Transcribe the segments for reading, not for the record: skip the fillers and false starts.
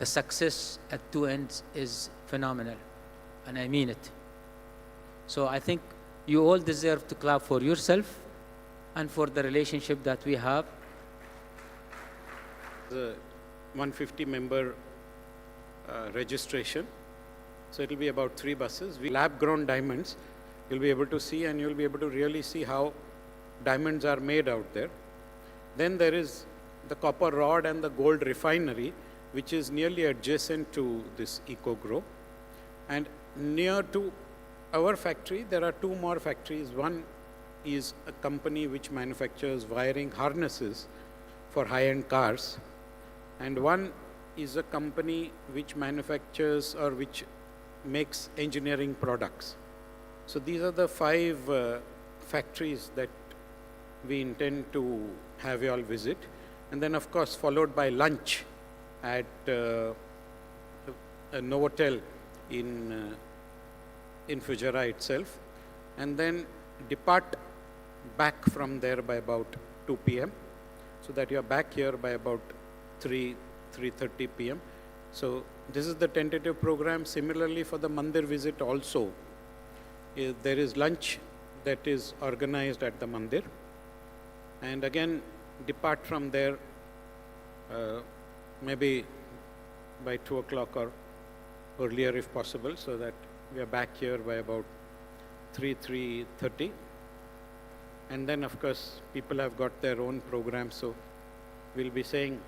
the success at two ends is phenomenal, and I mean it. So I think you all deserve to clap for yourself and for the relationship that we have. The 150-member registration. So it'll be about 3 buses. We lab-grown diamonds. You'll be able to see, and you'll be able to really see how diamonds are made out there. Then there is the copper rod and the gold refinery, which is nearly adjacent to this eco-grow. And near to our factory, there are 2 more factories. One is a company which manufactures wiring harnesses for high-end cars. And one is a company which manufactures or which makes engineering products. So these are the 5 factories that we intend to have you all visit. And then, of course, followed by lunch at a Novotel in Fujairah itself. And then depart back from there by about 2 p.m. so that you're back here by about 3:30 p.m. So this is the tentative program. Similarly, for the Mandir visit also, there is lunch that is organized at the Mandir. And again, depart from there maybe by 2 o'clock or earlier if possible, so that we are back here by about 3:30. And then, of course, people have got their own programs, so we'll be saying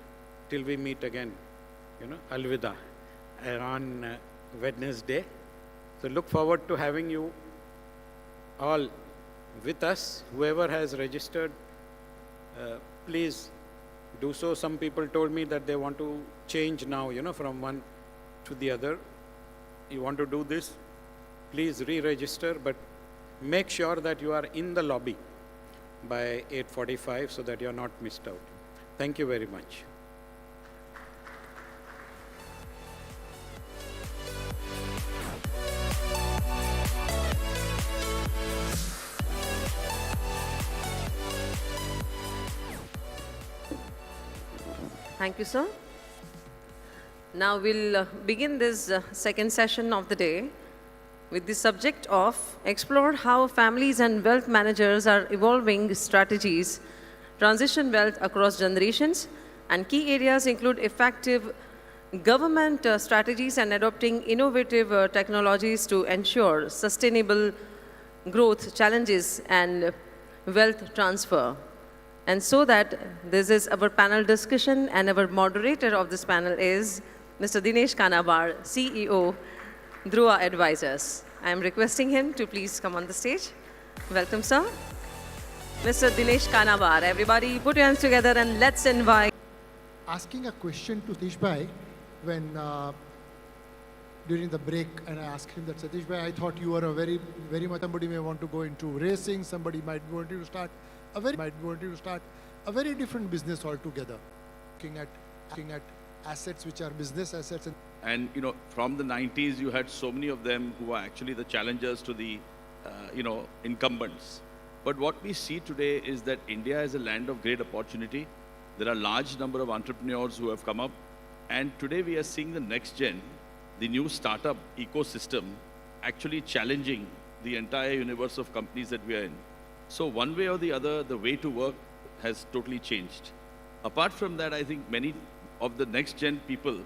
till we meet again, Alvida on Wednesday. So look forward to having you all with us. Whoever has registered, please do so. Some people told me that they want to change now, from one to the other. You want to do this, please re-register, but make sure that you are in the lobby by 8:45 so that you are not missed out. Thank you very much. Thank you, sir. Now we'll begin this second session of the day with the subject of explore how families and wealth managers are evolving strategies, transition wealth across generations, and key areas include effective government strategies and adopting innovative technologies to ensure sustainable growth challenges and wealth transfer. And so that this is our panel discussion, and our moderator of this panel is Mr. Dinesh Kanabar, CEO, Dhruva Advisors. I am requesting him to please come on the stage. Welcome, sir. Mr. Dinesh Kanabar. Everybody put your hands together and let's invite. Asking a question to Satish Bhai when during the break, and I asked him that, Satish Bhai, I thought you were a very much, somebody may want to go into racing, somebody might want you to start a very different business altogether. Looking at assets which are business assets. And from the 90s, you had so many of them who are actually the challengers to the, incumbents. But what we see today is that India is a land of great opportunity. There are a large number of entrepreneurs who have come up. And today we are seeing the next gen, the new startup ecosystem, actually challenging the entire universe of companies that we are in. So one way or the other, the way to work has totally changed. Apart from that, I think many of the next gen people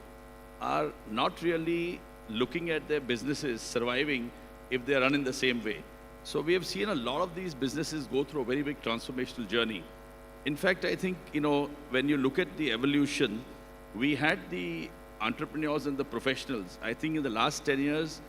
are not really looking at their businesses surviving if they run in the same way. So we have seen a lot of these businesses go through a very big transformational journey. In fact, I think, when you look at the evolution, we had the entrepreneurs and the professionals. I think in the last 10 years,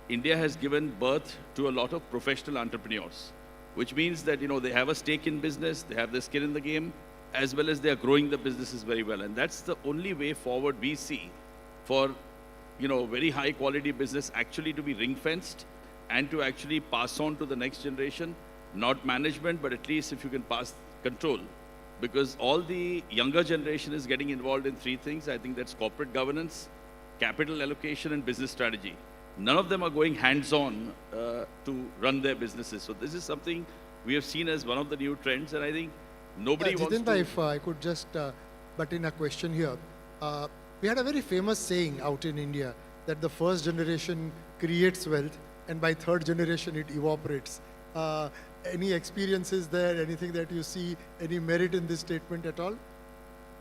India has given birth to a lot of professional entrepreneurs, which means that, they have a stake in business, they have their skin in the game, as well as they are growing the businesses very well. And that's the only way forward we see for, very high quality business actually to be ring-fenced and to actually pass on to the next generation, not management, but at least if you can pass control. Because all the younger generation is getting involved in 3 things. I think that's corporate governance, capital allocation, and business strategy. None of them are going hands-on to run their businesses. So this is something we have seen as one of the new trends, and I think nobody wants to... Jitendra, if I could just butt in a question here. We had a very famous saying out in India that the first generation creates wealth and by third generation it evaporates. Any experiences there, anything that you see, any merit in this statement at all?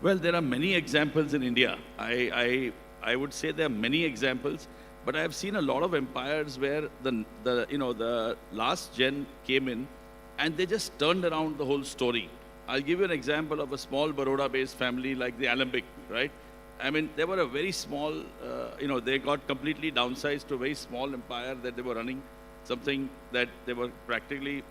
Well, there are many examples in India. I would say there are many examples, but I have seen a lot of empires where the last gen came in and they just turned around the whole story. I'll give you an example of a small Baroda-based family like the Alembic, right? I mean, they were a very small, they got completely downsized to a very small empire that they were running, something that they were practically,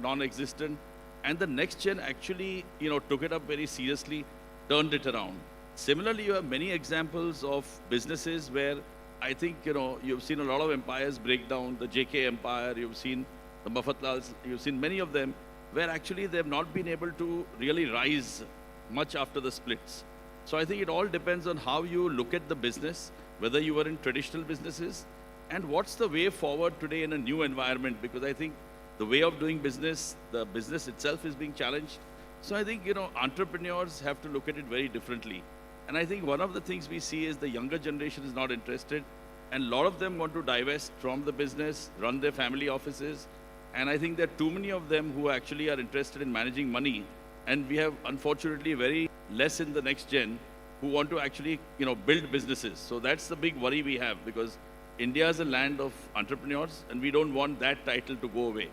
non-existent. And the next gen actually, took it up very seriously, turned it around. Similarly, you have many examples of businesses where I think, you've seen a lot of empires break down, the JK Empire, you've seen the Mafatlals, you've seen many of them, where actually they've not been able to really rise much after the splits. So I think it all depends on how you look at the business, whether you are in traditional businesses, and what's the way forward today in a new environment, because I think the way of doing business, the business itself is being challenged. So I think, entrepreneurs have to look at it very differently. And I think one of the things we see is the younger generation is not interested, and a lot of them want to divest from the business, run their family offices, and I think there are too many of them who actually are interested in managing money, and we have unfortunately very less in the next gen who want to actually, build businesses. So that's the big worry we have, because India is a land of entrepreneurs, and we don't want that title to go away.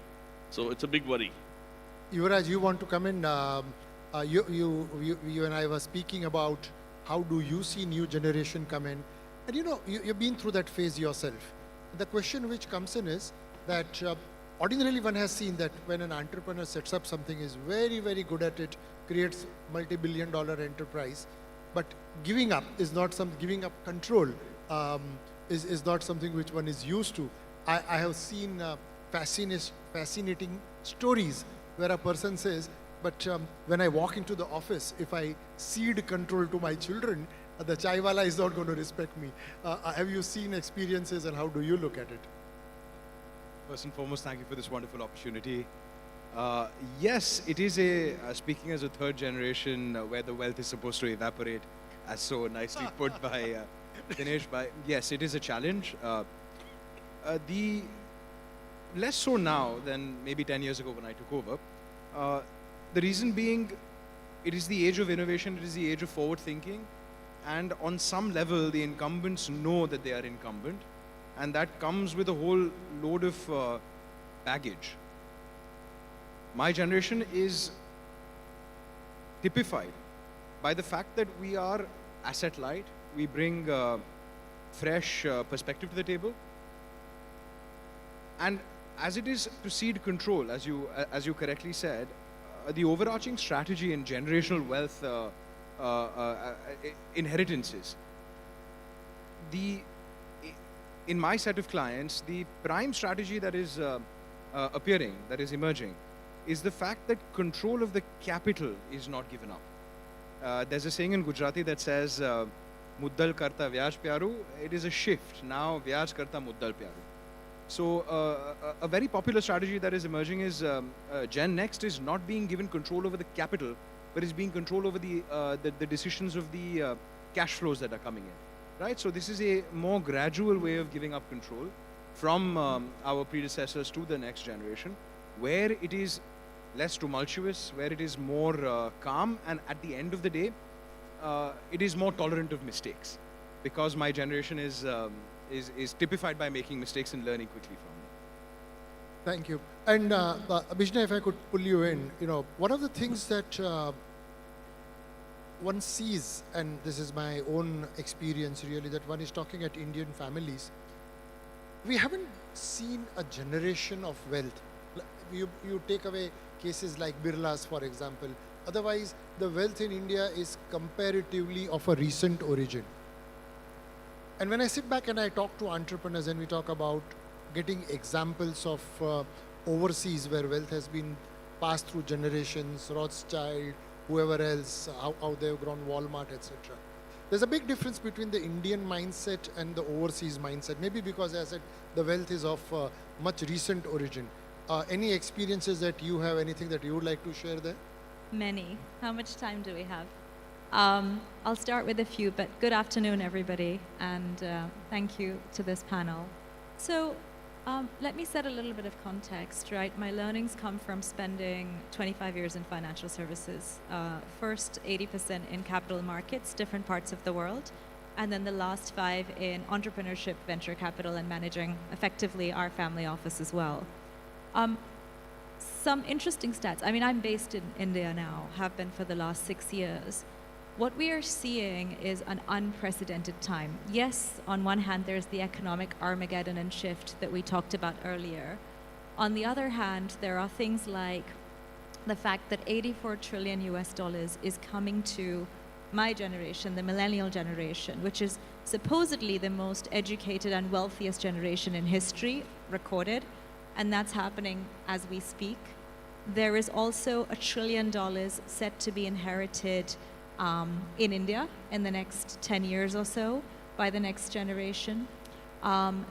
So it's a big worry. Yuvraj, you want to come in? You and I were speaking about how do you see new generation come in, and you've been through that phase yourself. The question which comes in is that ordinarily one has seen that when an entrepreneur sets up something, is very, very good at it, creates multi-billion-dollar enterprise, but giving up is not giving up control is not something which one is used to. I have seen fascinating stories where a person says, but when I walk into the office, if I cede control to my children, the chaiwala is not going to respect me. Have you seen experiences, and how do you look at it? First and foremost, thank you for this wonderful opportunity. Yes, it is speaking as a third generation where the wealth is supposed to evaporate, as so nicely put by Dinesh. Yes, it is a challenge. The less so now than maybe 10 years ago when I took over. The reason being, it is the age of innovation, it is the age of forward thinking, and on some level, the incumbents know that they are incumbent, and that comes with a whole load of baggage. My generation is typified by the fact that we are asset light, we bring fresh perspective to the table, and as it is to cede control, as you correctly said, the overarching strategy in generational wealth inheritances, in my set of clients, the prime strategy that is appearing, that is emerging, is the fact that control of the capital is not given up. There's a saying in Gujarati that says, Muddal karta vyaj pyaru. It is a shift. Now vyaj karta muddal pyaru. So a very popular strategy that is emerging is Gen Next is not being given control over the capital, but is being control over the decisions of the cash flows that are coming in, right? So this is a more gradual way of giving up control from our predecessors to the next generation, where it is less tumultuous, where it is more calm, and at the end of the day, it is more tolerant of mistakes, because my generation is typified by making mistakes and learning quickly from them. Thank you. And Abhishna, if I could pull you in, one of the things that one sees, and this is my own experience really, that one is talking at Indian families, we haven't seen a generation of wealth. You take away cases like Birlas, for example. Otherwise, the wealth in India is comparatively of a recent origin. And when I sit back and I talk to entrepreneurs and we talk about getting examples of overseas where wealth has been passed through generations, Rothschild, whoever else, how they've grown, Walmart, etc. There's a big difference between the Indian mindset and the overseas mindset. Maybe because, as I said, the wealth is of much recent origin. Any experiences that you have, anything that you would like to share there? Many. How much time do we have? I'll start with a few, but good afternoon, everybody, and thank you to this panel. So let me set a little bit of context, right? My learnings come from spending 25 years in financial services. First, 80% in capital markets, different parts of the world, and then the last 5 in entrepreneurship, venture capital, and managing effectively our family office as well. Some interesting stats. I mean, I'm based in India now, have been for the last 6 years. What we are seeing is an unprecedented time. Yes, on one hand, there's the economic Armageddon and shift that we talked about earlier. On the other hand, there are things like the fact that $84 trillion is coming to my generation, the millennial generation, which is supposedly the most educated and wealthiest generation in history recorded, and that's happening as we speak. There is also $1 trillion set to be inherited in India in the next 10 years or so by the next generation.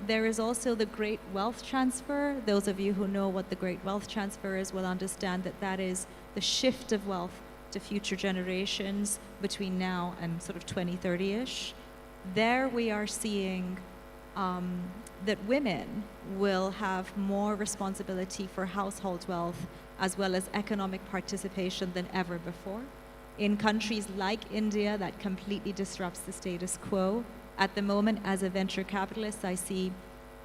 There is also the great wealth transfer. Those of you who know what the great wealth transfer is will understand that that is the shift of wealth to future generations between now and sort of 2030-ish. There we are seeing that women will have more responsibility for household wealth as well as economic participation than ever before. In countries like India, that completely disrupts the status quo. At the moment, as a venture capitalist, I see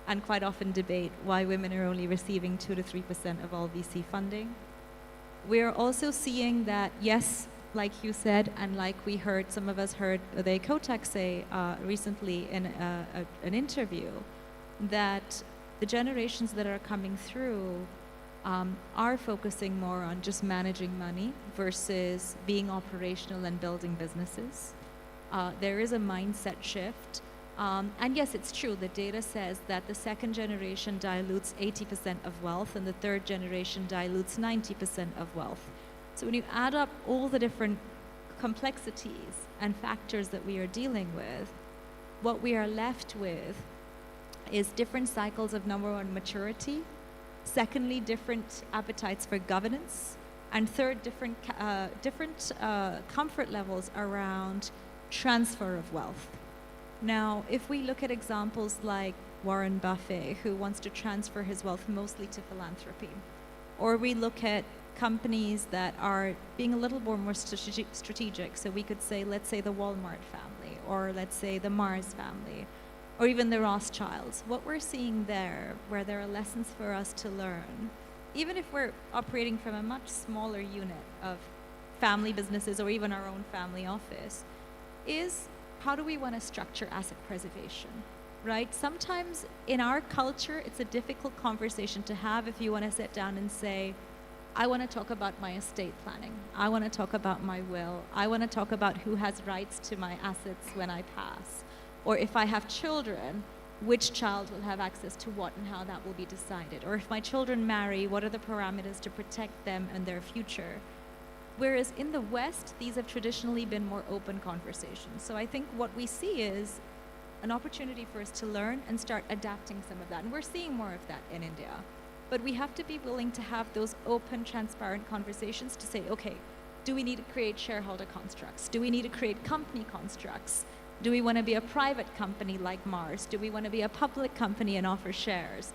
and quite often debate why women are only receiving 2 to 3% of all VC funding. We're also seeing that, yes, like you said, and like we heard, some of us heard Uday Kotak say recently in an interview, that the generations that are coming through are focusing more on just managing money versus being operational and building businesses. There is a mindset shift. And yes, it's true, the data says that the second generation dilutes 80% of wealth and the third generation dilutes 90% of wealth. So when you add up all the different complexities and factors that we are dealing with, what we are left with is different cycles of, number one, maturity, secondly, different appetites for governance, and third, different comfort levels around transfer of wealth. Now, if we look at examples like Warren Buffett, who wants to transfer his wealth mostly to philanthropy, or we look at companies that are being a little more strategic, so we could say, let's say the Walmart family, or let's say the Mars family, or even the Rothschilds. What we're seeing there, where there are lessons for us to learn, even if we're operating from a much smaller unit of family businesses or even our own family office, is how do we want to structure asset preservation, right? Sometimes in our culture, it's a difficult conversation to have if you want to sit down and say, I want to talk about my estate planning. I want to talk about my will. I want to talk about who has rights to my assets when I pass. Or if I have children, which child will have access to what and how that will be decided. Or if my children marry, what are the parameters to protect them and their future? Whereas in the West, these have traditionally been more open conversations. So I think what we see is an opportunity for us to learn and start adapting some of that. And we're seeing more of that in India. But we have to be willing to have those open, transparent conversations to say, okay, do we need to create shareholder constructs? Do we need to create company constructs? Do we want to be a private company like Mars? Do we want to be a public company and offer shares?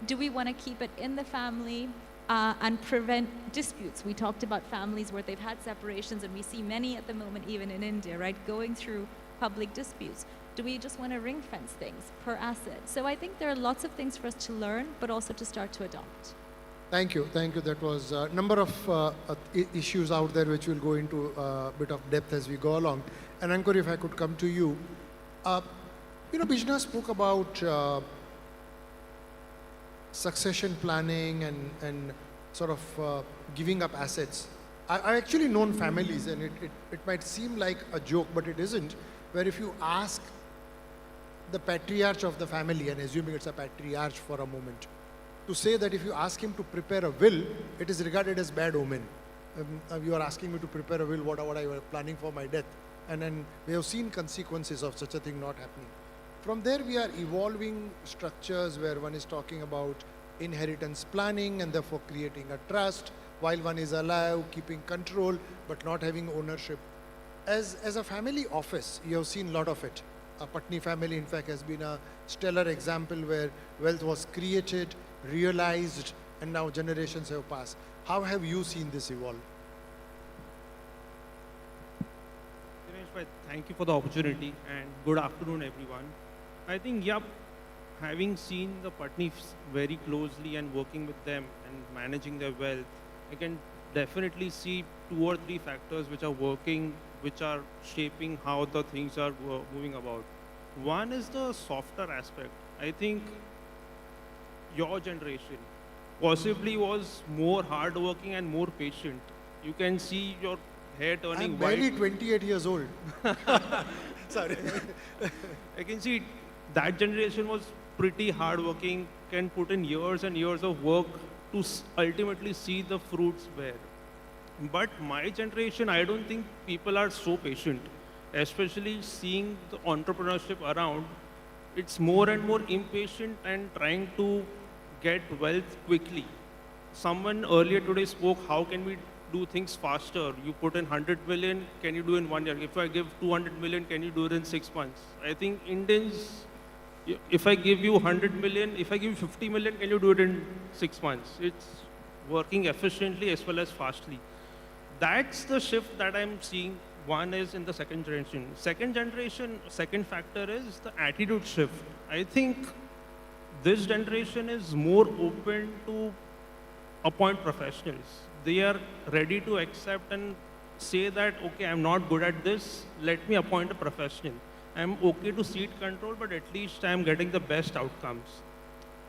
Do we want to keep it in the family and prevent disputes? We talked about families where they've had separations, and we see many at the moment, even in India, right, going through public disputes. Do we just want to ring fence things per asset? So I think there are lots of things for us to learn, but also to start to adopt. Thank you. Thank you. That was a number of issues out there which we'll go into a bit of depth as we go along. And Ankur, if I could come to you. Bijna spoke about succession planning and sort of giving up assets. I actually known families, and it might seem like a joke, but it isn't, where if you ask the patriarch of the family, and assuming it's a patriarch for a moment, to say that if you ask him to prepare a will, it is regarded as bad omen. You are asking me to prepare a will, what I was planning for my death. And then we have seen consequences of such a thing not happening. From there, we are evolving structures where one is talking about inheritance planning and therefore creating a trust while one is alive, keeping control, but not having ownership. As a family office, you have seen a lot of it. A Patni family, in fact, has been a stellar example where wealth was created, realized, and now generations have passed. How have you seen this evolve? Dinesh bhai, thank you for the opportunity and good afternoon, everyone. I think, yep, having seen the Patnis very closely and working with them and managing their wealth, I can definitely see 2 or 3 factors which are working, which are shaping how the things are moving about. One is the softer aspect. I think your generation possibly was more hardworking and more patient. You can see your hair turning I'm white. barely 28 years old. Sorry. I can see that generation was pretty hardworking, can put in years and years of work to ultimately see the fruits bear. But my generation, I don't think people are so patient, especially seeing the entrepreneurship around. It's more and more impatient and trying to get wealth quickly. Someone earlier today spoke, how can we do things faster? You put in 100 million, can you do in 1 year? If I give 200 million, can you do it in 6 months? I think Indians, if I give you 100 million, if I give you 50 million, can you do it in 6 months? It's working efficiently as well as fastly. That's the shift that I'm seeing. One is in the second generation. Second generation, second factor is the attitude shift. I think this generation is more open to appoint professionals. They are ready to accept and say that, okay, I'm not good at this, let me appoint a professional. I'm okay to seat control, but at least I'm getting the best outcomes.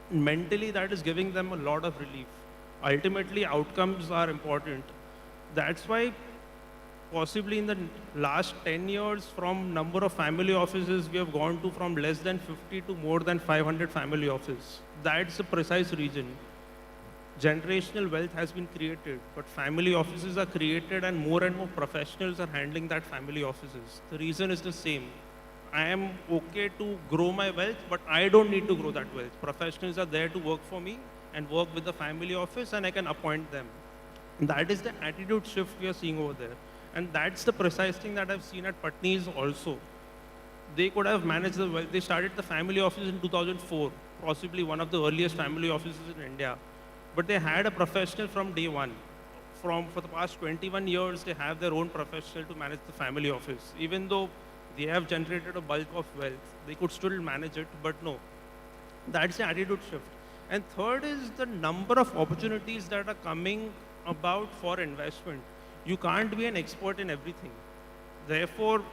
Mentally, that is giving them a lot of relief. Ultimately, outcomes are important. That's why possibly in the last 10 years, from number of family offices, we have gone to from less than 50 to more than 500 family offices. That's the precise reason. Generational wealth has been created, but family offices are created and more professionals are handling that family offices. The reason is the same. I am okay to grow my wealth, but I don't need to grow that wealth. Professionals are there to work for me and work with the family office, and I can appoint them. That is the attitude shift we are seeing over there. And that's the precise thing that I've seen at Patnis also. They could have managed the wealth. They started the family office in 2004, possibly one of the earliest family offices in India. But they had a professional from day one. For the past 21 years, they have their own professional to manage the family office. Even though they have generated a bulk of wealth, they could still manage it, but no. That's the attitude shift. And third is the number of opportunities that are coming about for investment. You can't be an expert in everything. Therefore,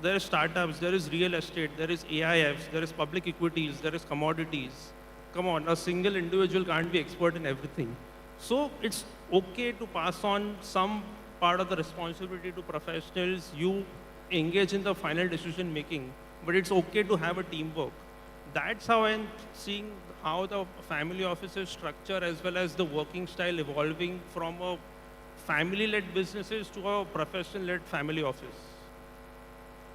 there are startups, there is real estate, there is AIFs, there is public equities, there is commodities. Come on, a single individual can't be expert in everything. So it's okay to pass on some part of the responsibility to professionals. You engage in the final decision making, but it's okay to have a teamwork. That's how I'm seeing how the family offices structure as well as the working style evolving from a family-led businesses to a professional-led family office.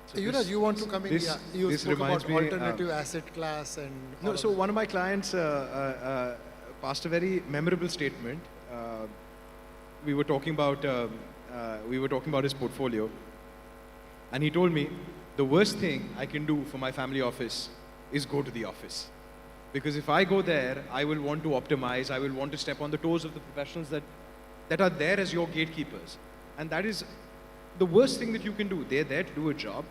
So Yuvraj, you want to come in? Yeah, you this spoke about reminds me, alternative asset class and all No, of so this. one of my clients passed a very memorable statement. We were talking about his portfolio, and he told me the worst thing I can do for my family office is go to the office, because if I go there, I will want to optimize. I will want to step on the toes of the professionals that are there as your gatekeepers, and that is the worst thing that you can do. They're there to do a job.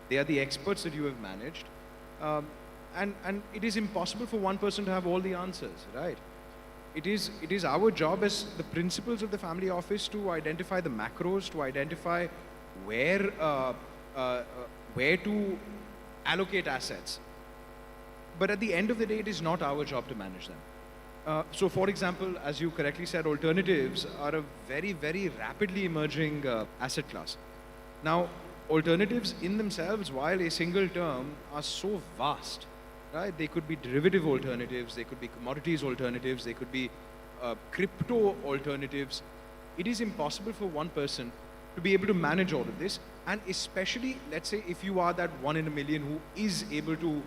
They are the experts that you have managed. And it is impossible for one person to have all the answers, right? It is our job as the principals of the family office to identify the macros, to identify where to allocate assets. But at the end of the day, it is not our job to manage them. So for example, as you correctly said, alternatives are a very, very rapidly emerging asset class. Now, alternatives in themselves, while a single term, are so vast, right? They could be derivative alternatives, they could be commodities alternatives, they could be crypto alternatives. It is impossible for one person to be able to manage all of this, and especially, let's say, if you are that 1 in a million who is able to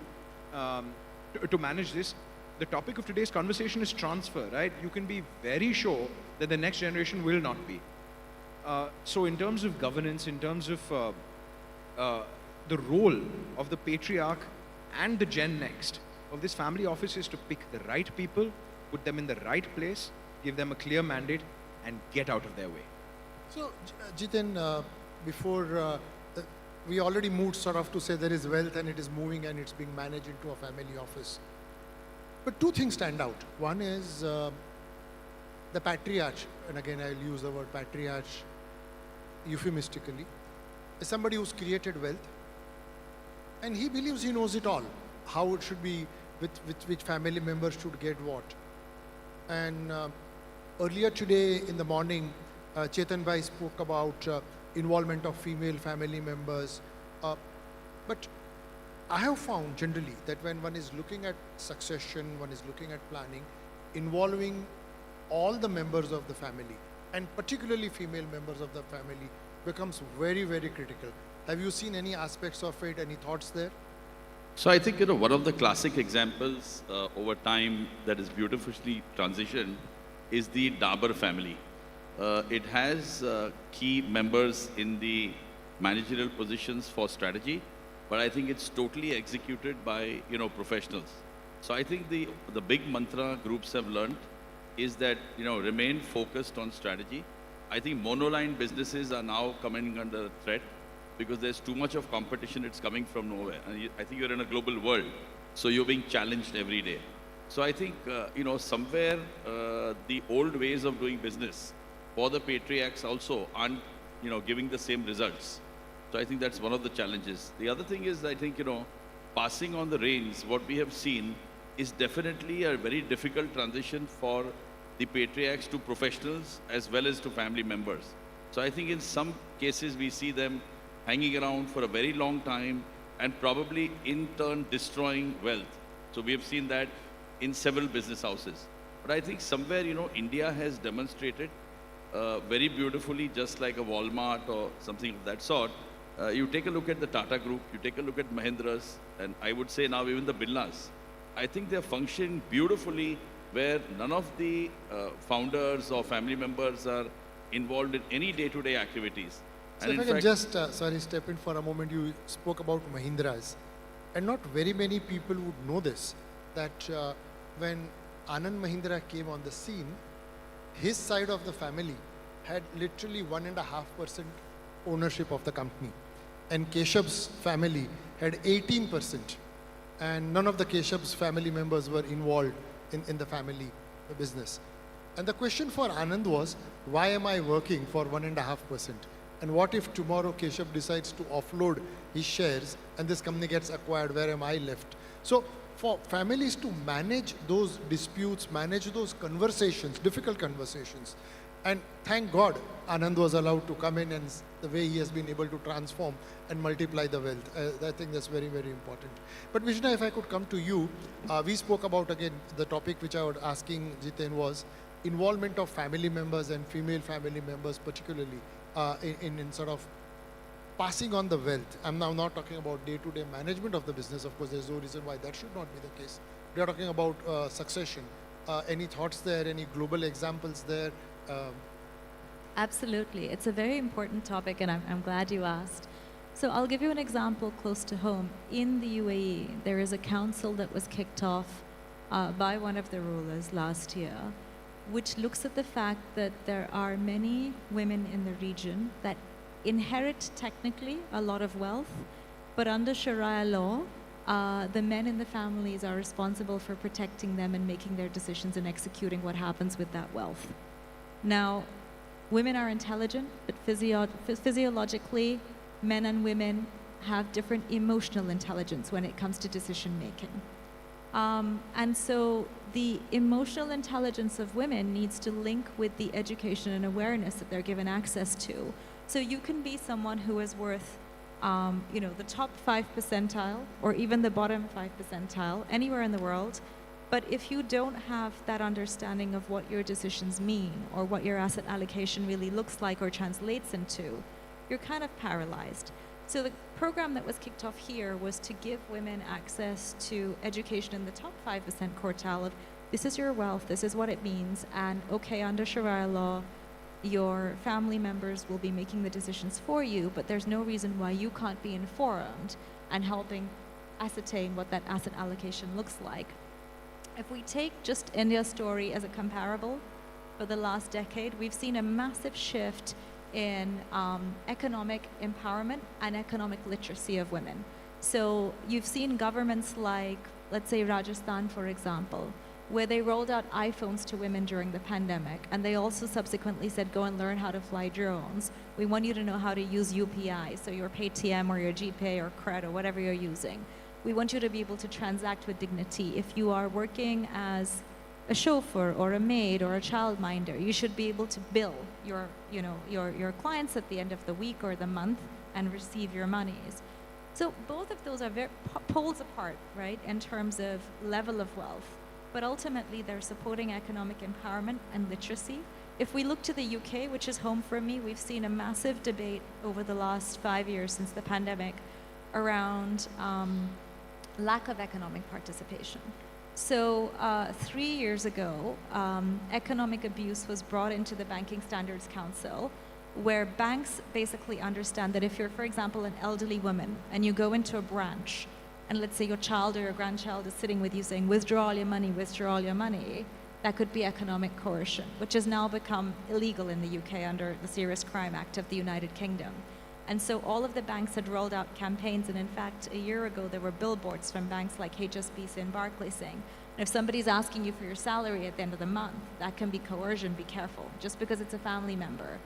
manage this. The topic of today's conversation is transfer, right? You can be very sure that the next generation will not be. So in terms of governance, in terms of the role of the patriarch and the Gen Next of this family office is to pick the right people, put them in the right place, give them a clear mandate, and get out of their way. So, Jiten, before we already moved sort of to say there is wealth and it is moving and it's being managed into a family office. But two things stand out. One is the patriarch, and again I'll use the word patriarch euphemistically, is somebody who's created wealth and he believes he knows it all, how it should be, with which family members should get what. And earlier today in the morning, Chetan Bhai spoke about involvement of female family members. But I have found generally that when one is looking at succession, one is looking at planning, involving all the members of the family, and particularly female members of the family, becomes very, very critical. Have you seen any aspects of it, any thoughts there? So I think, one of the classic examples over time that is beautifully transitioned is the Dabur family. It has key members in the managerial positions for strategy, but I think it's totally executed by, professionals. So I think the big mantra groups have learned is that, remain focused on strategy. I think monoline businesses are now coming under threat because there's too much of competition. It's coming from nowhere. And I think you're in a global world, so you're being challenged every day. So I think, somewhere the old ways of doing business for the patriarchs also aren't, giving the same results. So I think that's one of the challenges. The other thing is, I think, passing on the reins, what we have seen is definitely a very difficult transition for the patriarchs to professionals as well as to family members. So I think in some cases we see them hanging around for a very long time and probably in turn destroying wealth. So we have seen that in several business houses. But I think somewhere, India has demonstrated very beautifully, just like a Walmart or something of that sort. You take a look at the Tata Group, you take a look at Mahindras, and I would say now even the Birlas. I think they're functioning beautifully where none of the founders or family members are involved in any day-to-day activities. So if I can just, step in for a moment. You spoke about Mahindras, and not very many people would know this, that when Anand Mahindra came on the scene, his side of the family had literally 1.5% ownership of the company. And Keshav's family had 18%. And none of the Keshav's family members were involved in the family business. And the question for Anand was, why am I working for 1.5%? And what if tomorrow Keshav decides to offload his shares and this company gets acquired, where am I left? So for families to manage those disputes, manage those conversations, difficult conversations, and thank God Anand was allowed to come in, and the way he has been able to transform and multiply the wealth. I think that's very, very important. But Vishna, if I could come to you, we spoke about, again, the topic which I was asking Jiten was involvement of family members and female family members, particularly in sort of passing on the wealth. I'm now not talking about day-to-day management of the business. Of course, there's no reason why that should not be the case. We are talking about succession. Any thoughts there? Any global examples there? Absolutely. It's a very important topic, and I'm glad you asked. So I'll give you an example close to home. In the UAE, there is a council that was kicked off by one of the rulers last year, which looks at the fact that there are many women in the region that inherit technically a lot of wealth, but under Sharia law, the men in the families are responsible for protecting them and making their decisions and executing what happens with that wealth. Now, women are intelligent, but physiologically, men and women have different emotional intelligence when it comes to decision making. And so the emotional intelligence of women needs to link with the education and awareness that they're given access to. So you can be someone who is worth, the top 5 percentile or even the bottom 5 percentile anywhere in the world. But if you don't have that understanding of what your decisions mean or what your asset allocation really looks like or translates into, you're kind of paralyzed. So the program that was kicked off here was to give women access to education in the top 5% quartile of this is your wealth, this is what it means, and okay, under Sharia law, your family members will be making the decisions for you, but there's no reason why you can't be informed and helping ascertain what that asset allocation looks like. If we take just India's story as a comparable, for the last decade, we've seen a massive shift in economic empowerment and economic literacy of women. So you've seen governments like, let's say Rajasthan, for example, where they rolled out iPhones to women during the pandemic, and they also subsequently said, go and learn how to fly drones. We want you to know how to use UPI, so your Paytm or your GPay or Cred or whatever you're using. We want you to be able to transact with dignity. If you are working as a chauffeur or a maid or a childminder, you should be able to bill your, your clients at the end of the week or the month and receive your monies. So both of those are very poles apart, right, in terms of level of wealth. But ultimately, they're supporting economic empowerment and literacy. If we look to the UK, which is home for me, we've seen a massive debate over the last 5 years since the pandemic around lack of economic participation. So 3 years ago, economic abuse was brought into the Banking Standards Council, where banks basically understand that if you're, for example, an elderly woman and you go into a branch, and let's say your child or your grandchild is sitting with you saying, withdraw all your money, that could be economic coercion, which has now become illegal in the UK under the Serious Crime Act of the United Kingdom. And so all of the banks had rolled out campaigns, and in fact, a year ago, there were billboards from banks like HSBC and Barclays saying, if somebody's asking you for your salary at the end of the month, that can be coercion, be careful. Just because it's a family member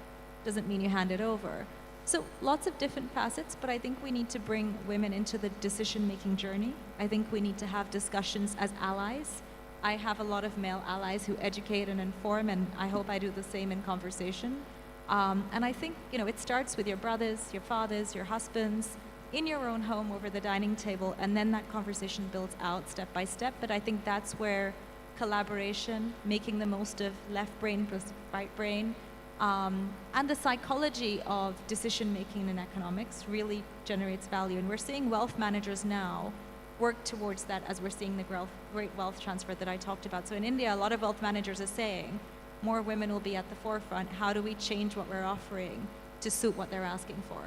doesn't mean you hand it over. So lots of different facets, but I think we need to bring women into the decision-making journey. I think we need to have discussions as allies. I have a lot of male allies who educate and inform, and I hope I do the same in conversation. And I think, it starts with your brothers, your fathers, your husbands, in your own home over the dining table, and then that conversation builds out step by step. But I think that's where collaboration, making the most of left brain versus right brain, and the psychology of decision-making in economics really generates value. And we're seeing wealth managers now work towards that as we're seeing the great wealth transfer that I talked about. So in India, a lot of wealth managers are saying, more women will be at the forefront. How do we change what we're offering to suit what they're asking for?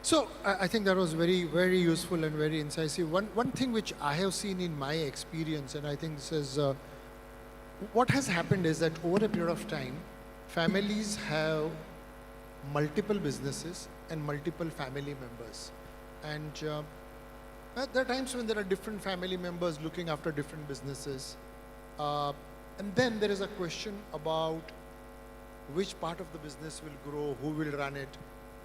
So I think that was very, very useful and very incisive. One thing which I have seen in my experience, and I think this is, what has happened is that over a period of time, families have multiple businesses and multiple family members. And there are times when there are different family members looking after different businesses. And then there is a question about which part of the business will grow, who will run it.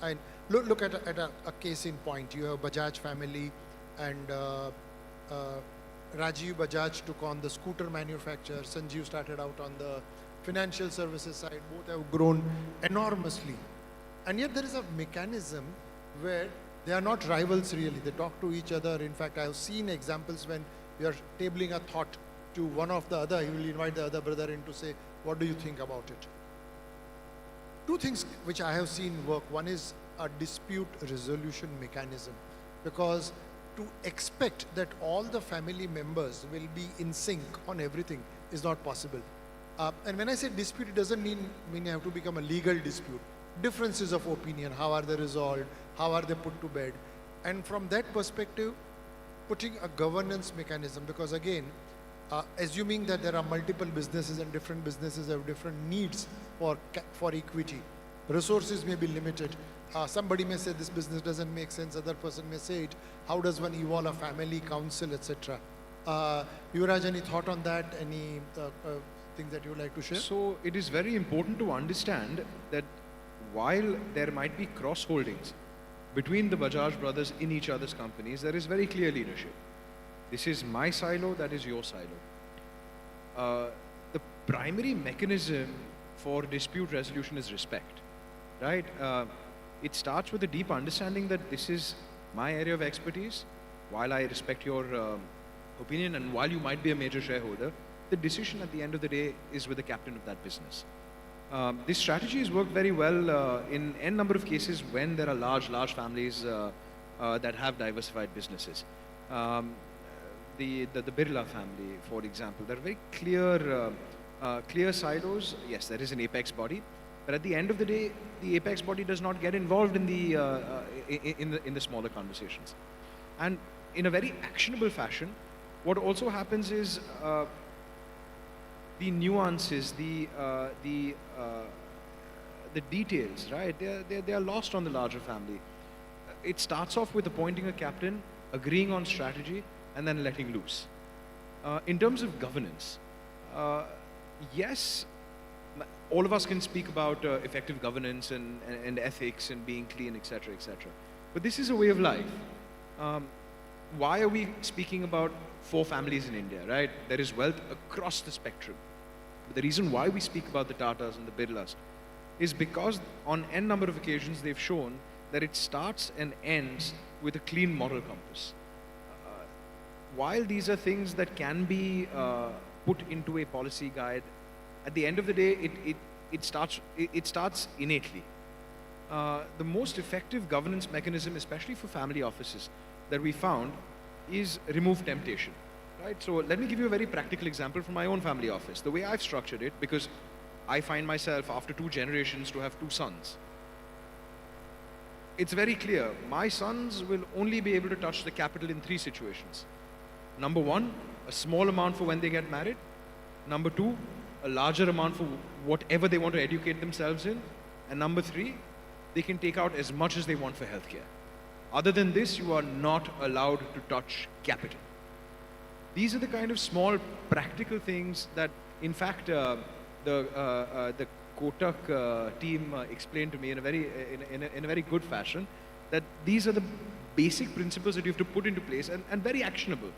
And look at a case in point. You have Bajaj family, and Rajiv Bajaj took on the scooter manufacturer. Sanjeev started out on the financial services side. Both have grown enormously. And yet there is a mechanism where they are not rivals really. They talk to each other. In fact, I have seen examples when you are tabling a thought to one of the other, he will invite the other brother in to say, what do you think about it? Two things which I have seen work. One is a dispute resolution mechanism, because to expect that all the family members will be in sync on everything is not possible. And when I say dispute, it doesn't mean you have to become a legal dispute. Differences of opinion, how are they resolved, how are they put to bed? And from that perspective, putting a governance mechanism, because again, assuming that there are multiple businesses and different businesses have different needs for equity, resources may be limited. Somebody may say this business doesn't make sense, other person may say it. How does one evolve a family council, etc.? Yuvraj, any thought on that? Any things that you would like to share? So it is very important to understand that while there might be cross-holdings between the Bajaj brothers in each other's companies, there is very clear leadership. This is my silo, that is your silo. The primary mechanism for dispute resolution is respect, right? It starts with a deep understanding that this is my area of expertise. While I respect your opinion, and while you might be a major shareholder, the decision at the end of the day is with the captain of that business. This strategy has worked very well in n number of cases when there are large families that have diversified businesses. The Birla family, for example, there are very clear silos. Yes, there is an apex body, But at the end of the day, the apex body does not get involved in the smaller conversations. And in a very actionable fashion, what also happens is the nuances, the details, right? They are lost on the larger family. It starts off with appointing a captain, agreeing on strategy, and then letting loose. In terms of governance, yes, all of us can speak about effective governance and ethics and being clean, etc., etc. But this is a way of life. Why are we speaking about 4 families in India, right? There is wealth across the spectrum. But the reason why we speak about the Tatas and the Birlas is because on n number of occasions they've shown that it starts and ends with a clean moral compass. While these are things that can be put into a policy guide, at the end of the day, it starts innately. The most effective governance mechanism, especially for family offices, that we found is remove temptation. Right? So let me give you a very practical example from my own family office. The way I've structured it, because I find myself after 2 generations to have 2 sons. It's very clear, my sons will only be able to touch the capital in 3 situations. Number 1, a small amount for when they get married. Number 2, a larger amount for whatever they want to educate themselves in. And number 3, they can take out as much as they want for healthcare. Other than this, you are not allowed to touch capital. These are the kind of small practical things that, in fact, the Kotak team explained to me in a very good fashion, that these are the basic principles that you have to put into place and very actionable,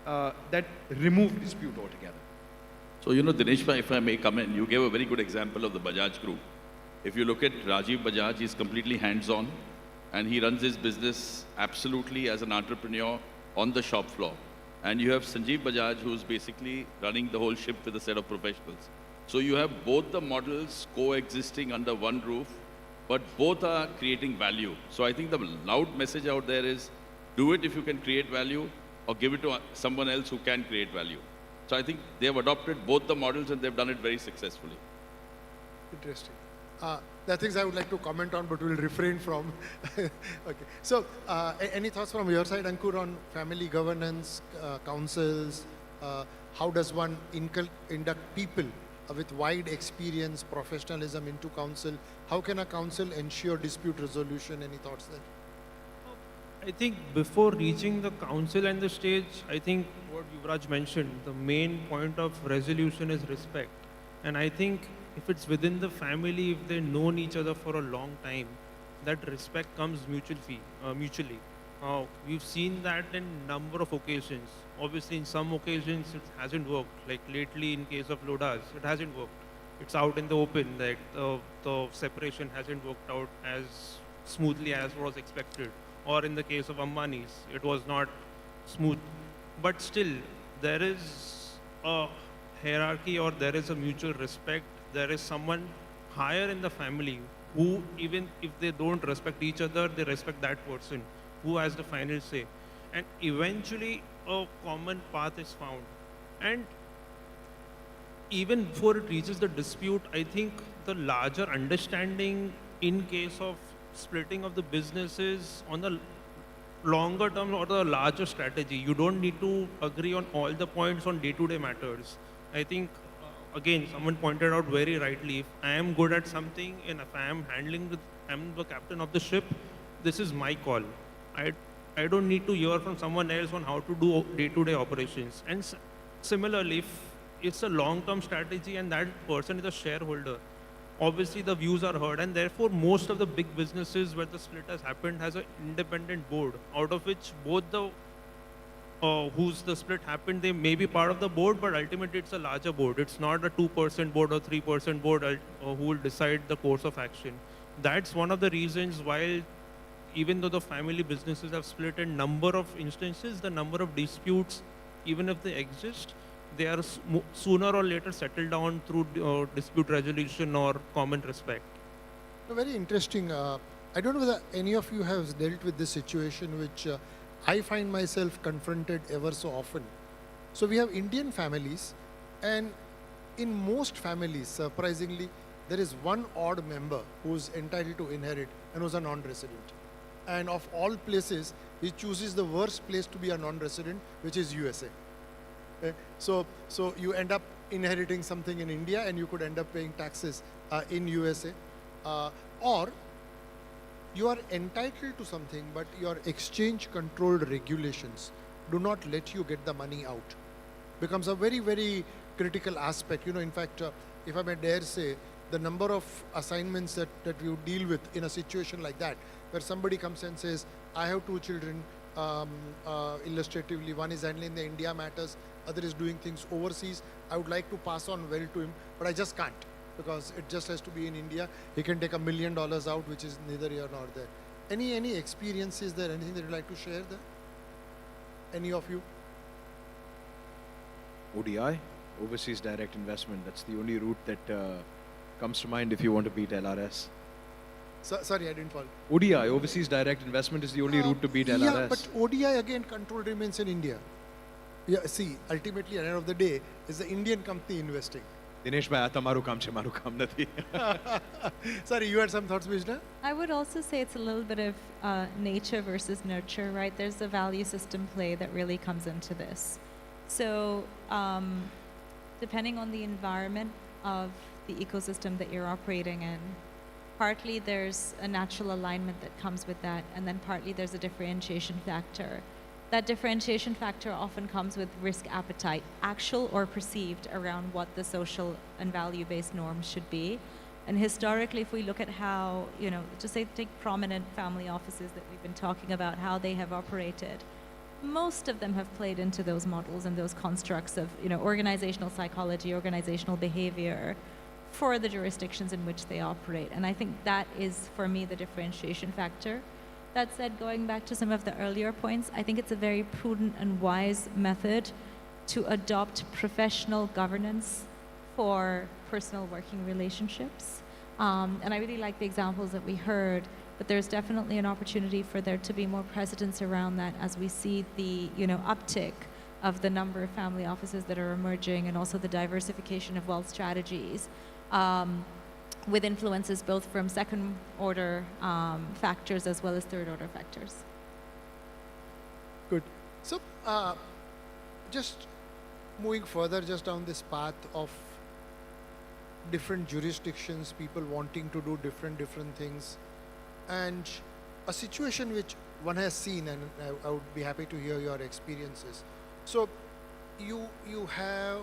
that remove dispute altogether. So, Dinesh bhai, if I may come in, you gave a very good example of the Bajaj Group. If you look at Rajiv Bajaj, he's completely hands-on and he runs his business absolutely as an entrepreneur on the shop floor. And you have Sanjeev Bajaj, who's basically running the whole ship with a set of professionals. So you have both the models coexisting under one roof, but both are creating value. So I think the loud message out there is, do it if you can create value, or give it to someone else who can create value. So I think they have adopted both the models and they've done it very successfully. Interesting. There are things I would like to comment on, but we'll refrain from. Okay. So, any thoughts from your side, Ankur, on family governance, councils? How does one induct people with wide experience, professionalism into council? How can a council ensure dispute resolution? Any thoughts there? I think before reaching the council and the stage, I think what Yuvraj mentioned, the main point of resolution is respect. And I think if it's within the family, if they've known each other for a long time, that respect comes mutually. We've seen that in number of occasions. Obviously, in some occasions, it hasn't worked. Like lately, in case of Lodas, it hasn't worked. It's out in the open. Like the separation hasn't worked out as smoothly as was expected. Or in the case of Ambani's, it was not smooth. But still, there is a hierarchy or there is a mutual respect. There is someone higher in the family who, even if they don't respect each other, they respect that person who has the final say. And eventually, a common path is found. And even before it reaches the dispute, I think the larger understanding in case of splitting of the businesses on the longer term or the larger strategy. You don't need to agree on all the points on day-to-day matters. I think, again, someone pointed out very rightly, if I am good at something and if I am I'm the captain of the ship, this is my call. I don't need to hear from someone else on how to do day-to-day operations. And similarly, if it's a long-term strategy and that person is a shareholder, obviously the views are heard, and therefore most of the big businesses where the split has happened has an independent board, out of which both the whose the split happened, they may be part of the board, but ultimately it's a larger board. It's not a 2% board or 3% board who will decide the course of action. That's one of the reasons why, even though the family businesses have split in number of instances, the number of disputes, even if they exist, they are sooner or later settled down through dispute resolution or common respect. Very interesting. I don't know whether any of you have dealt with this situation, which I find myself confronted ever so often. So we have Indian families, and in most families, surprisingly, there is one odd member who's entitled to inherit and who's a non-resident. And of all places, he chooses the worst place to be a non-resident, which is USA. Okay? So you end up inheriting something in India and you could end up paying taxes in USA. Or you are entitled to something, but your exchange controlled regulations do not let you get the money out. Becomes a very, very critical aspect. You know, in fact, if I may dare say, the number of assignments that you deal with in a situation like that, where somebody comes and says, I have 2 children, illustratively, one is handling the India matters, other is doing things overseas. I would like to pass on well to him, but I just can't, because it just has to be in India. He can take $1 million out, which is neither here nor there. Any experiences there? Anything that you'd like to share there? Any of you? ODI, overseas direct investment. That's the only route that comes to mind if you want to beat LRS. Sorry, I didn't follow. ODI, overseas direct investment, is the only route to beat LRS. Yeah, but ODI again, control remains in India. Yeah, see, ultimately at the end of the day, is the Indian company investing. Dinesh bhai, aa tamaru kaam છે, મારું કામ નથી. Sorry, you had some thoughts, Vishnu? I would also say it's a little bit of nature versus nurture, right? There's a value system play that really comes into this. So depending on the environment of the ecosystem that you're operating in, partly there's a natural alignment that comes with that, and then partly there's a differentiation factor. That differentiation factor often comes with risk appetite, actual or perceived, around what the social and value-based norms should be. And historically, if we look at how, you know, just say take prominent family offices that we've been talking about, how they have operated, most of them have played into those models and those constructs of, you know, organizational psychology, organizational behavior for the jurisdictions in which they operate. And I think that is, for me, the differentiation factor. That said, going back to some of the earlier points, I think it's a very prudent and wise method to adopt professional governance for personal working relationships. And I really like the examples that we heard, but there's definitely an opportunity for there to be more precedence around that as we see the, you know, uptick of the number of family offices that are emerging, and also the diversification of wealth strategies, with influences both from second order factors as well as third order factors. Good. So just moving further just down this path of different jurisdictions, people wanting to do different things, and a situation which one has seen, and I would be happy to hear your experiences. So you have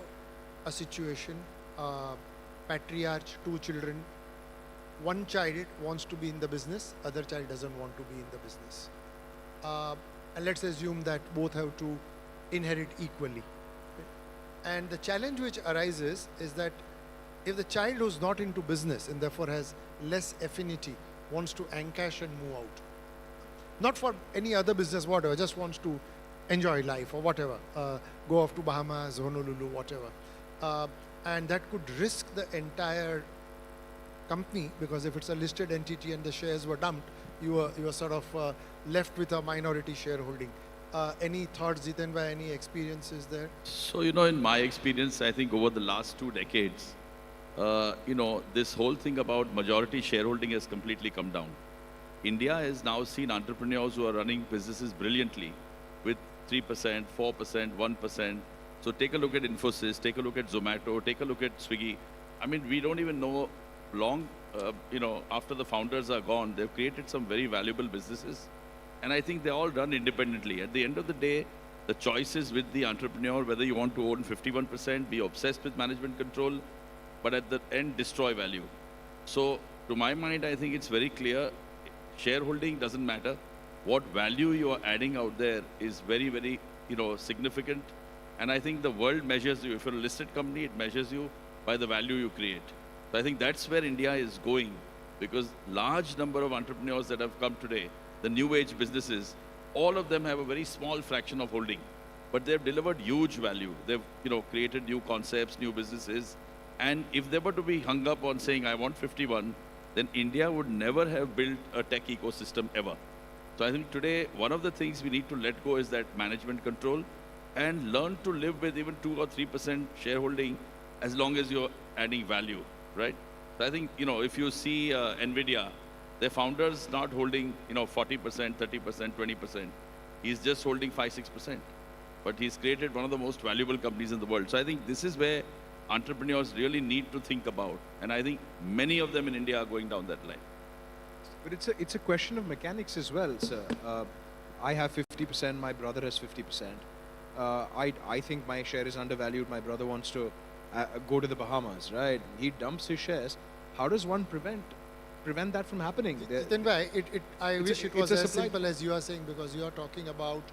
a situation, patriarch, 2 children, one child wants to be in the business, other child doesn't want to be in the business. And let's assume that both have to inherit equally. And the challenge which arises is that if the child who's not into business and therefore has less affinity wants to encash and move out, not for any other business, whatever, just wants to enjoy life or whatever, go off to Bahamas, Honolulu, whatever, and that could risk the entire company, because if it's a listed entity and the shares were dumped, you were sort of left with a minority shareholding. Any thoughts, Jiten bhai, any experiences there? So, you know, in my experience, I think over the last 2 decades, you know, this whole thing about majority shareholding has completely come down. India has now seen entrepreneurs who are running businesses brilliantly with 3%, 4%, 1%. So take a look at Infosys, take a look at Zomato, take a look at Swiggy. I mean, we don't even know long, you know, after the founders are gone, they've created some very valuable businesses. And I think they all run independently. At the end of the day, the choice is with the entrepreneur, whether you want to own 51%, be obsessed with management control, but at the end, destroy value. So to my mind, I think it's very clear, shareholding doesn't matter. What value you are adding out there is very, very, you know, significant. And I think the world measures you. If you're a listed company, it measures you by the value you create. So I think that's where India is going, because large number of entrepreneurs that have come today, the new age businesses, all of them have a very small fraction of holding, but they've delivered huge value. They've, you know, created new concepts, new businesses. And if they were to be hung up on saying, I want 51, then India would never have built a tech ecosystem ever. So I think today, one of the things we need to let go is that management control, and learn to live with even 2 or 3% shareholding as long as you're adding value, right? So I think, if you see NVIDIA, their founder's not holding, 40%, 30%, 20%. He's just holding 5-6%. But he's created one of the most valuable companies in the world. So I think this is where entrepreneurs really need to think about. And I think many of them in India are going down that line. But it's a question of mechanics as well, sir. I have 50%, my brother has 50%. I think my share is undervalued. My brother wants to go to the Bahamas, right? He dumps his shares. How does one prevent that from happening? Then I wish it was it's a as supply- simple as you are saying, because you are talking about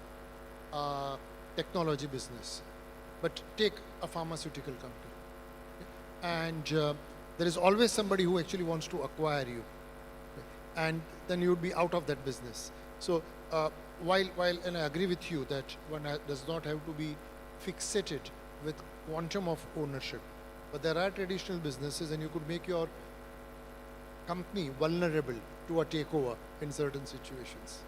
technology business. But take a pharmaceutical company, and there is always somebody who actually wants to acquire you, and then you would be out of that business. So while and I agree with you that one does not have to be fixated with quantum of ownership, but there are traditional businesses, and you could make your company vulnerable to a takeover in certain situations.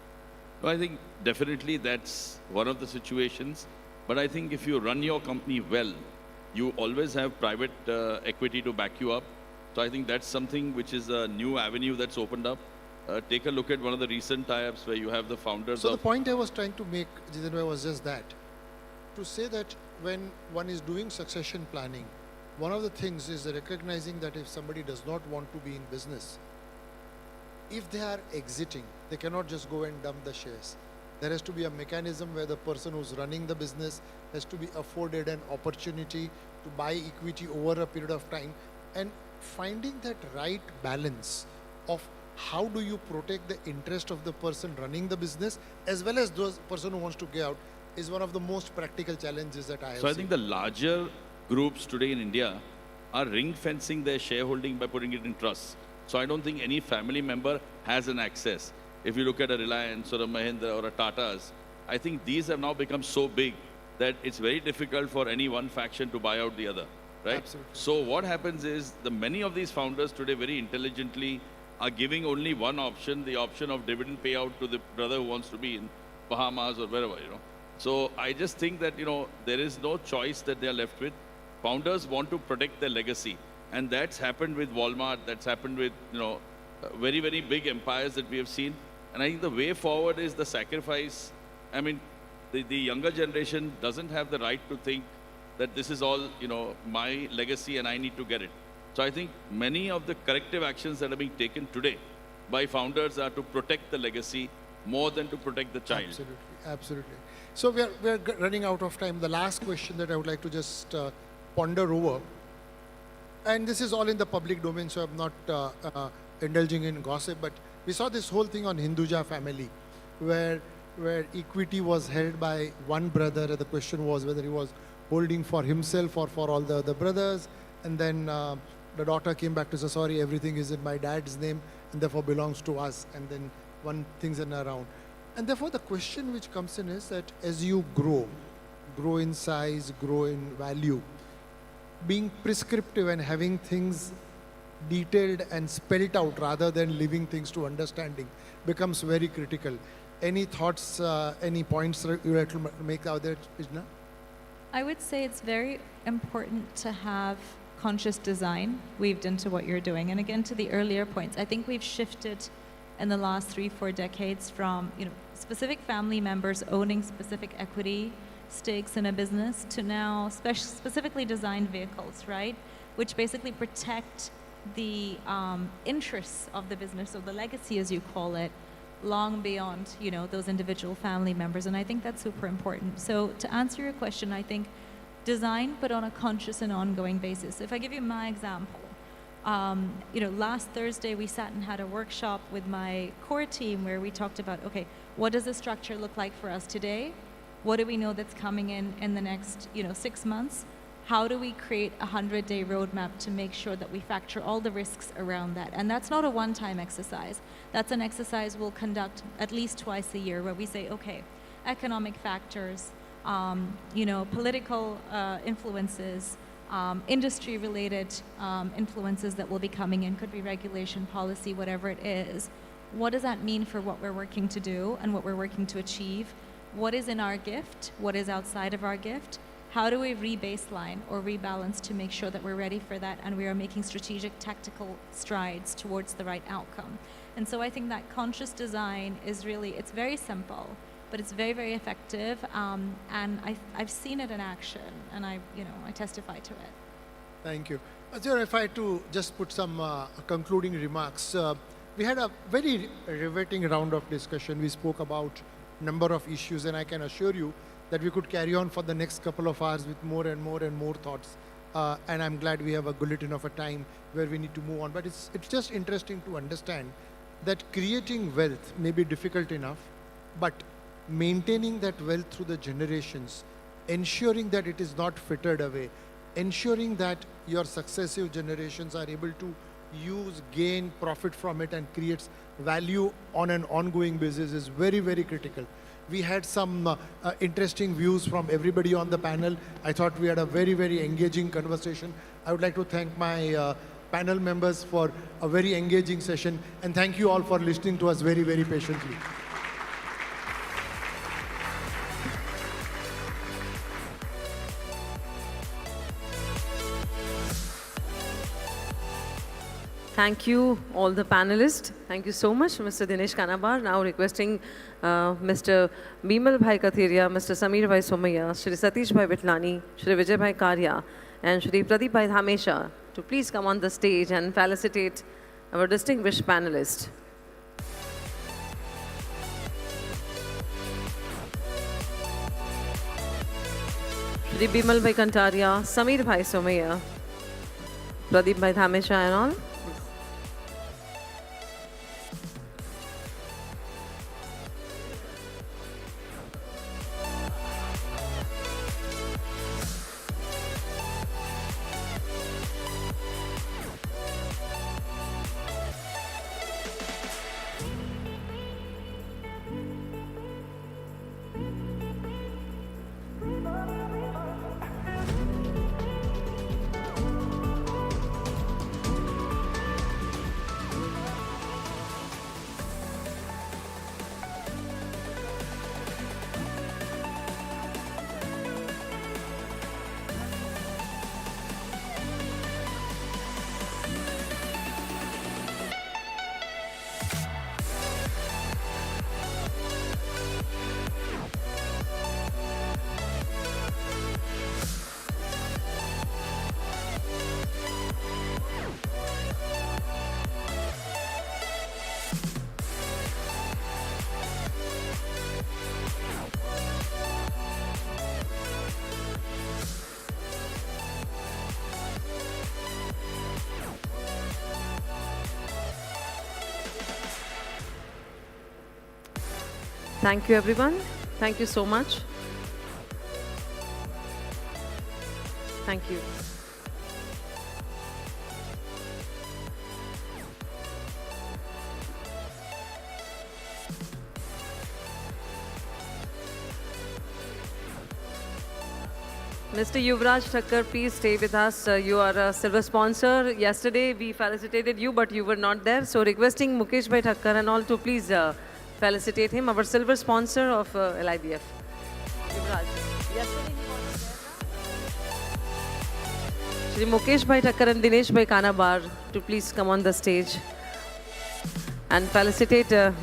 No, I think definitely that's one of the situations. But I think if you run your company well, you always have private equity to back you up. So I think that's something which is a new avenue that's opened up. Take a look at one of the recent tie-ups where you have the founders So the of... point I was trying to make, Jitendra, was just that. To say that when one is doing succession planning, one of the things is recognizing that if somebody does not want to be in business, if they are exiting, they cannot just go and dump the shares. There has to be a mechanism where the person who's running the business has to be afforded an opportunity to buy equity over a period of time, and finding that right balance of how do you protect the interest of the person running the business as well as those person who wants to get out is one of the most practical challenges that I have So I seen. think the larger groups today in India are ring fencing their shareholding by putting it in trusts. So I don't think any family member has an access. If you look at a Reliance or a Mahindra or a Tata's, I think these have now become so big that it's very difficult for any one faction to buy out the other, right? Absolutely. So what happens is many of these founders today very intelligently are giving only one option, the option of dividend payout to the brother who wants to be in Bahamas or wherever, So I just think that, there is no choice that they are left with. Founders want to protect their legacy. And that's happened with Walmart, that's happened with, very, very big empires that we have seen. And I think the way forward is the sacrifice. I mean, the younger generation doesn't have the right to think that this is all, my legacy and I need to get it. So I think many of the corrective actions that are being taken today by founders are to protect the legacy more than to protect the child. Absolutely, absolutely. So we are running out of time. The last question that I would like to just ponder over, and this is all in the public domain, so I'm not indulging in gossip, but we saw this whole thing on Hinduja family, where equity was held by one brother, and the question was whether he was holding for himself or for all the other brothers, and then the daughter came back to say, sorry, everything is in my dad's name and therefore belongs to us, and then one things in around. And therefore the question which comes in is that as you grow in size, grow in value, being prescriptive and having things detailed and spelled out rather than leaving things to understanding becomes very critical. Any thoughts, any points you would like to make out there, Ijna? I would say it's very important to have conscious design weaved into what you're doing. And again, to the earlier points, I think we've shifted in the last 3-4 decades from specific family members owning specific equity stakes in a business to now specifically designed vehicles, right? Which basically protect the interests of the business, or the legacy as you call it, long beyond those individual family members. And I think that's super important. So to answer your question, I think design, but on a conscious and ongoing basis. If I give you my example, last Thursday we sat and had a workshop with my core team where we talked about, okay, what does the structure look like for us today? What do we know that's coming in the next 6 months? How do we create a 100-day roadmap to make sure that we factor all the risks around that? And that's not a one-time exercise. That's an exercise we'll conduct at least twice a year, where we say, okay, economic factors, political influences, industry-related influences that will be coming in, could be regulation, policy, whatever it is. What does that mean for what we're working to do and what we're working to achieve? What is in our gift? What is outside of our gift? how do we re-baseline or rebalance to make sure that we're ready for that and we are making strategic tactical strides towards the right outcome? And so I think that conscious design is really, it's very simple, but it's very, very effective. And I've seen it in action, and I testify to it. Thank you. Azir, if I had to just put some concluding remarks, we had a very riveting round of discussion. We spoke about number of issues, and I can assure you that we could carry on for the next couple of hours with more and more and more thoughts. And I'm glad we have a bulletin of a time where we need to move on. But it's just interesting to understand that creating wealth may be difficult enough, but maintaining that wealth through the generations, ensuring that it is not frittered away, ensuring that your successive generations are able to use, gain, profit from it and creates value on an ongoing basis is very, very critical. We had some interesting views from everybody on the panel. I thought we had a very, very engaging conversation. I would like to thank my panel members for a very engaging session, and thank you all for listening to us very, very patiently. Thank you, all the panelists. Thank you so much, Mr. Dinesh Kanabar. Now requesting Mr. Bimal Bhai Kathiria, Mr. Samir Bhai Somaya, Shri Satish Bhai Vitlani, Shri Vijay Bhai Karya, and Shri Pradeep Bhai Dhamesha to please come on the stage and felicitate our distinguished panelists. Shri Bimal Bhai Kantaria, Samir Bhai Somaya, Pradeep Bhai Dhamesha and all. Thank you, everyone. Thank you so much. Thank you. Mr. Yuvraj Thakkar, please stay with us. You are a silver sponsor. Yesterday we felicitated you, but you were not there. So requesting Mukesh Bhai Thakkar and all to please felicitate him, our silver sponsor of LIBF. Yuvraj. Yesterday he was there. Shri Mukesh Bhai Thakkar and Dinesh Bhai Kanabar to please come on the stage and felicitate a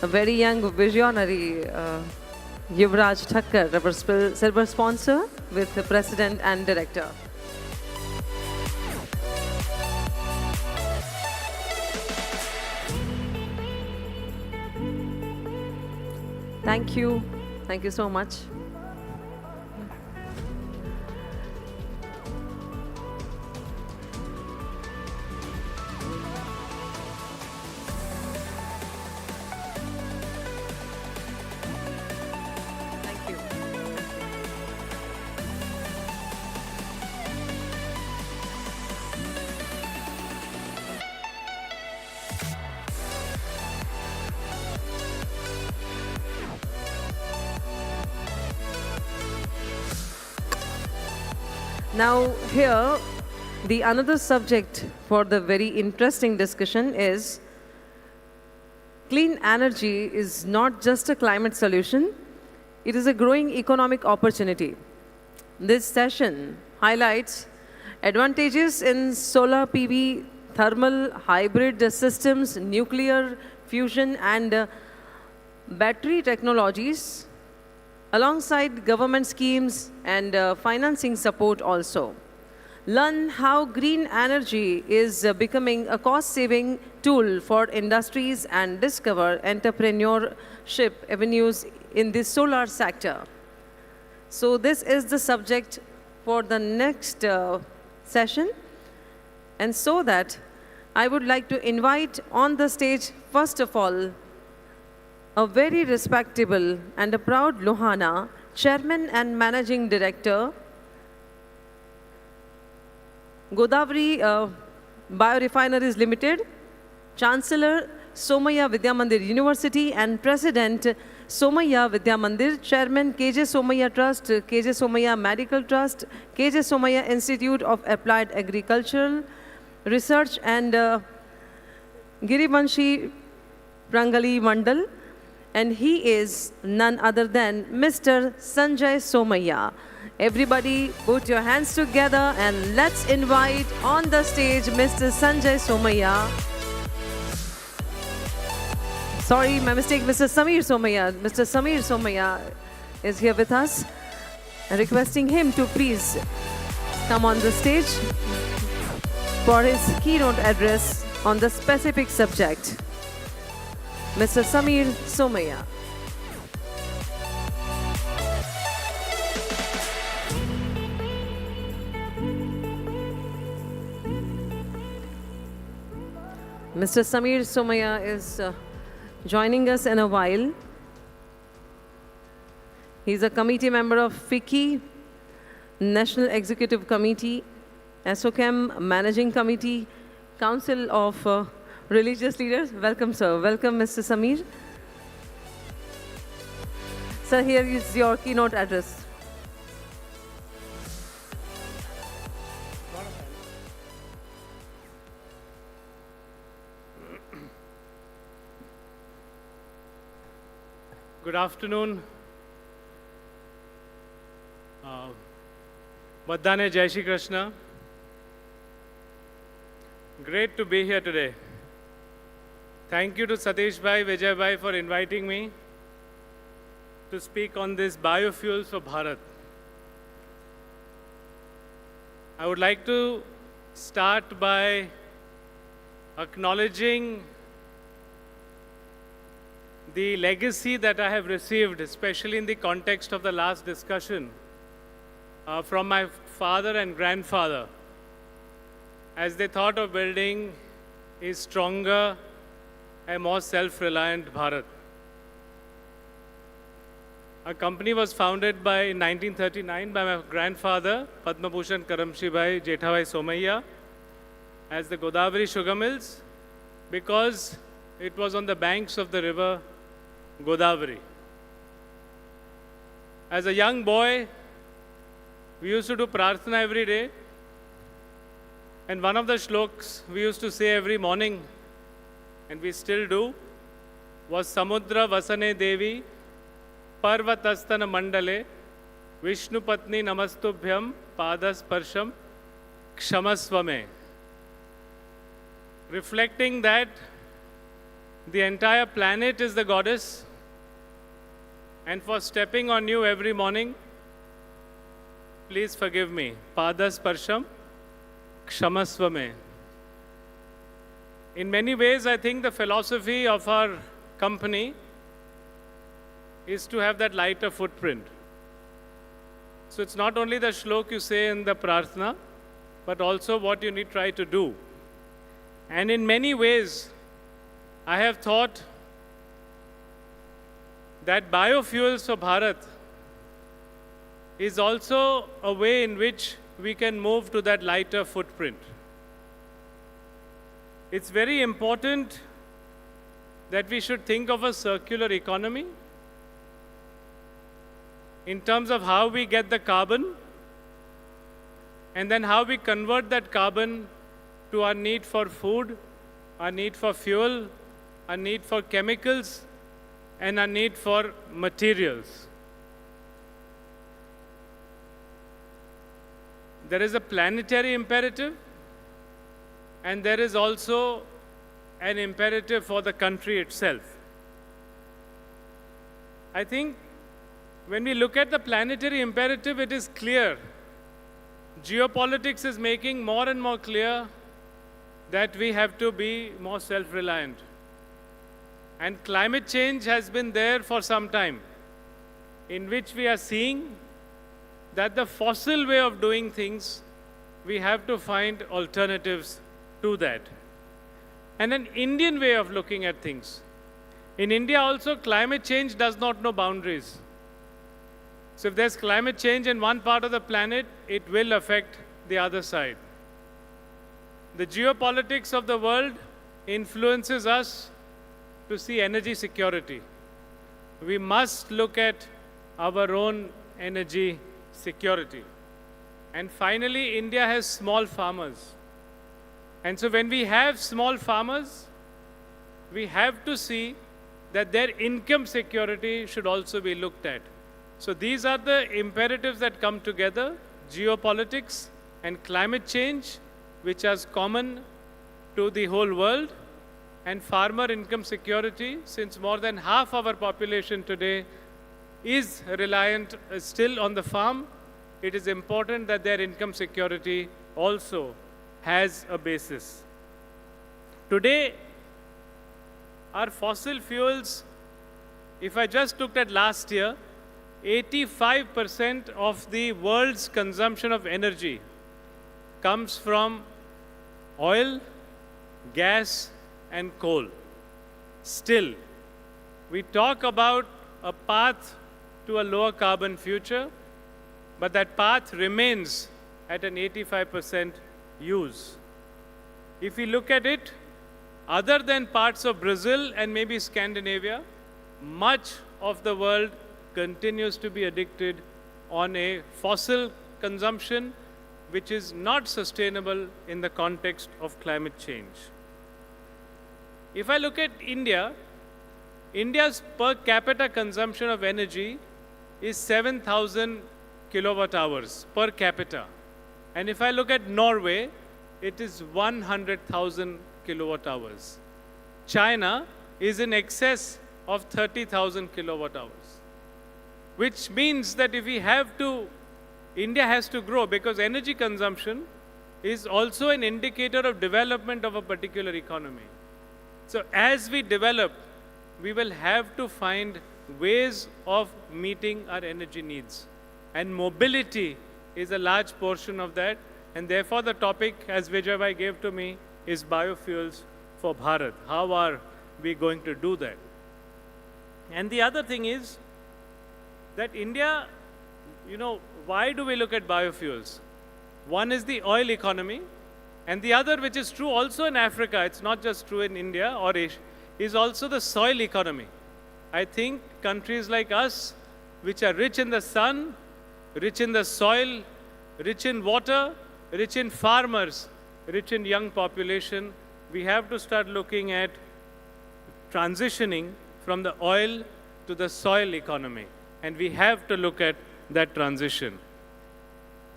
very young visionary Yuvraj Thakkar, our silver sponsor with the president and director. Thank you. Thank you so much. Thank you. Now here, the another subject for the very interesting discussion is clean energy is not just a climate solution, it is a growing economic opportunity. This session highlights advantages in solar PV, thermal, hybrid systems, nuclear fusion, and battery technologies, alongside government schemes and financing support also. Learn how green energy is becoming a cost-saving tool for industries and discover entrepreneurship avenues in the solar sector. So this is the subject for the next session. And so that I would like to invite on the stage, first of all, a very respectable and a proud Lohana, Chairman and Managing Director, Godavari Biorefineries Limited, Chancellor, Somaya Vidya Mandir University, and President, Somaya Vidya Mandir, Chairman, KJ Somaya Trust, KJ Somaya Medical Trust, KJ Somaya Institute of Applied Agricultural Research, and Girivanshi Prangali Mandal. And he is none other than Mr. Sanjay Somaya. Everybody put your hands together and let's invite on the stage Mr. Sanjay Somaya. Sorry, my mistake, Mr. Samir Somaya. Mr. Samir Somaya is here with us. Requesting him to please come on the stage for his keynote address on the specific subject. Mr. Samir Somaya. Mr. Samir Somaya is joining us in a while. He's a committee member of FICCI, National Executive Committee, ASSOCHAM Managing Committee, Council of Religious Leaders. Welcome, sir. Welcome, Mr. Samir. Sir, here is your keynote address. Good afternoon. Badane Jai Shri Krishna. Great to be here today. Thank you to Satish Bhai, Vijay Bhai for inviting me to speak on this biofuels for Bharat. I would like to start by acknowledging the legacy that I have received, especially in the context of the last discussion, from my father and grandfather, as they thought of building a stronger and more self-reliant Bharat. Our company was founded in 1939 by my grandfather, Padma Bhushan Karamshi Bhai Jethabhai Somaya, as the Godavari Sugar Mills, because it was on the banks of the river Godavari. As a young boy, we used to do prarthana every day, and one of the shloks we used to say every morning, and we still do, was Samudra Vasane Devi Parvatastana Mandale Vishnu Patni Namastubhyam Padasparsham Kshamasvame. Reflecting that the entire planet is the goddess, and for stepping on you every morning, please forgive me. Padasparsham Kshamasvame. In many ways, I think the philosophy of our company is to have that lighter footprint. So it's not only the shlok you say in the prarthana, but also what you need to try to do. And in many ways, I have thought that biofuels for Bharat is also a way in which we can move to that lighter footprint. It's very important that we should think of a circular economy in terms of how we get the carbon and then how we convert that carbon to our need for food, our need for fuel, our need for chemicals, and our need for materials. there is a planetary imperative, and there is also an imperative for the country itself. I think when we look at the planetary imperative, it is clear. Geopolitics is making more and more clear that we have to be more self-reliant. And climate change has been there for some time, in which we are seeing that the fossil way of doing things, we have to find alternatives to that. And an Indian way of looking at things. In India also, climate change does not know boundaries. So if there's climate change in one part of the planet, it will affect the other side. The geopolitics of the world influences us to see energy security. We must look at our own energy security. And finally, India has small farmers. And so when we have small farmers, we have to see that their income security should also be looked at. So these are the imperatives that come together, geopolitics and climate change, which is common to the whole world, and farmer income security, since more than half our population today is reliant still on the farm. It is important that their income security also has a basis. Today, our fossil fuels, if I just looked at last year, 85% of the world's consumption of energy comes from oil, gas, and coal. Still, we talk about a path to a lower carbon future, but that path remains at an 85% use. If we look at it, other than parts of Brazil and maybe Scandinavia, much of the world continues to be addicted on a fossil consumption, which is not sustainable in the context of climate change. If I look at India, India's per capita consumption of energy is 7,000 kilowatt hours per capita. And if I look at Norway, it is 100,000 kilowatt hours. China is in excess of 30,000 kilowatt hours, which means that if we have to, India has to grow, because energy consumption is also an indicator of development of a particular economy. So as we develop, we will have to find ways of meeting our energy needs. And mobility is a large portion of that. And therefore the topic, as Vijay gave to me, is biofuels for Bharat. How are we going to do that? And the other thing is that India, why do we look at biofuels? One is the oil economy, and the other, which is true also in Africa, it's not just true in India or Asia, is also the soil economy. I think countries like us, which are rich in the sun, rich in the soil, rich in water, rich in farmers, rich in young population, we have to start looking at transitioning from the oil to the soil economy. And we have to look at that transition.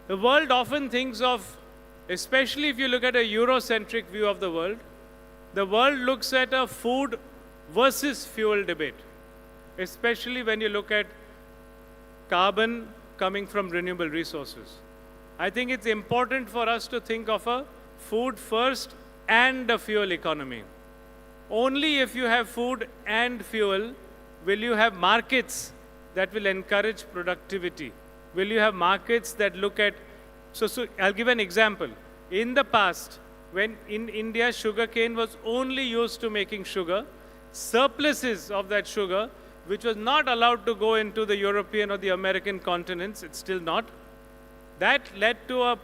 The world often thinks of, especially if you look at a Eurocentric view of the world looks at a food versus fuel debate, especially when you look at carbon coming from renewable resources. I think it's important for us to think of a food first and a fuel economy. Only if you have food and fuel will you have markets that will encourage productivity. Will you have markets that look at, so I'll give an example. In the past, when in India sugarcane was only used to making sugar, surpluses of that sugar, which was not allowed to go into the European or the American continents, it's still not, that led to a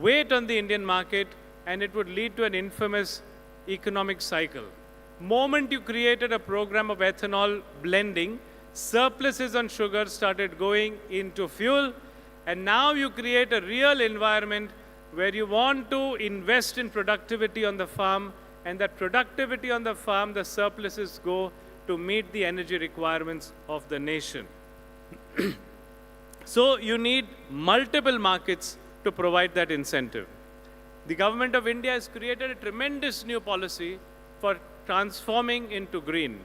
weight on the Indian market, and it would lead to an infamous economic cycle. Moment you created a program of ethanol blending, surpluses on sugar started going into fuel, and now you create a real environment where you want to invest in productivity on the farm, and that productivity on the farm, the surpluses go to meet the energy requirements of the nation. So you need multiple markets to provide that incentive. The government of India has created a tremendous new policy for transforming into green.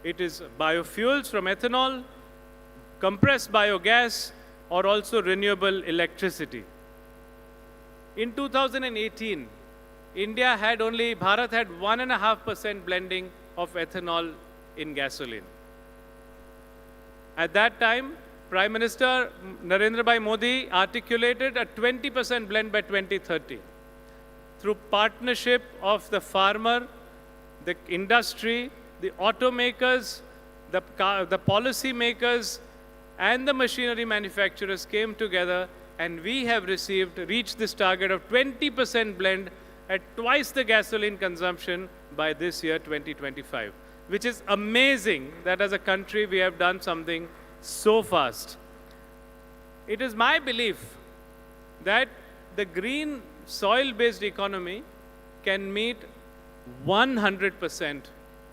It is biofuels from ethanol, compressed biogas, or also renewable electricity. In 2018, Bharat had 1.5% blending of ethanol in gasoline. At that time, Prime Minister Narendra Bhai Modi articulated a 20% blend by 2030. Through partnership of the farmer, the industry, the automakers, the policy makers, and the machinery manufacturers came together, and we have reached this target of 20% blend at twice the gasoline consumption by this year, 2025, which is amazing that as a country we have done something so fast. It is my belief that the green soil-based economy can meet 100%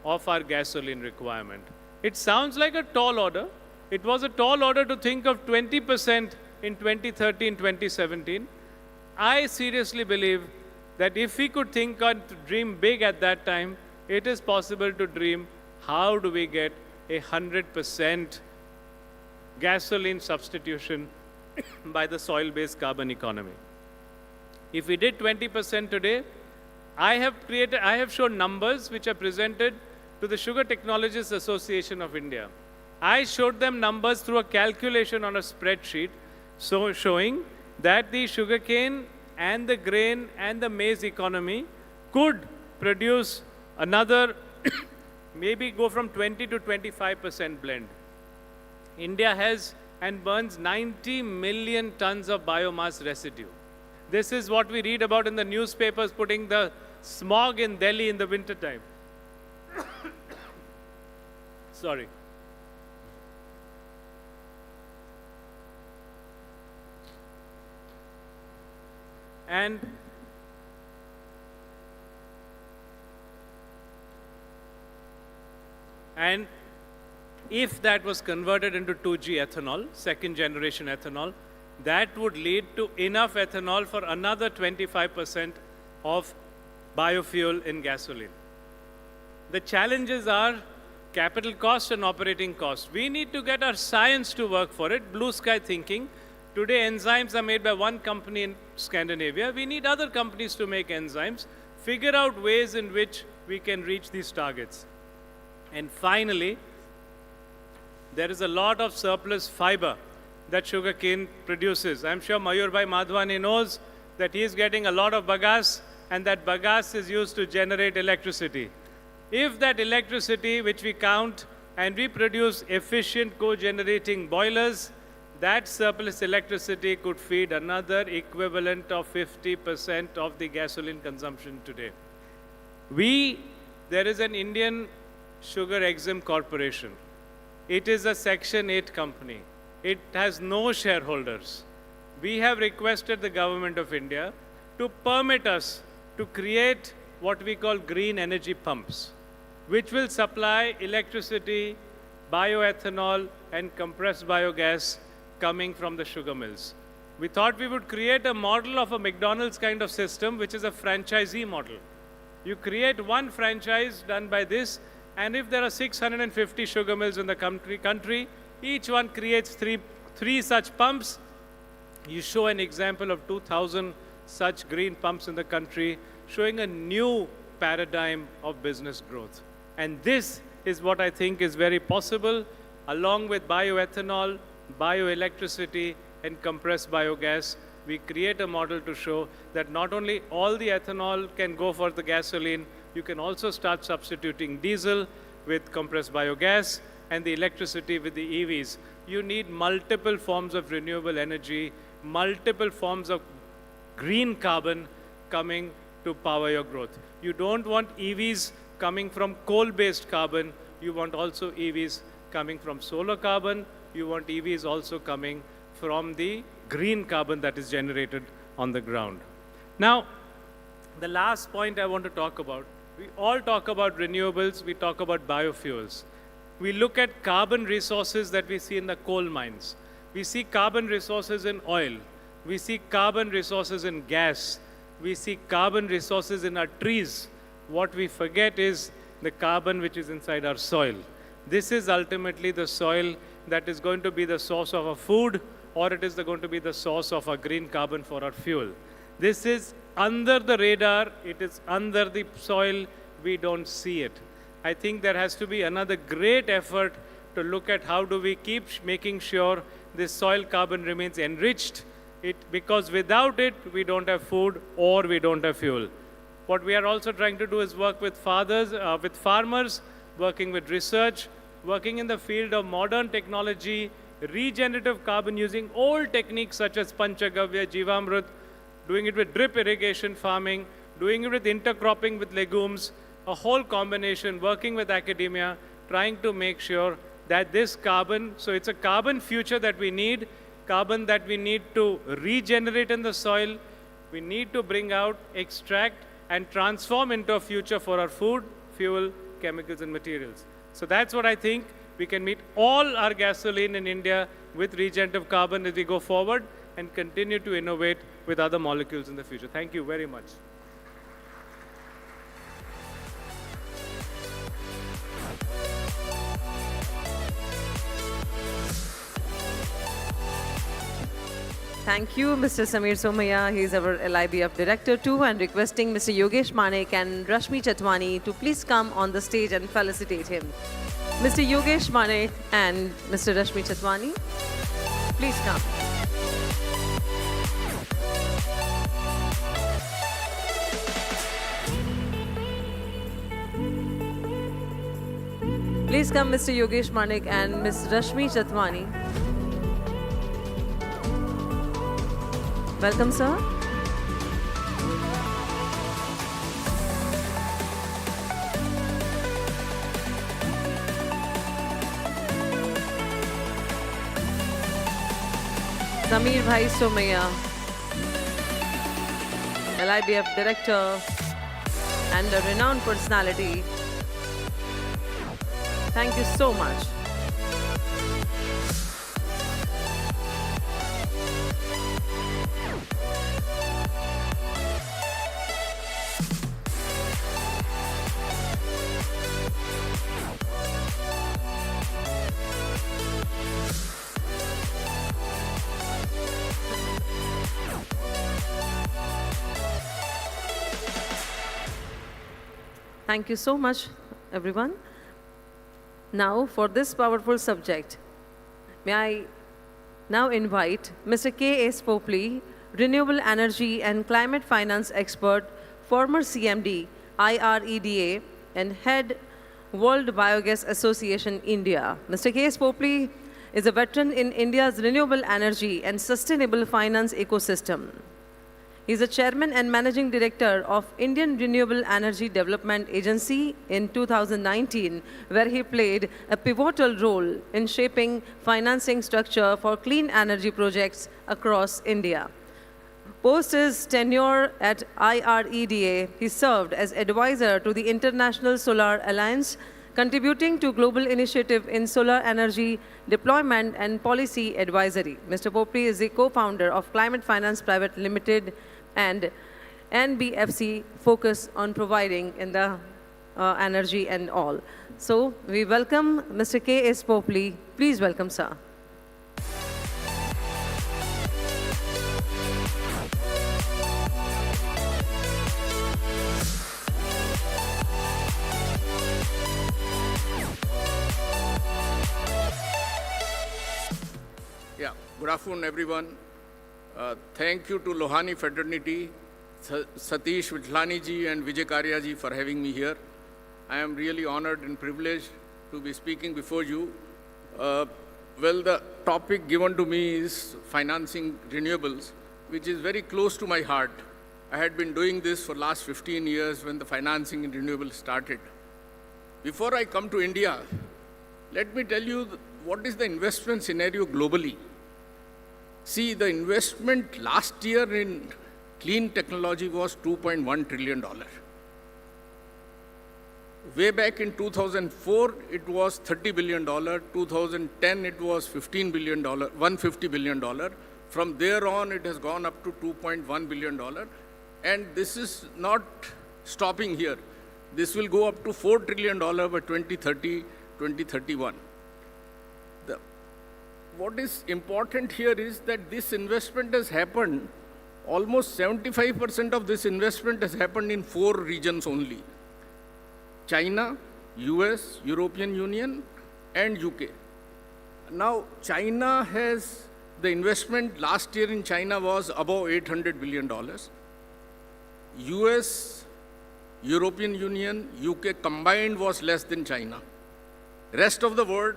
of our gasoline requirement. It sounds like a tall order. It was a tall order to think of 20% in 2013, 2017. I seriously believe that if we could think and dream big at that time, it is possible to dream how do we get 100% gasoline substitution by the soil-based carbon economy. If we did 20% today, I have shown numbers which are presented to the Sugar Technologists Association of India. I showed them numbers through a calculation on a spreadsheet, showing that the sugarcane and the grain and the maize economy could produce another, maybe go from 20 to 25% blend. India has and burns 90 million tons of biomass residue. This is what we read about in the newspapers, putting the smog in Delhi in the wintertime. Sorry. And if that was converted into 2G ethanol, second generation ethanol, that would lead to enough ethanol for another 25% of biofuel in gasoline. The challenges are capital cost and operating cost. We need to get our science to work for it, blue sky thinking. Today, enzymes are made by one company in Scandinavia. We need other companies to make enzymes, figure out ways in which we can reach these targets. And finally, there is a lot of surplus fiber that sugarcane produces. I'm sure Mayur Bhai Madhwani knows that he is getting a lot of bagasse, and that bagasse is used to generate electricity. If that electricity, which we count, and we produce efficient co-generating boilers, that surplus electricity could feed another equivalent of 50% of the gasoline consumption today. There is an Indian Sugar Exim Corporation. It is a Section 8 company. It has no shareholders. We have requested the government of India to permit us to create what we call green energy pumps, which will supply electricity, bioethanol, and compressed biogas coming from the sugar mills. We thought we would create a model of a McDonald's kind of system, which is a franchisee model. You create one franchise done by this, and if there are 650 sugar mills in the country, each one creates three such pumps. You show an example of 2,000 such green pumps in the country, showing a new paradigm of business growth. And this is what I think is very possible, along with bioethanol, bioelectricity, and compressed biogas. We create a model to show that not only all the ethanol can go for the gasoline, you can also start substituting diesel with compressed biogas and the electricity with the EVs. You need multiple forms of renewable energy, multiple forms of green carbon coming to power your growth. You don't want EVs coming from coal-based carbon. You want also EVs coming from solar carbon. You want EVs also coming from the green carbon that is generated on the ground. Now, the last point I want to talk about, we all talk about renewables, we talk about biofuels. We look at carbon resources that we see in the coal mines. We see carbon resources in oil. We see carbon resources in gas. We see carbon resources in our trees. What we forget is the carbon which is inside our soil. This is ultimately the soil that is going to be the source of our food, or it is going to be the source of our green carbon for our fuel. This is under the radar. It is under the soil. We don't see it. I think there has to be another great effort to look at how do we keep making sure this soil carbon remains enriched, because without it, we don't have food or we don't have fuel. What we are also trying to do is work with farmers, working with research, working in the field of modern technology, regenerative carbon using old techniques such as Panchagavya, Jivamrut, doing it with drip irrigation farming, doing it with intercropping with legumes, a whole combination, working with academia, trying to make sure that this carbon, so it's a carbon future that we need, carbon that we need to regenerate in the soil, we need to bring out, extract, and transform into a future for our food, fuel, chemicals, and materials. So that's what I think. We can meet all our gasoline in India with regenerative carbon as we go forward and continue to innovate with other molecules in the future. Thank you very much. Thank you, Mr. Samir Somaya. He is our LIBF Director too, and requesting Mr. Yogesh Manek and Rashmi Chatwani to please come on the stage and felicitate him. Mr. Yogesh Manek and Mr. Rashmi Chatwani, please come. Please come, Mr. Yogesh Manek and Ms. Rashmi Chatwani. Welcome, sir. Samir Bhai Somaya, LIBF Director and a renowned personality. Thank you so much. Thank you so much, everyone. Now, for this powerful subject, may I now invite Mr. K.S. Popley, Renewable Energy and Climate Finance Expert, former CMD, IREDA, and Head World Biogas Association, India. Mr. K.S. Popley is a veteran in India's renewable energy and sustainable finance ecosystem. He is the chairman and managing director of Indian Renewable Energy Development Agency in 2019, where he played a pivotal role in shaping financing structure for clean energy projects across India. Post his tenure at IREDA, he served as advisor to the International Solar Alliance, contributing to global initiative in solar energy deployment and policy advisory. Mr. Popley is the co-founder of Climate Finance Private Limited and NBFC, focus on providing in the energy and all. So we welcome Mr. K.S. Popley. Please welcome, sir. Yeah, good afternoon, everyone. Thank you to Lohani fraternity, Satish Vitlani ji and Vijay Karya ji for having me here. I am really honored and privileged to be speaking before you. Well, the topic given to me is financing renewables, which is very close to my heart. I had been doing this for last 15 years when the financing in renewables started. Before I come to India, let me tell you what is the investment scenario globally. See, the investment last year in clean technology was $2.1 trillion. Way back in 2004, it was $30 billion. 2010, it was $150 billion. From there on, it has gone up to $2.1 billion. And this is not stopping here. This will go up to $4 trillion by 2030, 2031. What is important here is that this investment has happened, almost 75% of this investment has happened in 4 regions only: China, US, European Union, and UK. Now, China has, the investment last year in China was above $800 billion. US, European Union, UK combined was less than China. Rest of the world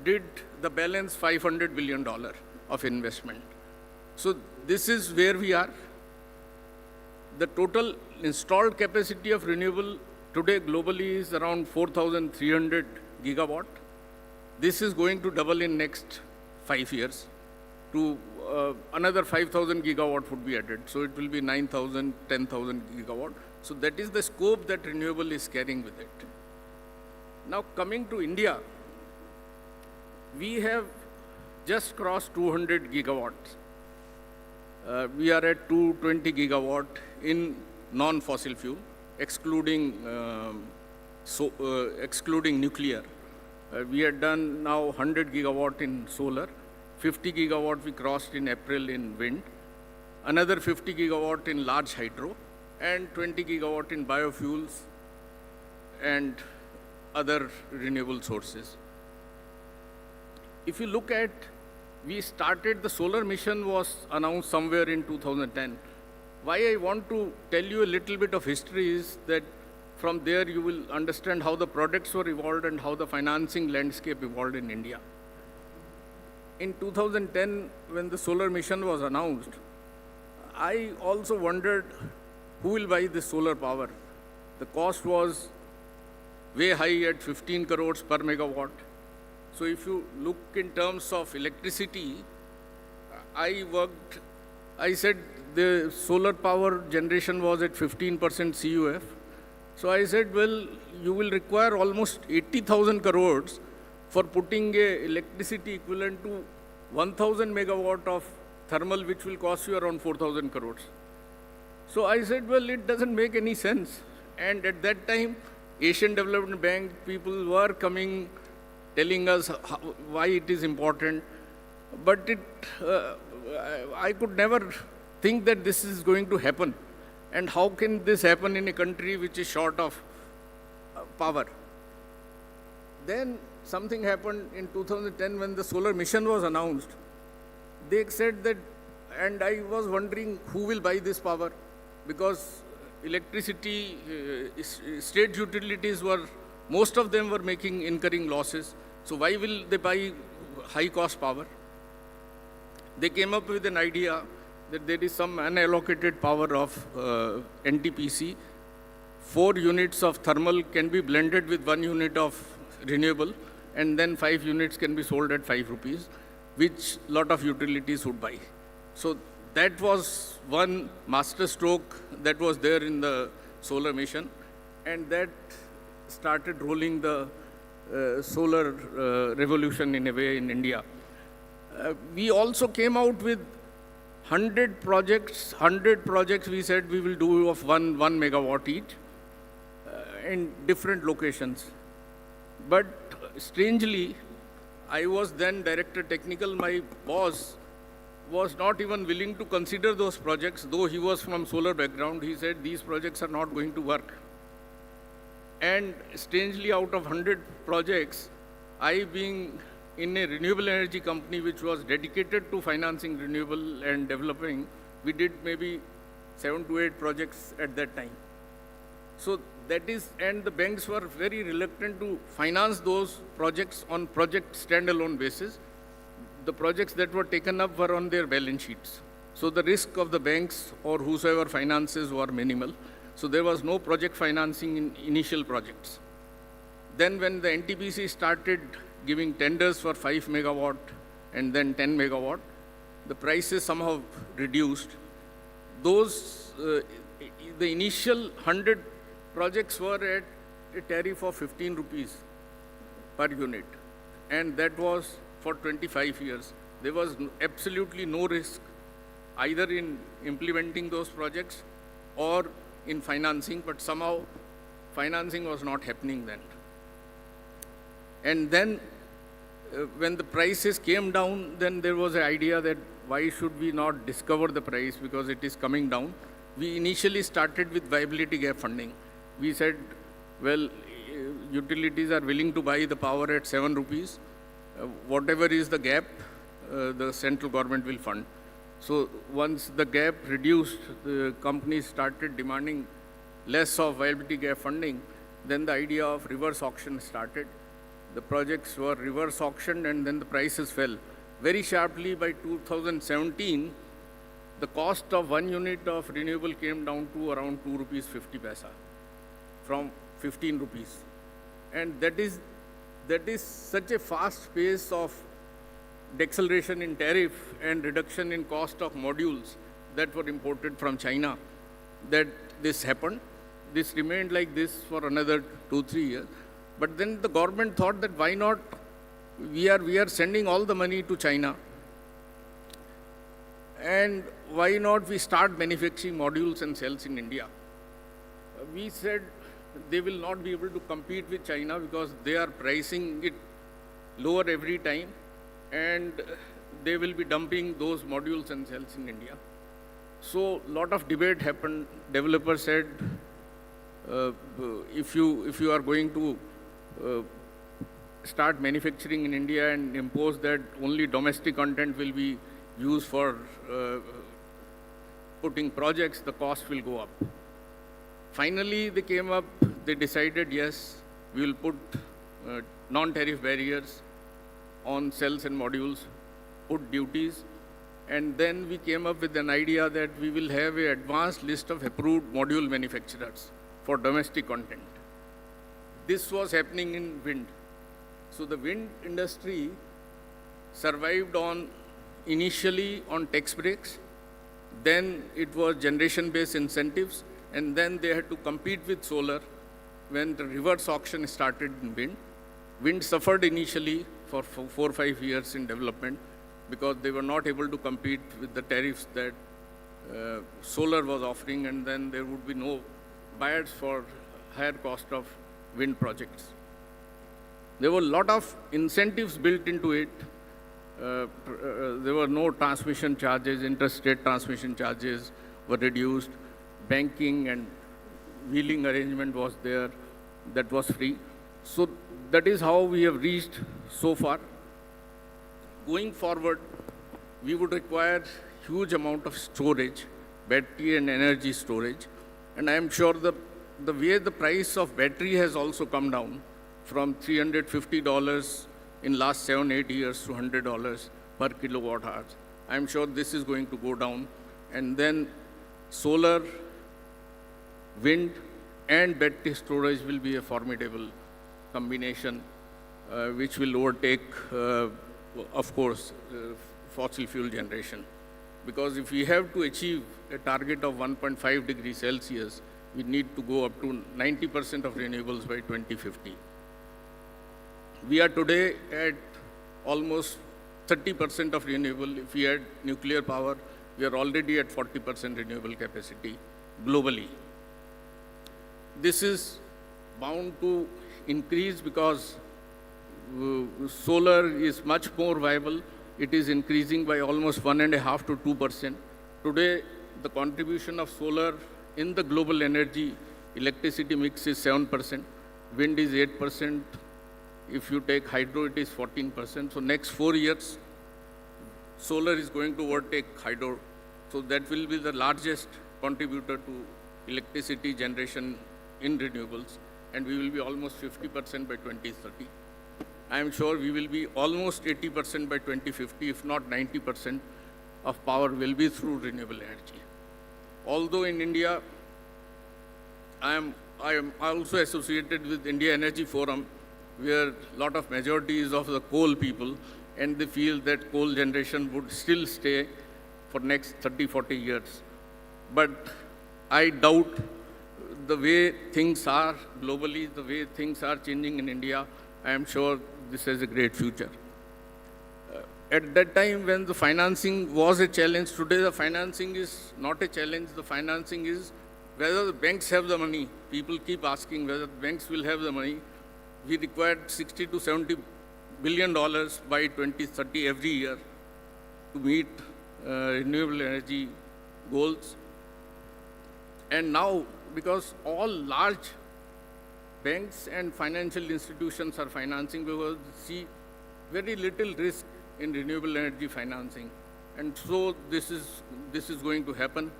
did the balance $500 billion of investment. So this is where we are. The total installed capacity of renewable today globally is around 4,300 gigawatt. This is going to double in next 5 years to another 5,000 gigawatt would be added. So it will be 9,000, 10,000 gigawatt. So that is the scope that renewable is carrying with it. Now coming to India, we have just crossed 200 gigawatts. We are at 220 gigawatt in non-fossil fuel, excluding nuclear. We had done now 100 gigawatt in solar, 50 gigawatt we crossed in April in wind, another 50 gigawatt in large hydro, and 20 gigawatt in biofuels and other renewable sources. If you look at, we started, the solar mission was announced somewhere in 2010. Why I want to tell you a little bit of history is that from there you will understand how the products were evolved and how the financing landscape evolved in India. In 2010, when the solar mission was announced, I also wondered who will buy this solar power. The cost was way high at 15 crores per megawatt. So if you look in terms of electricity, I said the solar power generation was at 15% CUF. So I said, well, you will require almost 80,000 crores for putting a electricity equivalent to 1,000 megawatt of thermal, which will cost you around 4,000 crores. So I said, well, it doesn't make any sense. And at that time, Asian Development Bank people were coming, telling us why it is important. But I could never think that this is going to happen. And how can this happen in a country which is short of power? Then something happened in 2010 when the solar mission was announced. They said that, and I was wondering who will buy this power, because electricity, state utilities were, most of them were incurring losses. So why will they buy high cost power? They came up with an idea that there is some unallocated power of NTPC. 4 units of thermal can be blended with 1 unit of renewable, and then 5 units can be sold at 5 rupees, which lot of utilities would buy. So that was one master stroke that was there in the solar mission, and that started rolling the solar revolution in a way in India. We also came out with 100 projects we said we will do of 1 megawatt each in different locations. But strangely, I was then director technical, my boss was not even willing to consider those projects, though he was from solar background. He said these projects are not going to work. And strangely, out of 100 projects, I being in a renewable energy company which was dedicated to financing renewable and developing, we did maybe 7 to 8 projects at that time. So that is, and the banks were very reluctant to finance those projects on project standalone basis. The projects that were taken up were on their balance sheets. So the risk of the banks or whosoever finances were minimal. So there was no project financing in initial projects. Then when the NTPC started giving tenders for 5 megawatt and then 10 megawatt, the prices somehow reduced. Those, the initial 100 projects were at a tariff of 15 rupees per unit. And that was for 25 years. There was absolutely no risk either in implementing those projects or in financing, but somehow financing was not happening then. And then when the prices came down, then there was an idea that why should we not discover the price because it is coming down. We initially started with viability gap funding. We said, well, utilities are willing to buy the power at 7 rupees. Whatever is the gap, the central government will fund. So once the gap reduced, the companies started demanding less of viability gap funding, then the idea of reverse auction started. The projects were reverse auctioned and then the prices fell. Very sharply by 2017, the cost of 1 unit of renewable came down to around 2 rupees 50 paisa from 15 rupees. And that is such a fast pace of deceleration in tariff and reduction in cost of modules that were imported from China that this happened. This remained like this for another 2-3 years. But then the government thought that why not, we are sending all the money to China, and why not we start manufacturing modules and cells in India? We said they will not be able to compete with China because they are pricing it lower every time and they will be dumping those modules and cells in India. So a lot of debate happened. Developers said, if you are going to start manufacturing in India and impose that only domestic content will be used for putting projects, the cost will go up. Finally, they decided, yes, we will put non-tariff barriers on cells and modules, put duties, and then we came up with an idea that we will have an advanced list of approved module manufacturers for domestic content. This was happening in wind. So the wind industry survived initially on tax breaks, then it was generation-based incentives, and then they had to compete with solar when the reverse auction started in wind. Wind suffered initially for 4 or 5 years in development because they were not able to compete with the tariffs that solar was offering, and then there would be no buyers for higher cost of wind projects. There were a lot of incentives built into it. There were no transmission charges, interstate transmission charges were reduced, banking and wheeling arrangement was there, that was free. So that is how we have reached so far. Going forward, we would require huge amount of storage, battery and energy storage. And I am sure the way the price of battery has also come down from $350 in last 7-8 years to $100 per kilowatt hour. I am sure this is going to go down. And then solar, wind and battery storage will be a formidable combination which will overtake, of course, fossil fuel generation. Because if we have to achieve a target of 1.5 degrees Celsius, we need to go up to 90% of renewables by 2050. We are today at almost 30% of renewable. If we add nuclear power, we are already at 40% renewable capacity globally. This is bound to increase because solar is much more viable. It is increasing by almost 1.5 to 2%. Today, the contribution of solar in the global energy electricity mix is 7%. Wind is 8%. If you take hydro, it is 14%. So next 4 years, solar is going to overtake hydro. So that will be the largest contributor to electricity generation in renewables. And we will be almost 50% by 2030. I am sure we will be almost 80% by 2050, if not 90% of power will be through renewable energy. Although in India, I am also associated with India Energy Forum, where a lot of majorities of the coal people, and they feel that coal generation would still stay for next 30, 40 years. But I doubt the way things are globally, the way things are changing in India. I am sure this has a great future. at that time when the financing was a challenge, today the financing is not a challenge. The financing is whether the banks have the money. People keep asking whether the banks will have the money. We required $60 to $70 billion by 2030 every year to meet renewable energy goals. And now, because all large banks and financial institutions are financing, because they see very little risk in renewable energy financing. And so this is going to happen.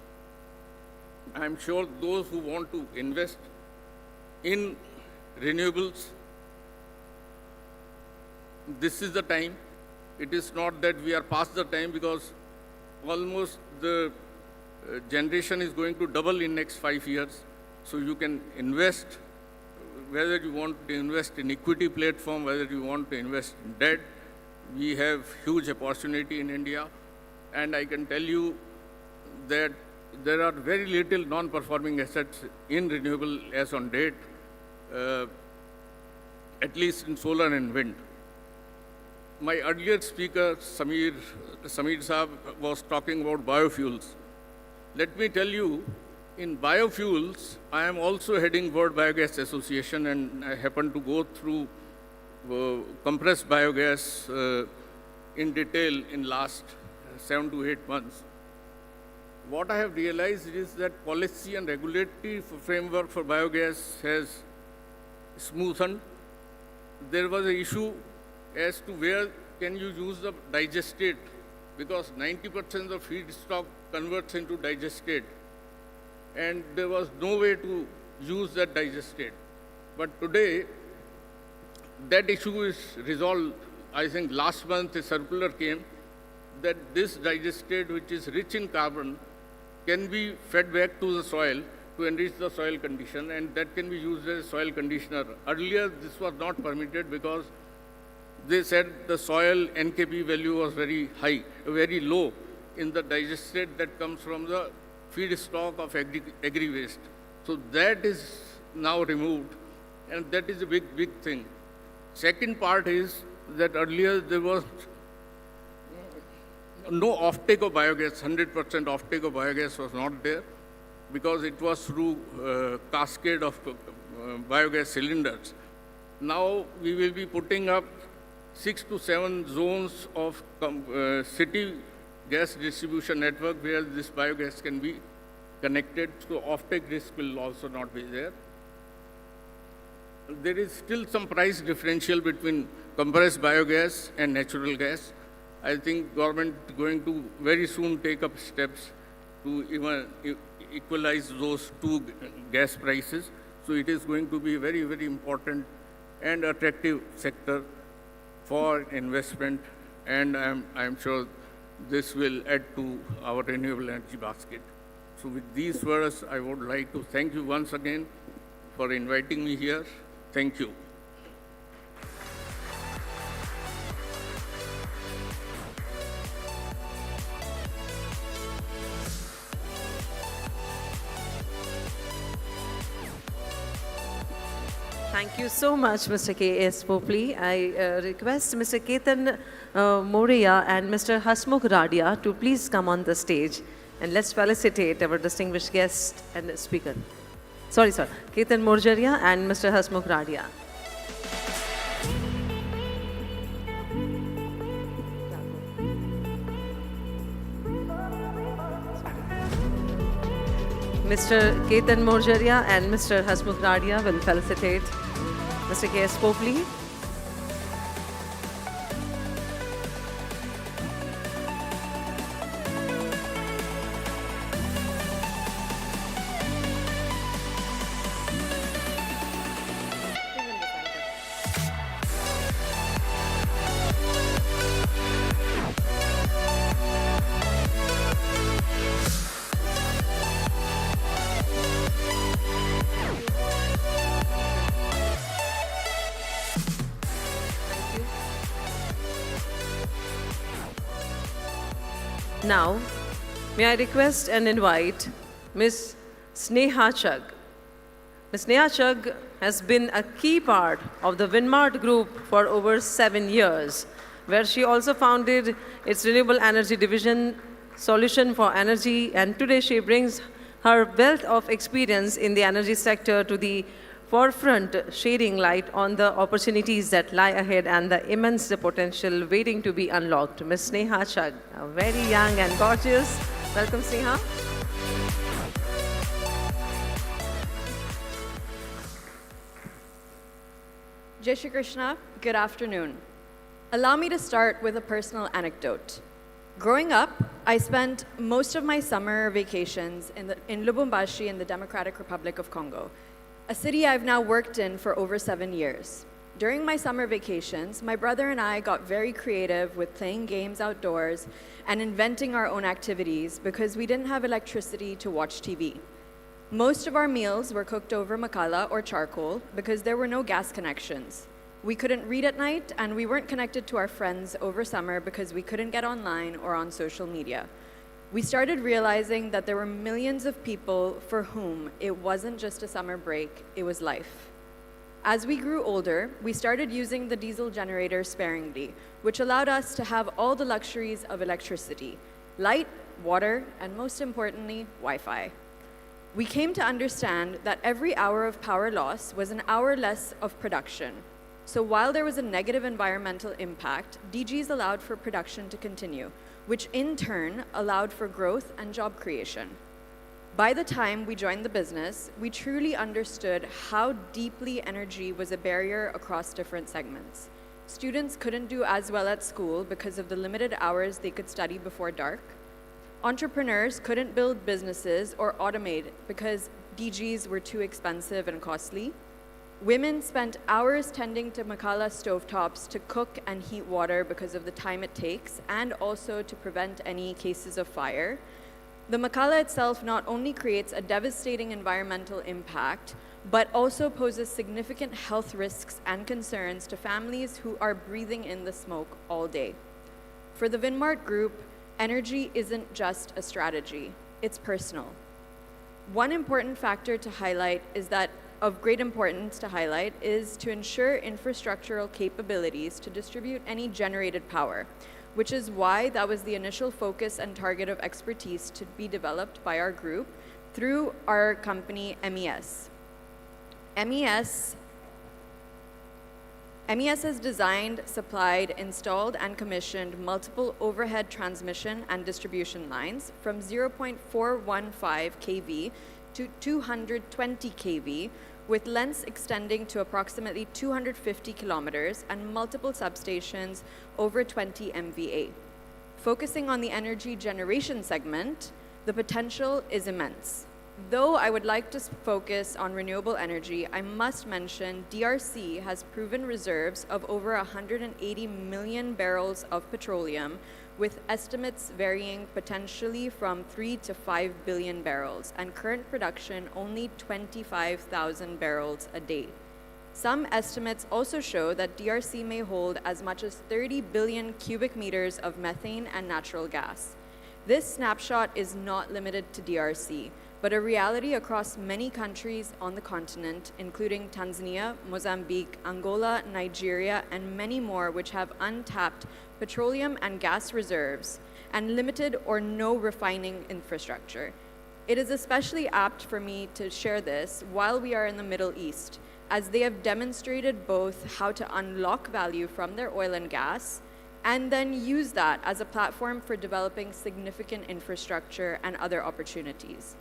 I'm sure those who want to invest in renewables, this is the time. It is not that we are past the time, because almost the generation is going to double in next 5 years. So you can invest, whether you want to invest in equity platform, whether you want to invest in debt. We have huge opportunity in India. And I can tell you that there are very little non-performing assets in renewable as on date, at least in solar and wind. My earlier speaker, Samir Saab, was talking about biofuels. Let me tell you, in biofuels, I am also heading World Biogas Association, and I happen to go through compressed biogas in detail in last 7 to 8 months. What I have realized is that policy and regulatory framework for biogas has smoothened. There was an issue as to where can you use the digestate, because 90% of feedstock converts into digestate, and there was no way to use that digestate. But today, that issue is resolved. I think last month a circular came that this digestate, which is rich in carbon, can be fed back to the soil to enrich the soil condition, and that can be used as a soil conditioner. Earlier, this was not permitted because they said the soil NKP value was very high, very low in the digestate that comes from the feedstock of agri-waste. So that is now removed, and that is a big thing. Second part is that earlier there was no offtake of biogas, 100% offtake of biogas was not there, because it was through cascade of biogas cylinders. Now we will be putting up 6 to 7 zones of city gas distribution network where this biogas can be connected, so offtake risk will also not be there. There is still some price differential between compressed biogas and natural gas. I think government is going to very soon take up steps to even equalize those two gas prices. So it is going to be a very, very important and attractive sector for investment, and I'm sure this will add to our renewable energy basket. So with these words, I would like to thank you once again for inviting me here. Thank you. Thank you so much, Mr. K.S. Popli. I request Mr. Ketan Moria and Mr. Hasmukh Radia to please come on the stage, and let's felicitate our distinguished guest and speaker. Sorry, Ketan Morjaria and Mr. Hasmukh Radia. Mr. Ketan Morjaria and Mr. Hasmukh Radia will felicitate Mr. K.S. Popli. Now, may I request and invite Ms. Sneha Chugg. Ms. Sneha Chugg has been a key part of the Winmart Group for over 7 years, where she also founded its renewable energy division, Solution for Energy, and today she brings her wealth of experience in the energy sector to the forefront, shedding light on the opportunities that lie ahead and the immense potential waiting to be unlocked. Ms. Sneha Chugh, very young and gorgeous. Welcome, Sneha. Jai Shri Krishna, good afternoon. Allow me to start with a personal anecdote. Growing up, I spent most of my summer vacations in Lubumbashi in the Democratic Republic of Congo, a city I've now worked in for over 7 years. During my summer vacations, my brother and I got very creative with playing games outdoors and inventing our own activities because we didn't have electricity to watch TV. Most of our meals were cooked over makala or charcoal because there were no gas connections. We couldn't read at night, and we weren't connected to our friends over summer because we couldn't get online or on social media. We started realizing that there were millions of people for whom it wasn't just a summer break, it was life. As we grew older, we started using the diesel generator sparingly, which allowed us to have all the luxuries of electricity: light, water, and most importantly, Wi-Fi. We came to understand that every hour of power loss was an hour less of production. So while there was a negative environmental impact, DGs allowed for production to continue, which in turn allowed for growth and job creation. By the time we joined the business, we truly understood how deeply energy was a barrier across different segments. Students couldn't do as well at school because of the limited hours they could study before dark. Entrepreneurs couldn't build businesses or automate because DGs were too expensive and costly. Women spent hours tending to makala stovetops to cook and heat water because of the time it takes, and also to prevent any cases of fire. The makala itself not only creates a devastating environmental impact, but also poses significant health risks and concerns to families who are breathing in the smoke all day. For the Winmart Group, energy isn't just a strategy, it's personal. One important factor to highlight of great importance to highlight is to ensure infrastructural capabilities to distribute any generated power, which is why that was the initial focus and target of expertise to be developed by our group through our company MES. MES has designed, supplied, installed, and commissioned multiple overhead transmission and distribution lines from 0.415 kV to 220 kV, with lengths extending to approximately 250 kilometers and multiple substations over 20 MVA. Focusing on the energy generation segment, the potential is immense. Though I would like to focus on renewable energy, I must mention DRC has proven reserves of over 180 million barrels of petroleum, with estimates varying potentially from 3 to 5 billion barrels, and current production only 25,000 barrels a day. Some estimates also show that DRC may hold as much as 30 billion cubic meters of methane and natural gas. This snapshot is not limited to DRC, but a reality across many countries on the continent, including Tanzania, Mozambique, Angola, Nigeria, and many more, which have untapped petroleum and gas reserves and limited or no refining infrastructure. It is especially apt for me to share this while we are in the Middle East, as they have demonstrated both how to unlock value from their oil and gas and then use that as a platform for developing significant infrastructure and other opportunities.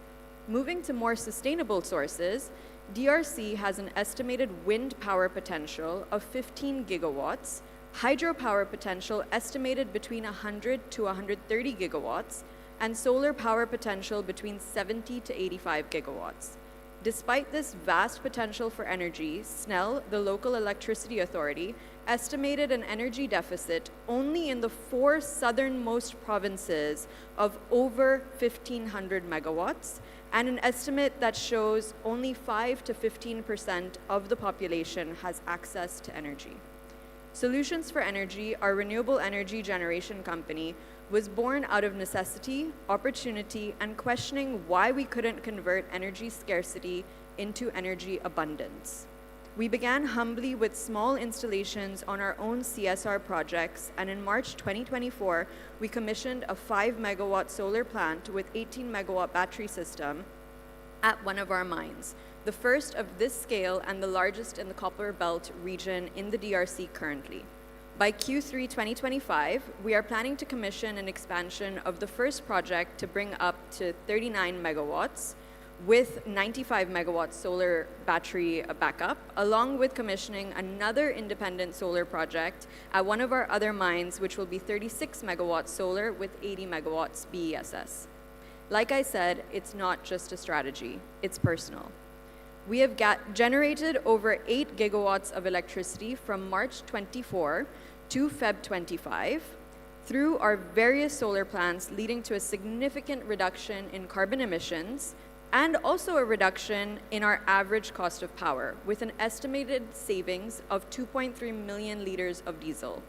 Moving to more sustainable sources, DRC has an estimated wind power potential of 15 gigawatts, hydropower potential estimated between 100 to 130 gigawatts, and solar power potential between 70 to 85 gigawatts. Despite this vast potential for energy, SNEL, the local electricity authority, estimated an energy deficit only in the 4 southernmost provinces of over 1,500 megawatts, and an estimate that shows only 5 to 15% of the population has access to energy. Solutions for Energy, our renewable energy generation company, was born out of necessity, opportunity, and questioning why we couldn't convert energy scarcity into energy abundance. We began humbly with small installations on our own CSR projects, and in March 2024, we commissioned a 5 megawatt solar plant with 18 megawatt battery system at one of our mines, the first of this scale and the largest in the Copper Belt region in the DRC currently. By Q3 2025, we are planning to commission an expansion of the first project to bring up to 39 megawatts with 95 megawatt solar battery backup, along with commissioning another independent solar project at one of our other mines, which will be 36 megawatt solar with 80 megawatts BESS. Like I said, it's not just a strategy, it's personal. We have generated over 8 gigawatts of electricity from March 24 to Feb 25 through our various solar plants, leading to a significant reduction in carbon emissions and also a reduction in our average cost of power, with an estimated savings of 2.3 million liters of diesel.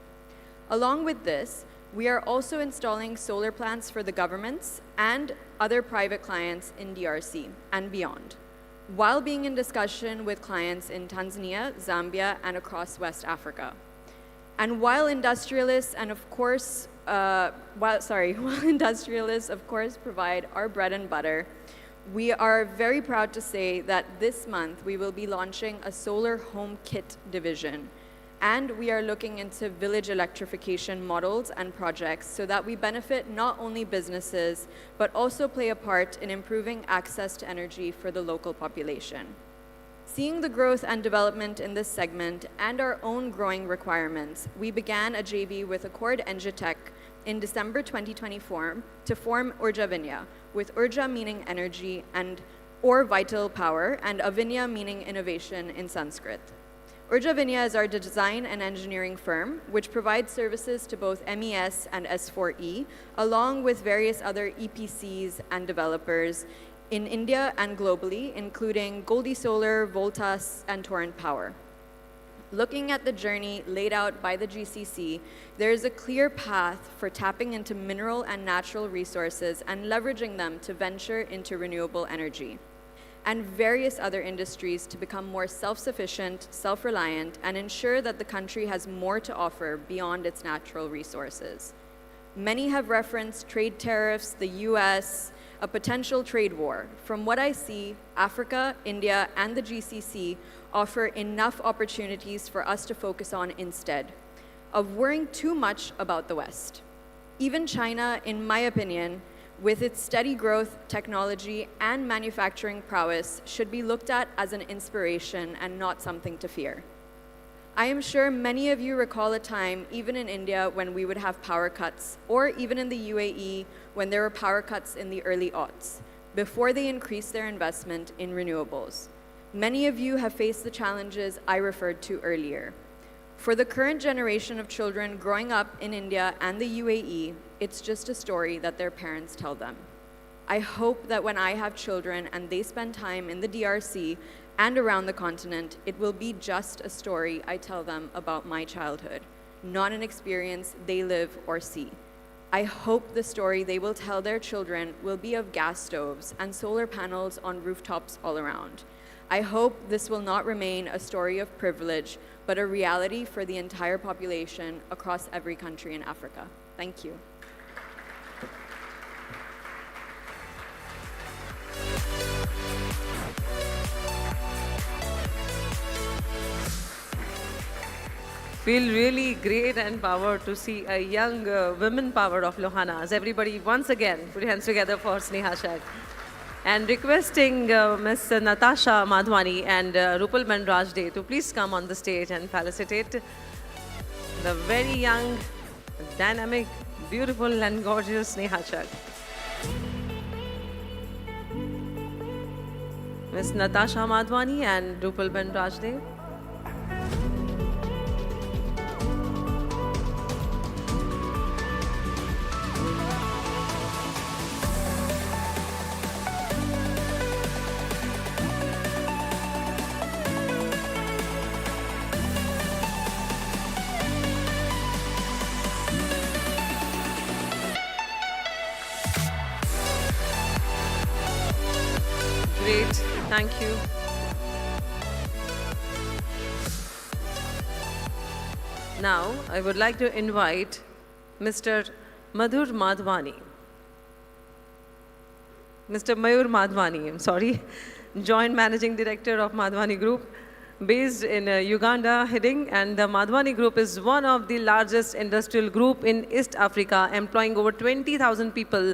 Along with this, we are also installing solar plants for the governments and other private clients in DRC and beyond, while being in discussion with clients in Tanzania, Zambia, and across West Africa. And while industrialists of course provide our bread and butter, we are very proud to say that this month we will be launching a solar home kit division, and we are looking into village electrification models and projects so that we benefit not only businesses, but also play a part in improving access to energy for the local population. Seeing the growth and development in this segment and our own growing requirements, we began a JV with Accord Engitech in December 2024 to form Urja Vinya, with Urja meaning energy and or vital power, and Avinya meaning innovation in Sanskrit. Urja Vinya is our design and engineering firm, which provides services to both MES and S4E, along with various other EPCs and developers in India and globally, including Goldie Solar, Voltas, and Torrent Power. Looking at the journey laid out by the GCC, there is a clear path for tapping into mineral and natural resources and leveraging them to venture into renewable energy, and various other industries to become more self-sufficient, self-reliant, and ensure that the country has more to offer beyond its natural resources. Many have referenced trade tariffs, the US, a potential trade war. From what I see, Africa, India, and the GCC offer enough opportunities for us to focus on instead of worrying too much about the West. Even China, in my opinion, with its steady growth, technology, and manufacturing prowess, should be looked at as an inspiration and not something to fear. I am sure many of you recall a time, even in India, when we would have power cuts, or even in the UAE, when there were power cuts in the early aughts, before they increased their investment in renewables. Many of you have faced the challenges I referred to earlier. For the current generation of children growing up in India and the UAE, it's just a story that their parents tell them. I hope that when I have children and they spend time in the DRC and around the continent, it will be just a story I tell them about my childhood, not an experience they live or see. I hope the story they will tell their children will be of gas stoves and solar panels on rooftops all around. I hope this will not remain a story of privilege, but a reality for the entire population across every country in Africa. Thank you. Feel really great and proud to see a young women power of Lohanas. Everybody, once again, put your hands together for Sneha Shah. And requesting Ms. Natasha Madhwani and Rupal Banrajde to please come on the stage and felicitate the very young, dynamic, beautiful and gorgeous Sneha Shah. Ms. Natasha Madhwani and Rupal Banrajde. Great, thank you. Now, I would like to invite Mr. Madhur Madhwani. Mr. Mayur Madhwani, I'm sorry, Joint Managing Director of Madhwani Group, based in Uganda, heading, and the Madhwani Group is one of the largest industrial group in East Africa, employing over 20,000 people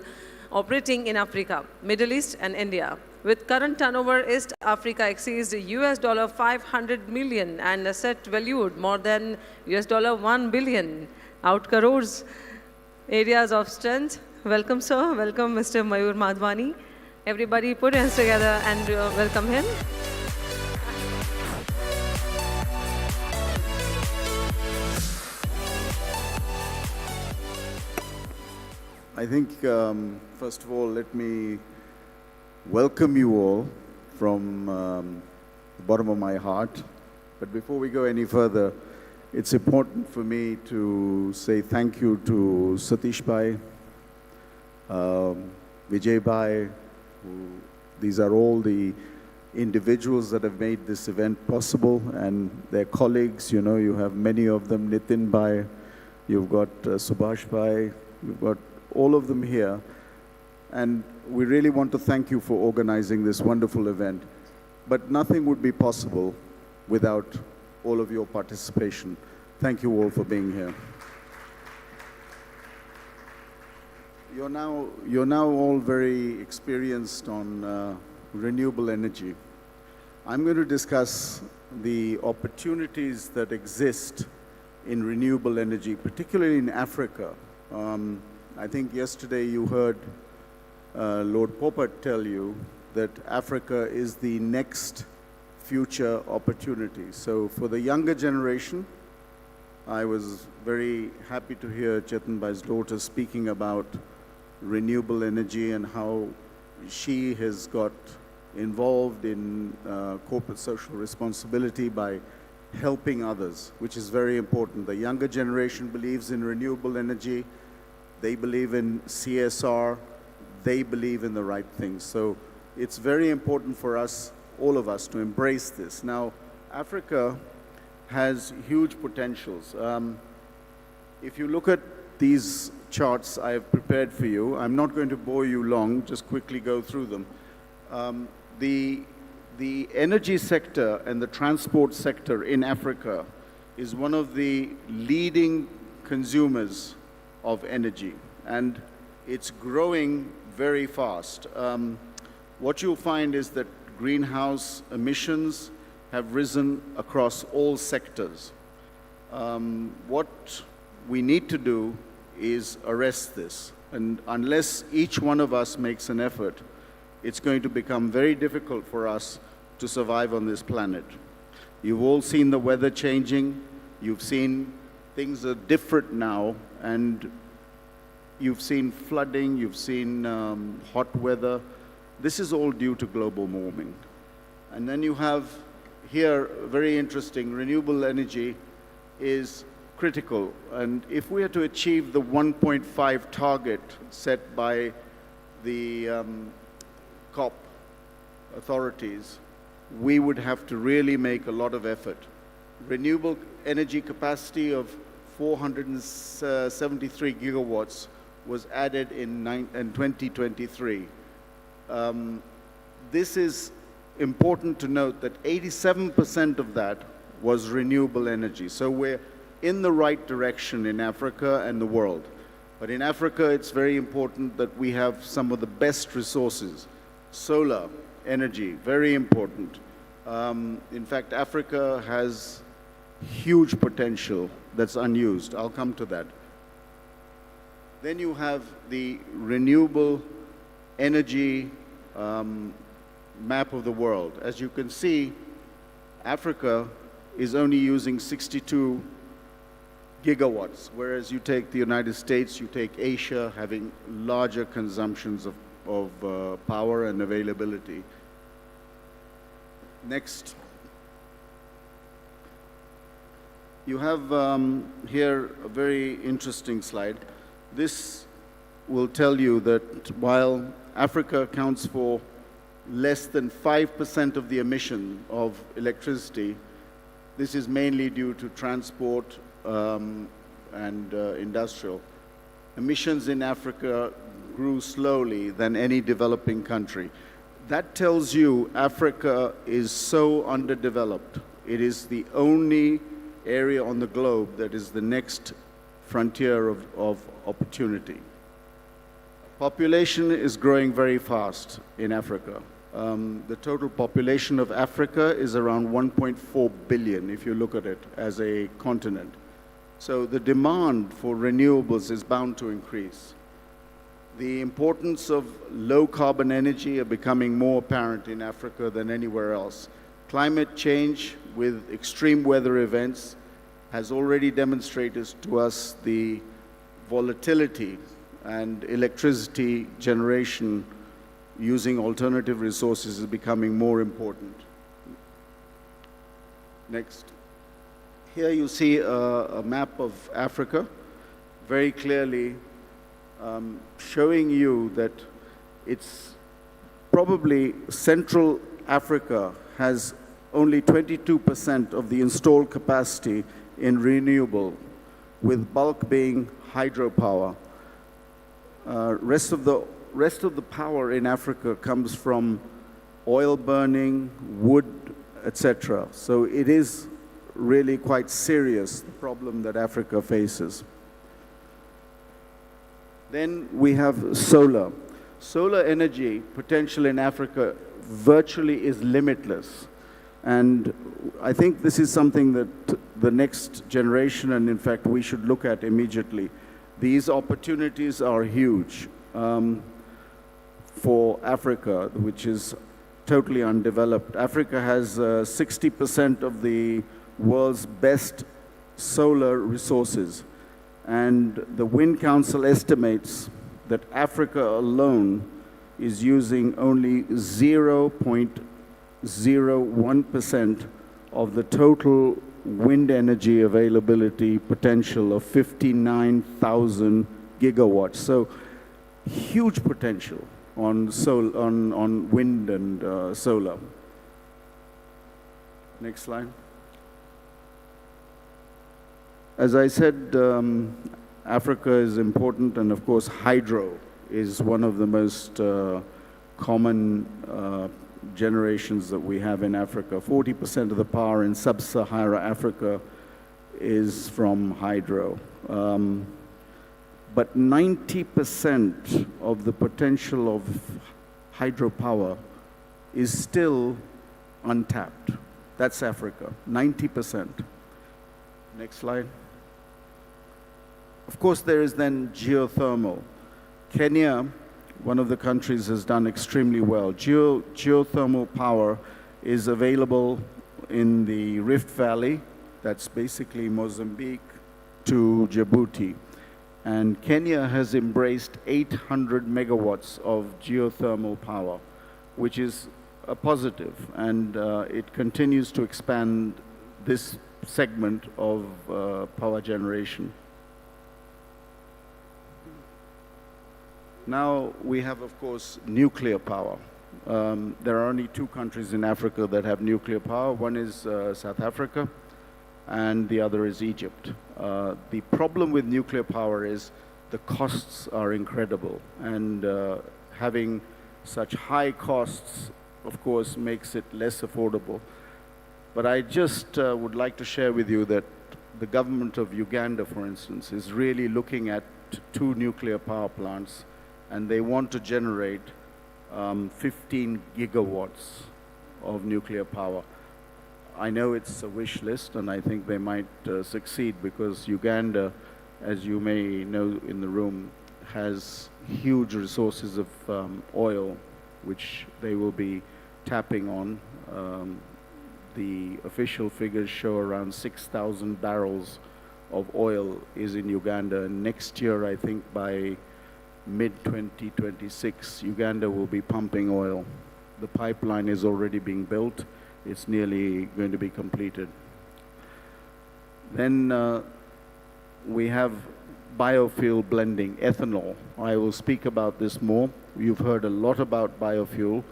operating in Africa, Middle East, and India. With current turnover, East Africa exceeds US $500 million and asset valued more than US $1 billion. Out crores areas of strength. Welcome, sir. Welcome, Mr. Mayur Madhwani. Everybody put hands together and welcome him. I think, first of all, let me welcome you all from the bottom of my heart. But before we go any further, it's important for me to say thank you to Satish Bhai, Vijay Bhai, these are all the individuals that have made this event possible, and their colleagues. You know, you have many of them, Nitin Bhai, you've got Subhash Bhai, you've got all of them here. And we really want to thank you for organizing this wonderful event. But nothing would be possible without all of your participation. Thank you all for being here. You're now all very experienced on renewable energy. I'm going to discuss the opportunities that exist in renewable energy, particularly in Africa. I think yesterday you heard Lord Poppert tell you that Africa is the next future opportunity. So for the younger generation, I was very happy to hear Chetan Bhai's daughter speaking about renewable energy and how she has got involved in corporate social responsibility by helping others, which is very important. The younger generation believes in renewable energy, they believe in CSR, they believe in the right things. So it's very important for us, all of us, to embrace this. Now, Africa has huge potentials. If you look at these charts I have prepared for you, I'm not going to bore you long, just quickly go through them. The energy sector and the transport sector in Africa is one of the leading consumers of energy, and it's growing very fast. What you'll find is that greenhouse emissions have risen across all sectors. What we need to do is arrest this, and unless each one of us makes an effort, it's going to become very difficult for us to survive on this planet. You've all seen the weather changing, you've seen things are different now, and you've seen flooding, you've seen hot weather. This is all due to global warming. And then you have here, very interesting, renewable energy is critical. And if we are to achieve the 1.5 target set by the COP authorities, we would have to really make a lot of effort. Renewable energy capacity of 473 gigawatts was added in 2023. This is important to note that 87% of that was renewable energy. So we're in the right direction in Africa and the world. But in Africa, it's very important that we have some of the best resources. Solar energy, very important. In fact, Africa has huge potential that's unused. I'll come to that. Then you have the renewable energy map of the world. As you can see, Africa is only using 62 gigawatts, whereas you take the United States, you take Asia, having larger consumptions of power and availability. Next. You have here a very interesting slide. This will tell you that while Africa accounts for less than 5% of the emission of electricity, this is mainly due to transport, and industrial. Emissions in Africa grew slowly than any developing country. That tells you Africa is so underdeveloped. It is the only area on the globe that is the next frontier of opportunity. Population is growing very fast in Africa. The total population of Africa is around 1.4 billion if you look at it as a continent. So the demand for renewables is bound to increase. The importance of low carbon energy are becoming more apparent in Africa than anywhere else. Climate change with extreme weather events has already demonstrated to us the volatility and electricity generation using alternative resources is becoming more important. Next. Here you see a map of Africa, very clearly showing you that it's probably Central Africa has only 22% of the installed capacity in renewable, with bulk being hydropower. Rest of the power in Africa comes from oil burning, wood, etc. So it is really quite serious, the problem that Africa faces. Then we have solar. Solar energy potential in Africa virtually is limitless. And I think this is something that the next generation, and in fact we should look at immediately. These opportunities are huge for Africa, which is totally undeveloped. Africa has 60% of the world's best solar resources. And the Wind Council estimates that Africa alone is using only 0.01% of the total wind energy availability potential of 59,000 gigawatts. So huge potential on wind and solar. Next slide. As I said, Africa is important, and of course hydro is one of the most common generations that we have in Africa. 40% of the power in sub-Saharan Africa is from hydro. But 90% of the potential of hydropower is still untapped. That's Africa, 90%. Next slide. Of course, there is then geothermal. Kenya, one of the countries, has done extremely well. Geothermal power is available in the Rift Valley, that's basically Mozambique to Djibouti. And Kenya has embraced 800 megawatts of geothermal power, which is a positive, and it continues to expand this segment of power generation. Now we have, of course, nuclear power. There are only two countries in Africa that have nuclear power. One is South Africa, and the other is Egypt. The problem with nuclear power is the costs are incredible, and having such high costs, of course, makes it less affordable. But I just would like to share with you that the government of Uganda, for instance, is really looking at 2 nuclear power plants, and they want to generate 15 gigawatts of nuclear power. I know it's a wish list, and I think they might succeed, because Uganda, as you may know in the room, has huge resources of oil, which they will be tapping on. The official figures show around 6,000 barrels of oil is in Uganda. And next year, I think by mid-2026, Uganda will be pumping oil. The pipeline is already being built. It's nearly going to be completed. Then we have biofuel blending, ethanol. I will speak about this more. You've heard a lot about biofuel.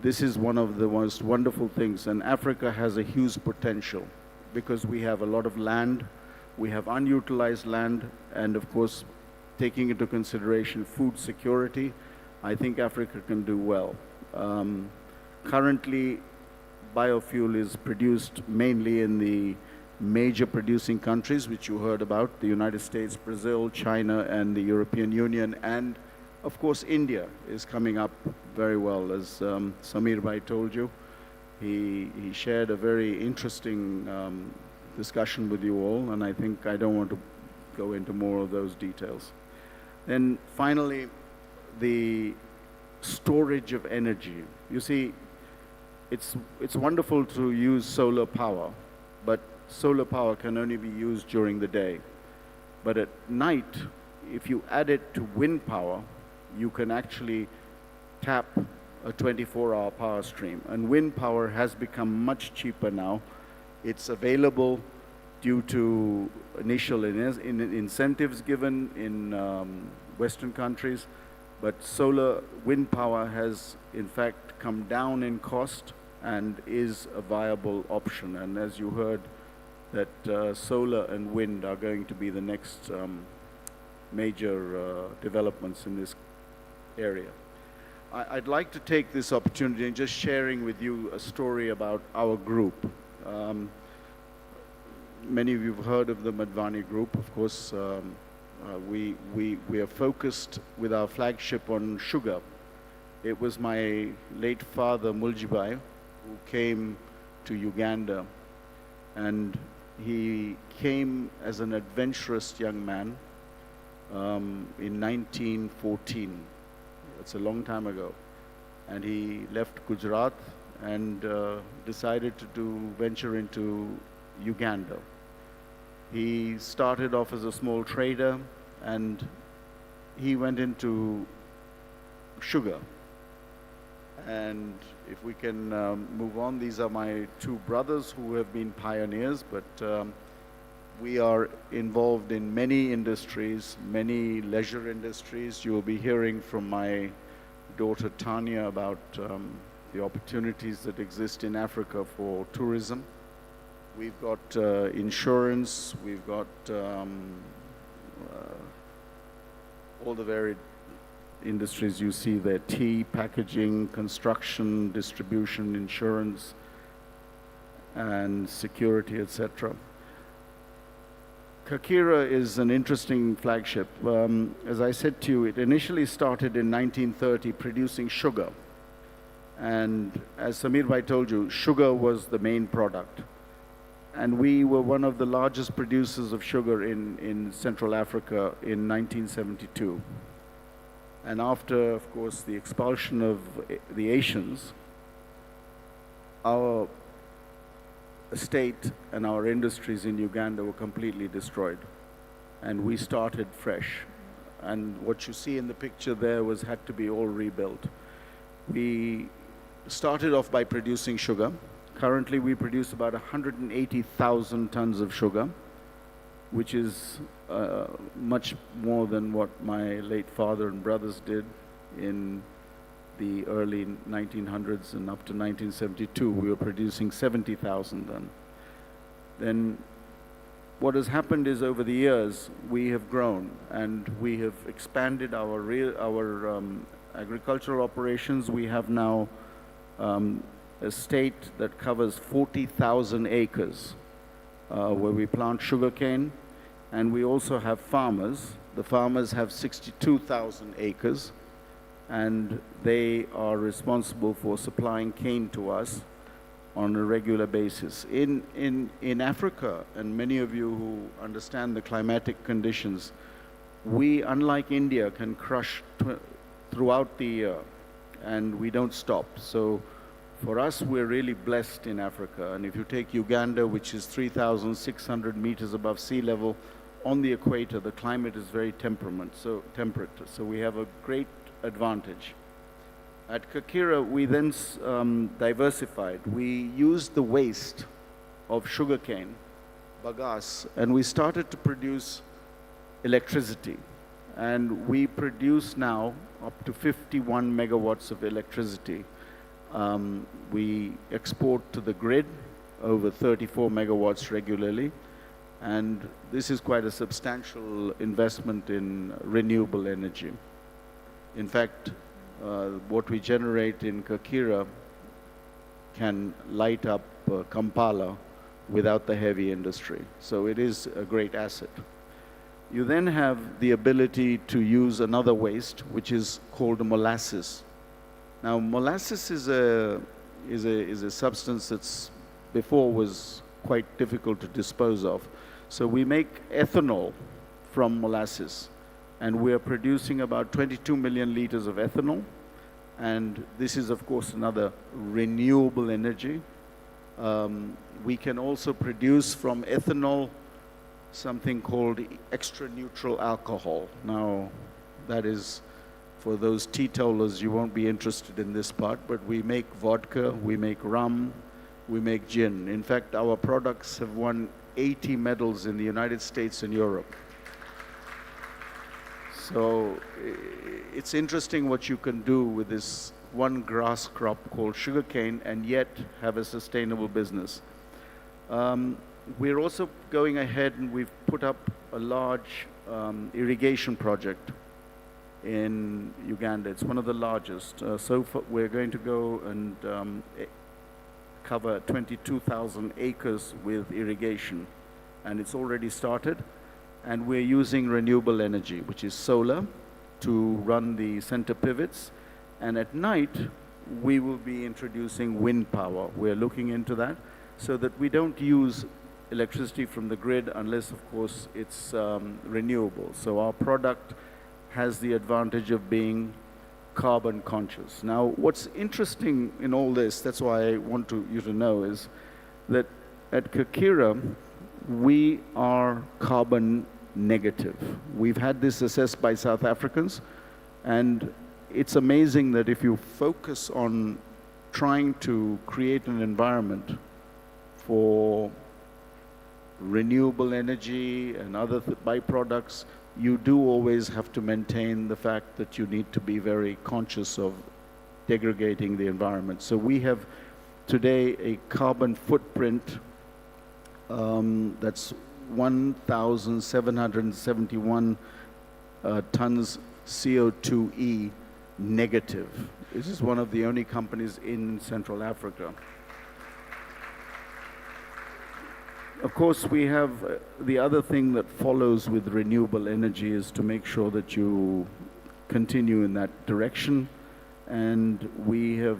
This is one of the most wonderful things, and Africa has a huge potential because we have a lot of land, we have unutilized land, and of course, taking into consideration food security, I think Africa can do well. Currently, biofuel is produced mainly in the major producing countries, which you heard about, the United States, Brazil, China, and the European Union, and of course, India is coming up very well, as Samir Bhai told you. He shared a very interesting discussion with you all, and I think I don't want to go into more of those details. Then finally, the storage of energy. You see, it's wonderful to use solar power, but solar power can only be used during the day. But at night, if you add it to wind power, you can actually tap a 24-hour power stream. And wind power has become much cheaper now. It's available due to initial incentives given in Western countries. But wind power has, in fact, come down in cost and is a viable option. And as you heard, that solar and wind are going to be the next major developments in this area. I'd like to take this opportunity and just sharing with you a story about our group. Many of you have heard of the Madhvani Group. Of course, we are focused with our flagship on sugar. It was my late father, Muljibai, who came to Uganda, and he came as an adventurous young man in 1914. It's a long time ago. And he left Gujarat and decided to venture into Uganda. He started off as a small trader, and he went into sugar. And if we can move on, these are my two brothers who have been pioneers, but we are involved in many industries, many leisure industries. You will be hearing from my daughter Tanya about the opportunities that exist in Africa for tourism. We've got insurance, we've got all the varied industries you see there: tea, packaging, construction, distribution, insurance, and security, etc. Kakira is an interesting flagship. As I said to you, it initially started in 1930 producing sugar. And as Samir Bhai told you, sugar was the main product. And we were one of the largest producers of sugar in Central Africa in 1972. And after, of course, the expulsion of the Asians, our estate and our industries in Uganda were completely destroyed. And we started fresh. And what you see in the picture there had to be all rebuilt. We started off by producing sugar. Currently, we produce about 180,000 tons of sugar, which is much more than what my late father and brothers did in the early 1900s, and up to 1972, we were producing 70,000 then. Then what has happened is, over the years, we have grown and we have expanded our agricultural operations. We have now a state that covers 40,000 acres where we plant sugarcane, and we also have farmers. The farmers have 62,000 acres, and they are responsible for supplying cane to us on a regular basis. In Africa, and many of you who understand the climatic conditions, we, unlike India, can crush throughout the year, and we don't stop. So for us, we're really blessed in Africa. And if you take Uganda, which is 3,600 meters above sea level, on the equator, the climate is very temperate. So we have a great advantage. At Kakira, we then diversified. We used the waste of sugarcane, bagasse, and we started to produce electricity. And we produce now up to 51 megawatts of electricity. We export to the grid over 34 megawatts regularly. And this is quite a substantial investment in renewable energy. In fact, what we generate in Kakira can light up Kampala without the heavy industry. So it is a great asset. You then have the ability to use another waste, which is called molasses. Now, molasses is a substance that's before was quite difficult to dispose of. So we make ethanol from molasses, and we are producing about 22 million liters of ethanol. And this is, of course, another renewable energy. We can also produce from ethanol something called extra neutral alcohol. Now, that is for those teetotalers, you won't be interested in this part, but we make vodka, we make rum, we make gin. In fact, our products have won 80 medals in the United States and Europe. So it's interesting what you can do with this one grass crop called sugarcane and yet have a sustainable business. We're also going ahead and we've put up a large irrigation project in Uganda. It's one of the largest. So far we're going to go and cover 22,000 acres with irrigation, and it's already started. And we're using renewable energy, which is solar, to run the center pivots. And at night, we will be introducing wind power. We're looking into that so that we don't use electricity from the grid unless, of course, it's renewable. So our product has the advantage of being carbon conscious. Now, what's interesting in all this, that's why I want you to know, is that at Kakira, we are carbon negative. We've had this assessed by South Africans, and it's amazing that if you focus on trying to create an environment for renewable energy and other byproducts, you do always have to maintain the fact that you need to be very conscious of degrading the environment. So we have today a carbon footprint that's 1,771 tons CO2e negative. This is one of the only companies in Central Africa. Of course, we have the other thing that follows with renewable energy is to make sure that you continue in that direction. And we have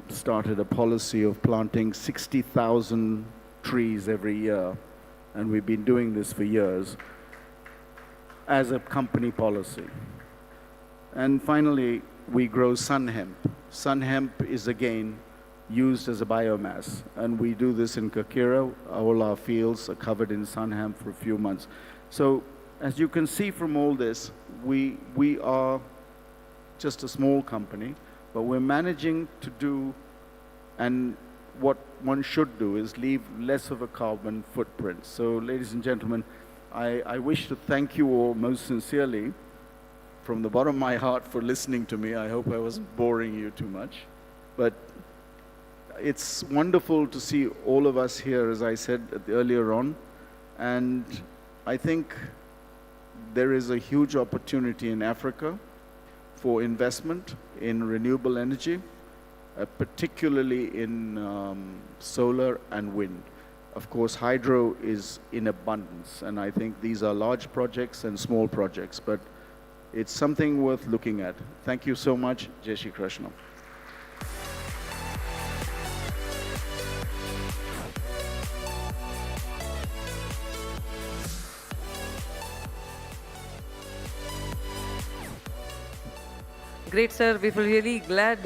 started a policy of planting 60,000 trees every year. And we've been doing this for years as a company policy. And finally, we grow sun hemp. Sun hemp is again used as a biomass. And we do this in Kakira. All our fields are covered in sun hemp for a few months. So as you can see from all this, we are just a small company, but we're managing to do, and what one should do is leave less of a carbon footprint. So ladies and gentlemen, I wish to thank you all most sincerely from the bottom of my heart for listening to me. I hope I wasn't boring you too much. But it's wonderful to see all of us here, as I said earlier on. And I think there is a huge opportunity in Africa for investment in renewable energy, particularly in solar and wind. Of course, hydro is in abundance, and I think these are large projects and small projects, but it's something worth looking at. Thank you so much. Jai Shri Krishna. Great, sir. We feel really glad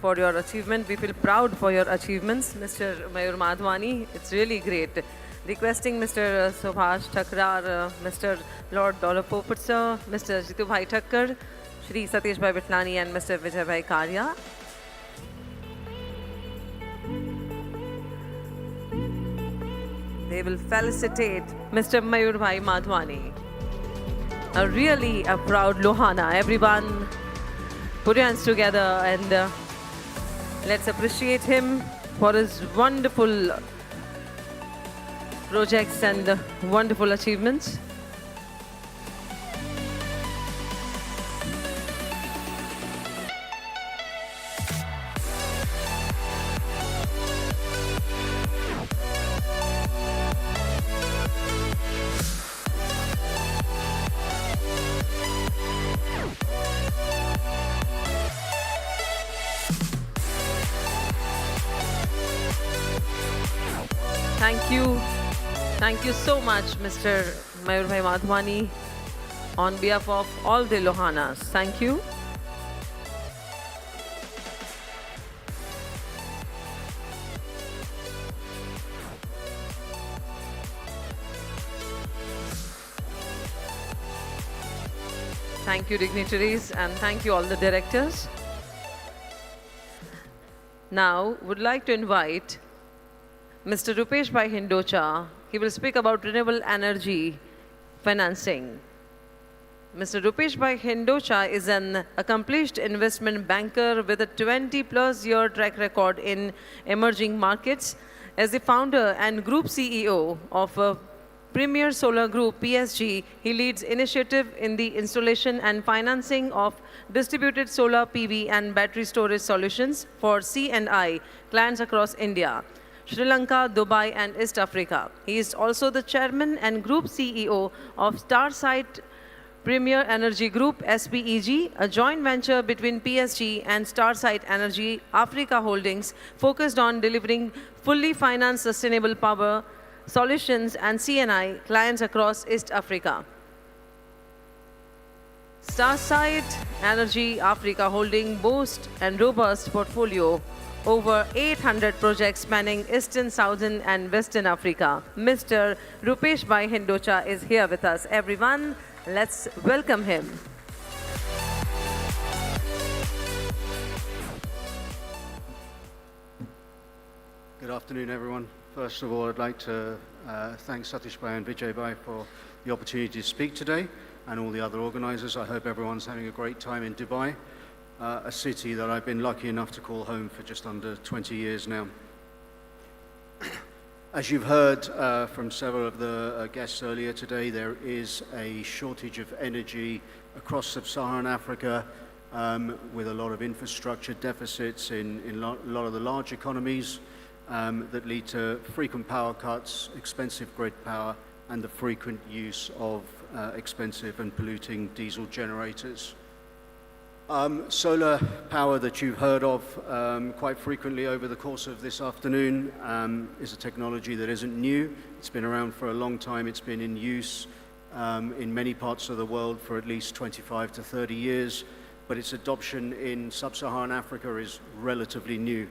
for your achievement. We feel proud for your achievements, Mr. Mayur Madhwani. It's really great. Requesting Mr. Subhash Thakrar, Mr. Lord Dolapoput, sir, Mr. Jitu Bhai Thakkar, Shri Satish Bhai Vitlani, and Mr. Vijay Bhai Karya. They will felicitate Mr. Mayur Bhai Madhwani. Really a proud Lohana. Everyone, put your hands together and let's appreciate him for his wonderful projects and wonderful achievements. Thank you so much, Mr. Mayurbhai Madhwani, on behalf of all the Lohanas. Thank you. Thank you, dignitaries, and thank you all the directors. Now, would like to invite Mr. Rupesh Bhai Hindocha. He will speak about renewable energy financing. Mr. Rupesh Bhai Hindocha is an accomplished investment banker with a 20+ year track record in emerging markets. As the founder and group CEO of a Premier Solar Group, PSG, he leads initiative in the installation and financing of distributed solar PV and battery storage solutions for C&I clients across India, Sri Lanka, Dubai, and East Africa. He is also the chairman and group CEO of Starsight Premier Energy Group, SPEG, a joint venture between PSG and Starsight Energy Africa Holdings, focused on delivering fully financed sustainable power solutions and C&I clients across East Africa. Starsight Energy Africa Holding boasts a robust portfolio, over 800 projects spanning Eastern, Southern, and Western Africa. Mr. Rupesh Bhai Hindocha is here with us. Everyone, let's welcome him. Good afternoon, everyone. First of all, I'd like to thank Satish Bhai and Vijay Bhai for the opportunity to speak today, and all the other organizers. I hope everyone's having a great time in Dubai, a city that I've been lucky enough to call home for just under 20 years now. As you've heard from several of the guests earlier today, there is a shortage of energy across sub-Saharan Africa, with a lot of infrastructure deficits in a lot of the large economies that lead to frequent power cuts, expensive grid power, and the frequent use of expensive and polluting diesel generators. Solar power that you've heard of quite frequently over the course of this afternoon is a technology that isn't new. It's been around for a long time. It's been in use in many parts of the world for at least 25 to 30 years, but its adoption in sub-Saharan Africa is relatively new.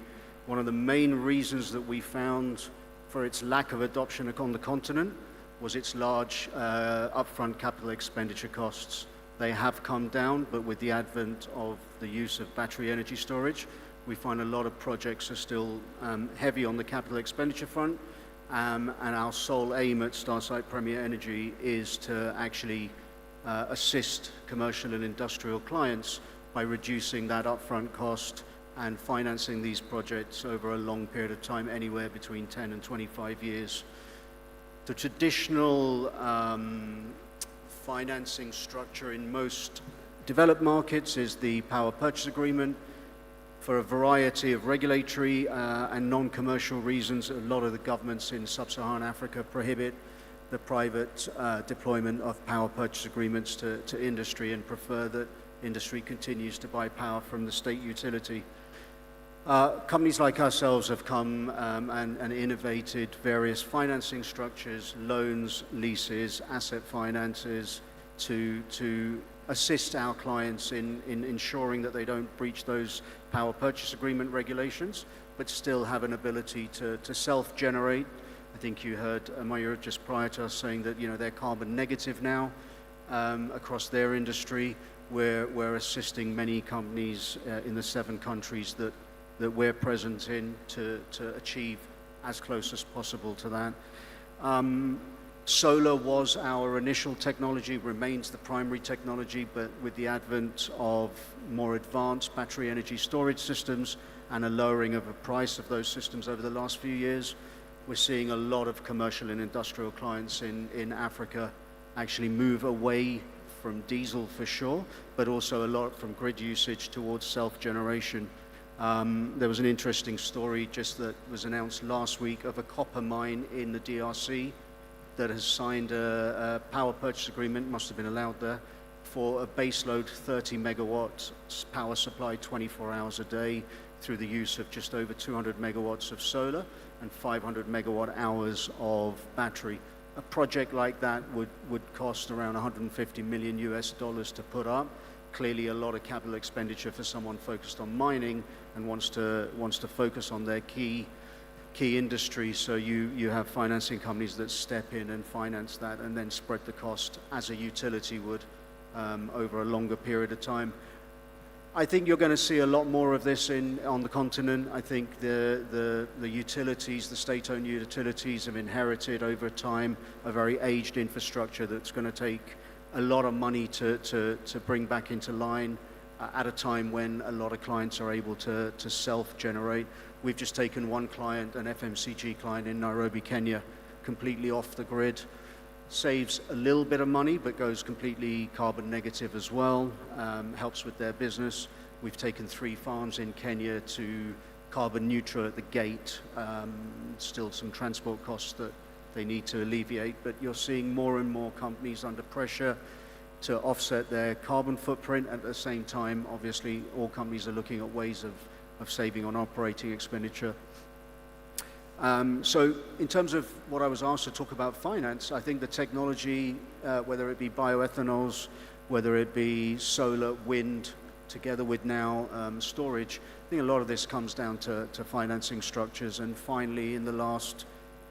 One of the main reasons that we found for its lack of adoption on the continent was its large upfront capital expenditure costs. They have come down, but with the advent of the use of battery energy storage, we find a lot of projects are still heavy on the capital expenditure front, and our sole aim at Starsight Premier Energy is to actually assist commercial and industrial clients by reducing that upfront cost and financing these projects over a long period of time, anywhere between 10 and 25 years. The traditional financing structure in most developed markets is the power purchase agreement. For a variety of regulatory and non-commercial reasons, a lot of the governments in sub-Saharan Africa prohibit the private deployment of power purchase agreements to industry and prefer that industry continues to buy power from the state utility. Companies like ourselves have come and innovated various financing structures, loans, leases, asset finances to assist our clients in ensuring that they don't breach those power purchase agreement regulations, but still have an ability to self-generate. I think you heard Mayur just prior to us saying that they're carbon negative now across their industry. We're assisting many companies in the 7 countries that we're present in to achieve as close as possible to that. Solar was our initial technology, remains the primary technology, but with the advent of more advanced battery energy storage systems and a lowering of the price of those systems over the last few years, We're seeing a lot of commercial and industrial clients in Africa actually move away from diesel for sure, but also a lot from grid usage towards self-generation. There was an interesting story just that was announced last week of a copper mine in the DRC that has signed a power purchase agreement, must have been allowed there, for a baseload 30 megawatts power supply 24 hours a day through the use of just over 200 megawatts of solar and 500 megawatt hours of battery. A project like that would cost around 150 million US dollars to put up. Clearly a lot of capital expenditure for someone focused on mining and wants to focus on their key industry. So you have financing companies that step in and finance that and then spread the cost as a utility would over a longer period of time. I think you're going to see a lot more of this on the continent. I think the utilities, the state-owned utilities, have inherited over time a very aged infrastructure that's going to take a lot of money to bring back into line at a time when a lot of clients are able to self-generate. We've just taken one client, an FMCG client in Nairobi, Kenya, completely off the grid. Saves a little bit of money, but goes completely carbon negative as well, helps with their business. We've taken 3 farms in Kenya to carbon neutral at the gate. Still some transport costs that they need to alleviate, but you're seeing more and more companies under pressure to offset their carbon footprint. At the same time, obviously, all companies are looking at ways of saving on operating expenditure. So in terms of what I was asked to talk about finance, I think the technology, whether it be bioethanols, whether it be solar, wind, together with now storage, I think a lot of this comes down to financing structures. And finally, in the last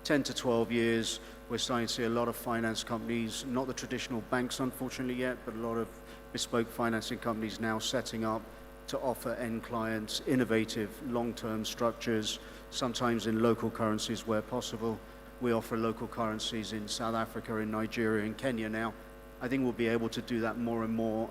10 to 12 years, we're starting to see a lot of finance companies, not the traditional banks unfortunately yet, but a lot of bespoke financing companies now setting up to offer end clients innovative long-term structures, sometimes in local currencies where possible. We offer local currencies in South Africa, in Nigeria, in Kenya now. I think we'll be able to do that more and more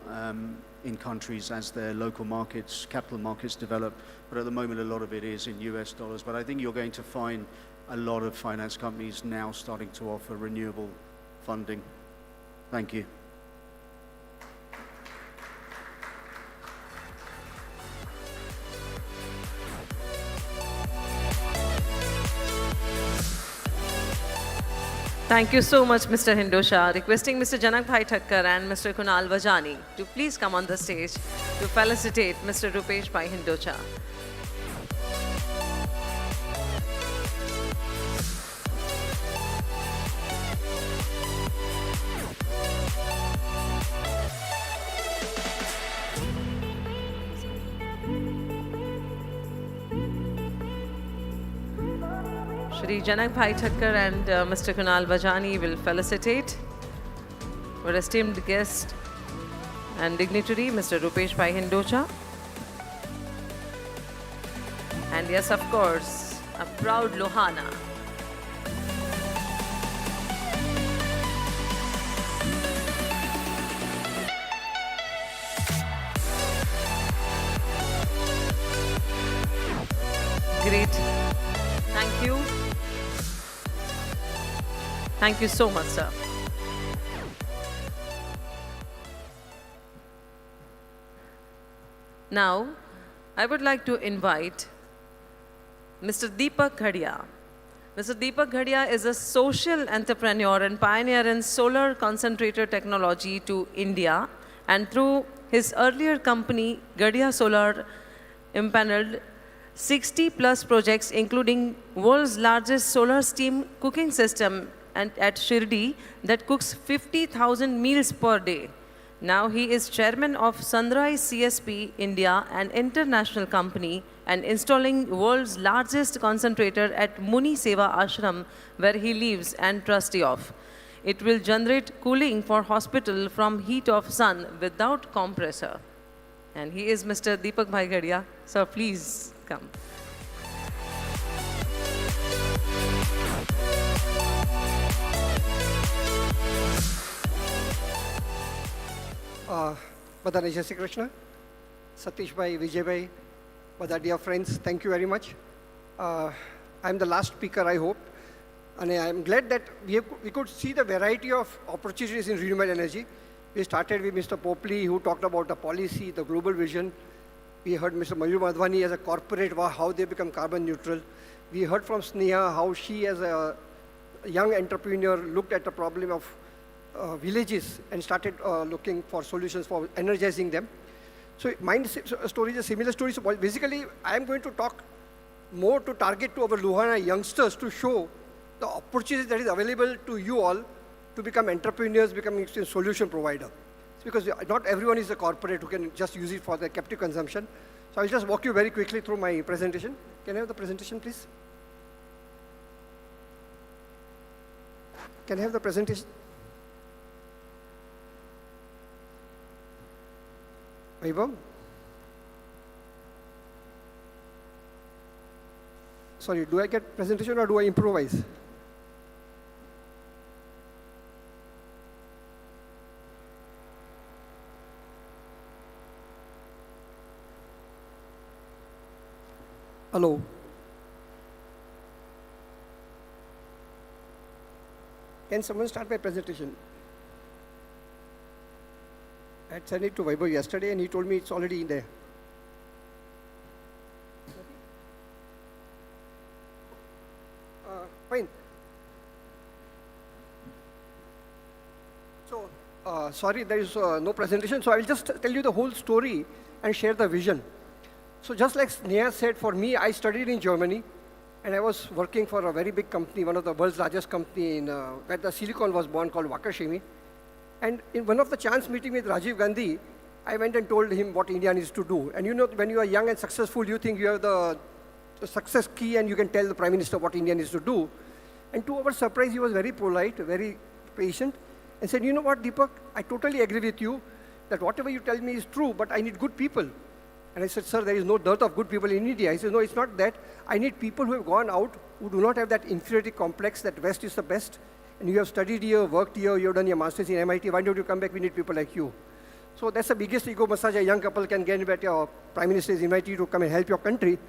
in countries as their local markets, capital markets develop. But at the moment, a lot of it is in US dollars. But I think you're going to find a lot of finance companies now starting to offer renewable funding. Thank you. Thank you so much, Mr. Hindosha. Requesting Mr. Janak Bhai Thakkar and Mr. Kunal Vajani to please come on the stage to felicitate Mr. Rupesh Bhai Hindosha. Shri Janak Bhai Thakkar and Mr. Kunal Vajani will felicitate our esteemed guest and dignitary, Mr. Rupesh Bhai Hindosha. And yes, of course, a proud Lohana. Great. Thank you. Thank you so much, sir. Now, I would like to invite Mr. Deepak Ghadia. Mr. Deepak Ghadia is a social entrepreneur and pioneer in solar concentrator technology to India, and through his earlier company, Ghadia Solar, impaneled 60 plus projects, including world's largest solar steam cooking system and at Shirdi that cooks 50,000 meals per day. Now he is chairman of Sunrise CSP India, an international company, and installing world's largest concentrator at Muni Seva Ashram, where he lives and trustee of. It will generate cooling for hospital from heat of sun without compressor. And he is Mr. Deepak Bhai Ghadia. So please come. Badane Jai Shri Krishna, Satish Bhai, Vijay Bhai, Bada dear friends, thank you very much. I'm the last speaker, I hope. And I'm glad that we could see the variety of opportunities in renewable energy. We started with Mr. Popley, who talked about the policy, the global vision. We heard Mr. Mayur Madhwani as a corporate, how they become carbon neutral. We heard from Sneha how she, as a young entrepreneur, looked at the problem of villages and started looking for solutions for energizing them. So my story is a similar story. So basically, I am going to talk more to target to our Lohana youngsters to show the opportunities that is available to you all to become entrepreneurs, becoming a solution provider. It's because not everyone is a corporate who can just use it for their captive consumption. So I'll just walk you very quickly through my presentation. Can I have the presentation, please? Can I have the presentation? Vaibhav? Sorry, do I get presentation or do I improvise? Hello. Can someone start my presentation? I had sent it to Vaibhav yesterday and he told me it's already in there. Fine. So, sorry, there is no presentation. So I will just tell you the whole story and share the vision. So just like Sneha said, for me, I studied in Germany and I was working for a very big company, one of the world's largest company in where the silicon was born, called Wakashimi. And in one of the chance meeting with Rajiv Gandhi, I went and told him what India needs to do. And you know, when you are young and successful, you think you have the success key and you can tell the Prime Minister what India needs to do. And to our surprise, he was very polite, very patient, and said, you know what, Deepak, I totally agree with you that whatever you tell me is true, but I need good people. And I said, sir, there is no dearth of good people in India. He said, no, it's not that. I need people who have gone out, who do not have that inferiority complex that West is the best. And you have studied here, worked here, you have done your master's in MIT. Why don't you come back? We need people like you. So that's the biggest ego massage a young couple can get, that your Prime Minister is invited you to come and help your country.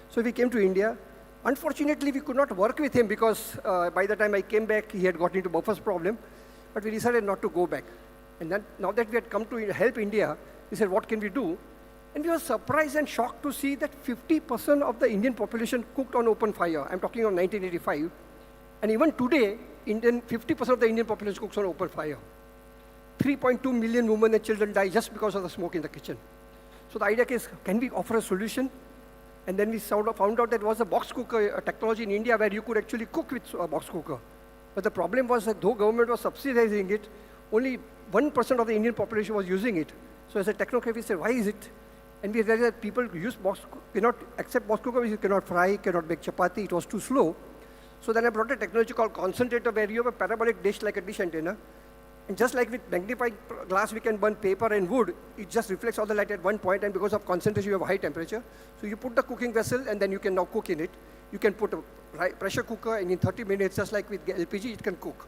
So we came to India. Unfortunately, we could not work with him because by the time I came back, he had got into Buffer's problem. But we decided not to go back. And then, now that we had come to help India, we said, what can we do? And we were surprised and shocked to see that 50% of the Indian population cooked on open fire. I'm talking of 1985. And even today, 50% of the Indian population cooks on open fire. 3.2 million women and children die just because of the smoke in the kitchen. So the idea is, can we offer a solution? And then we found out that there was a box cooker technology in India where you could actually cook with a box cooker. But the problem was that though government was subsidizing it, only 1% of the Indian population was using it. So as a technocrat, we said, why is it? And we realized that people use cannot accept box cooker, because you cannot fry, cannot make chapati, it was too slow. So then I brought a technology called concentrator, where you have a parabolic dish like a dish antenna. And just like with magnifying glass, we can burn paper and wood, it just reflects all the light at one point, and because of concentration, you have high temperature. So you put the cooking vessel, and then you can now cook in it. You can put a pressure cooker, and in 30 minutes, just like with LPG, it can cook.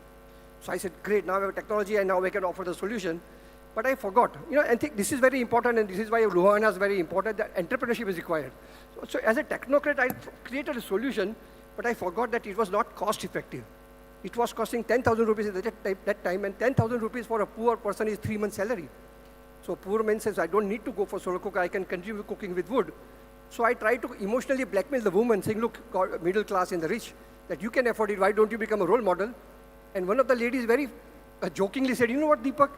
So I said, great, now we have technology, and now we can offer the solution. But I forgot, I think this is very important, and this is why Lohana is very important, that entrepreneurship is required. So as a technocrat, I created a solution, but I forgot that it was not cost effective. It was costing 10,000 rupees at that time, and 10,000 rupees for a poor person is 3 months' salary. So poor man says, I don't need to go for solar cooker, I can continue cooking with wood. So I tried to emotionally blackmail the woman, saying, look, middle class and the rich, that you can afford it, why don't you become a role model? And one of the ladies very jokingly said, you know what, Deepak,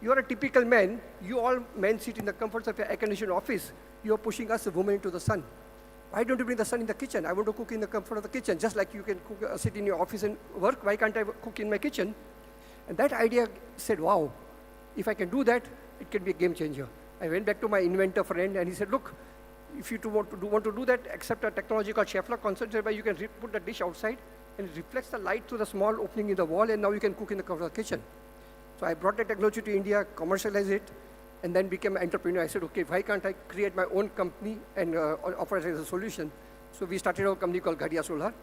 you are a typical man, you all men sit in the comforts of your air-conditioned office, you are pushing us, the woman, into the sun. Why don't you bring the sun in the kitchen? I want to cook in the comfort of the kitchen. Just like you can cook, sit in your office and work, why can't I cook in my kitchen? And that idea said, wow, if I can do that, it can be a game changer. I went back to my inventor friend and he said, look, if you want to do that, accept a technology called Scheffler concentrator, where you can put the dish outside and it reflects the light through the small opening in the wall, and now you can cook in the comfort of the kitchen. So I brought the technology to India, commercialized it, and then became an entrepreneur. I said, okay, why can't I create my own company and offer it as a solution? So we started a company called Gadia Solar.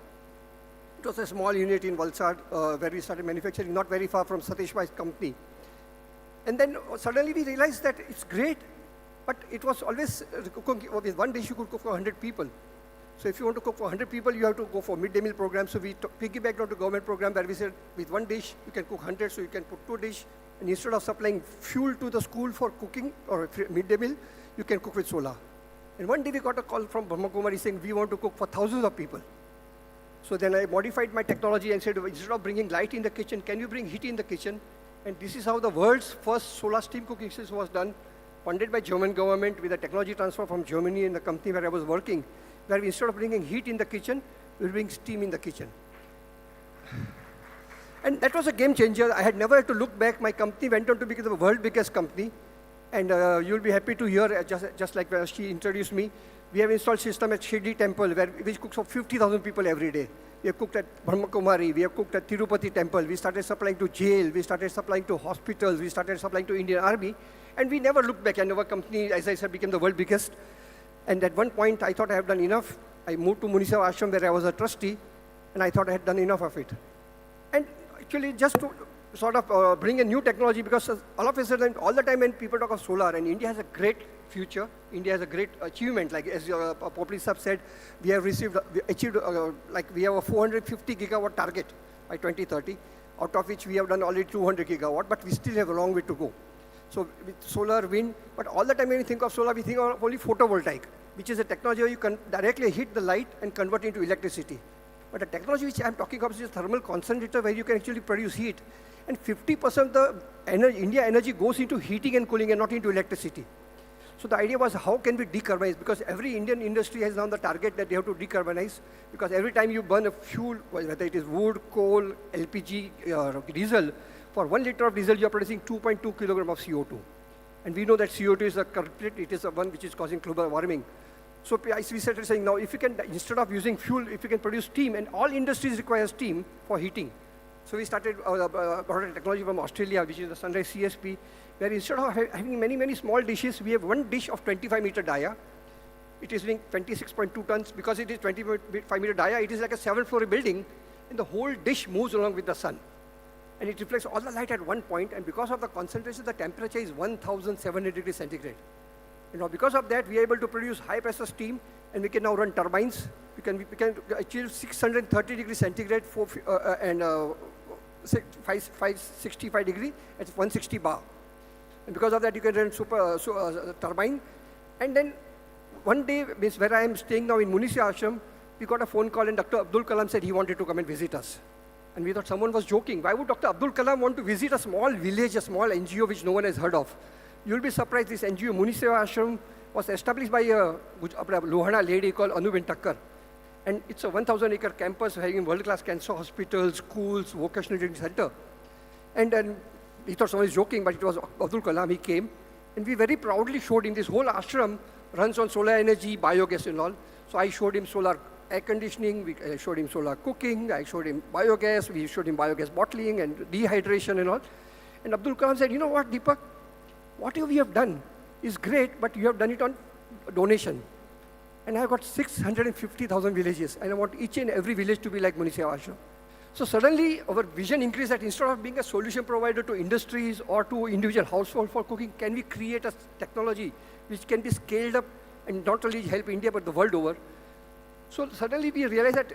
It was a small unit in Valsad where we started manufacturing, not very far from Satish Bhai's company. And then suddenly we realized that it's great, but it was always, with one dish you could cook for 100 people. So if you want to cook for 100 people, you have to go for midday meal program. So we piggybacked onto government program where we said with one dish, you can cook 100, so you can put 2 dishes. And instead of supplying fuel to the school for cooking or midday meal, you can cook with solar. And one day we got a call from Brahma Kumari saying, we want to cook for thousands of people. So then I modified my technology and said, instead of bringing light in the kitchen, can you bring heat in the kitchen? And this is how the world's first solar steam cooking system was done, funded by German government with a technology transfer from Germany in the company where I was working, where we, instead of bringing heat in the kitchen, we bring steam in the kitchen. And that was a game changer. I had never had to look back. My company went on to become the world's biggest company. And you'll be happy to hear, just like when she introduced me, we have installed system at Shirdi Temple, which cooks for 50,000 people every day. We have cooked at Brahma Kumari, we have cooked at Tirupati Temple, we started supplying to jail, we started supplying to hospitals, we started supplying to Indian Army, and we never looked back, and our company, as I said, became the world's biggest. And at one point, I thought I have done enough. I moved to Munisava Ashram, where I was a trustee, and I thought I had done enough of it. And actually, just to sort of bring a new technology, because all of a sudden, all the time when people talk of solar, and India has a great future, India has a great achievement, like as Populi Sab said, we have achieved, we have a 450 gigawatt target by 2030, out of which we have done already 200 gigawatt, but we still have a long way to go. So with solar, wind, but all the time when you think of solar, we think of only photovoltaic, which is a technology where you can directly hit the light and convert it into electricity. But the technology which I'm talking about is a thermal concentrator where you can actually produce heat. And 50% of the India energy goes into heating and cooling and not into electricity. So the idea was, how can we decarbonize? Because every Indian industry has now the target that they have to decarbonize, because every time you burn a fuel, whether it is wood, coal, LPG, or diesel, for 1 liter of diesel, you are producing 2.2 kilogram of CO2. And we know that CO2 is a culprit, it is the one which is causing global warming. So we started saying, now if you can, instead of using fuel, if you can produce steam, and all industries require steam for heating. So we started brought a technology from Australia, which is the Sunrise CSP, where instead of having many, many small dishes, we have one dish of 25-meter dia. It is doing 26.2 tons. Because it is 25-meter dia, it is like a 7-story building, and the whole dish moves along with the sun. And it reflects all the light at one point, and because of the concentration, the temperature is 1,700 degrees centigrade. You know, because of that, we are able to produce high-pressure steam, and we can now run turbines. We can achieve 630 degrees centigrade and 565 degree at 160 bar. And because of that, you can run turbine. And then one day, where I am staying now in Munisava Ashram, we got a phone call, and Dr. Abdul Kalam said he wanted to come and visit us. And we thought someone was joking. Why would Dr. Abdul Kalam want to visit a small village, a small NGO which no one has heard of? You'll be surprised, this NGO, Munisava Ashram, was established by a Lohana lady called Anubin Thakkar. And it's a 1,000-acre campus having world-class cancer hospitals, schools, vocational training center. And then he thought someone was joking, but it was Abdul Kalam. He came, and we very proudly showed him this whole ashram runs on solar energy, biogas and all. So I showed him solar air conditioning, I showed him solar cooking, I showed him biogas, we showed him biogas bottling and dehydration and all. And Abdul Kalam said, you know what, Deepak, whatever you have done is great, but you have done it on donation. And I have got 650,000 villages, and I want each and every village to be like Munisava Ashram. So suddenly, our vision increased that instead of being a solution provider to industries or to individual household for cooking, can we create a technology which can be scaled up and not only help India, but the world over? So suddenly we realized that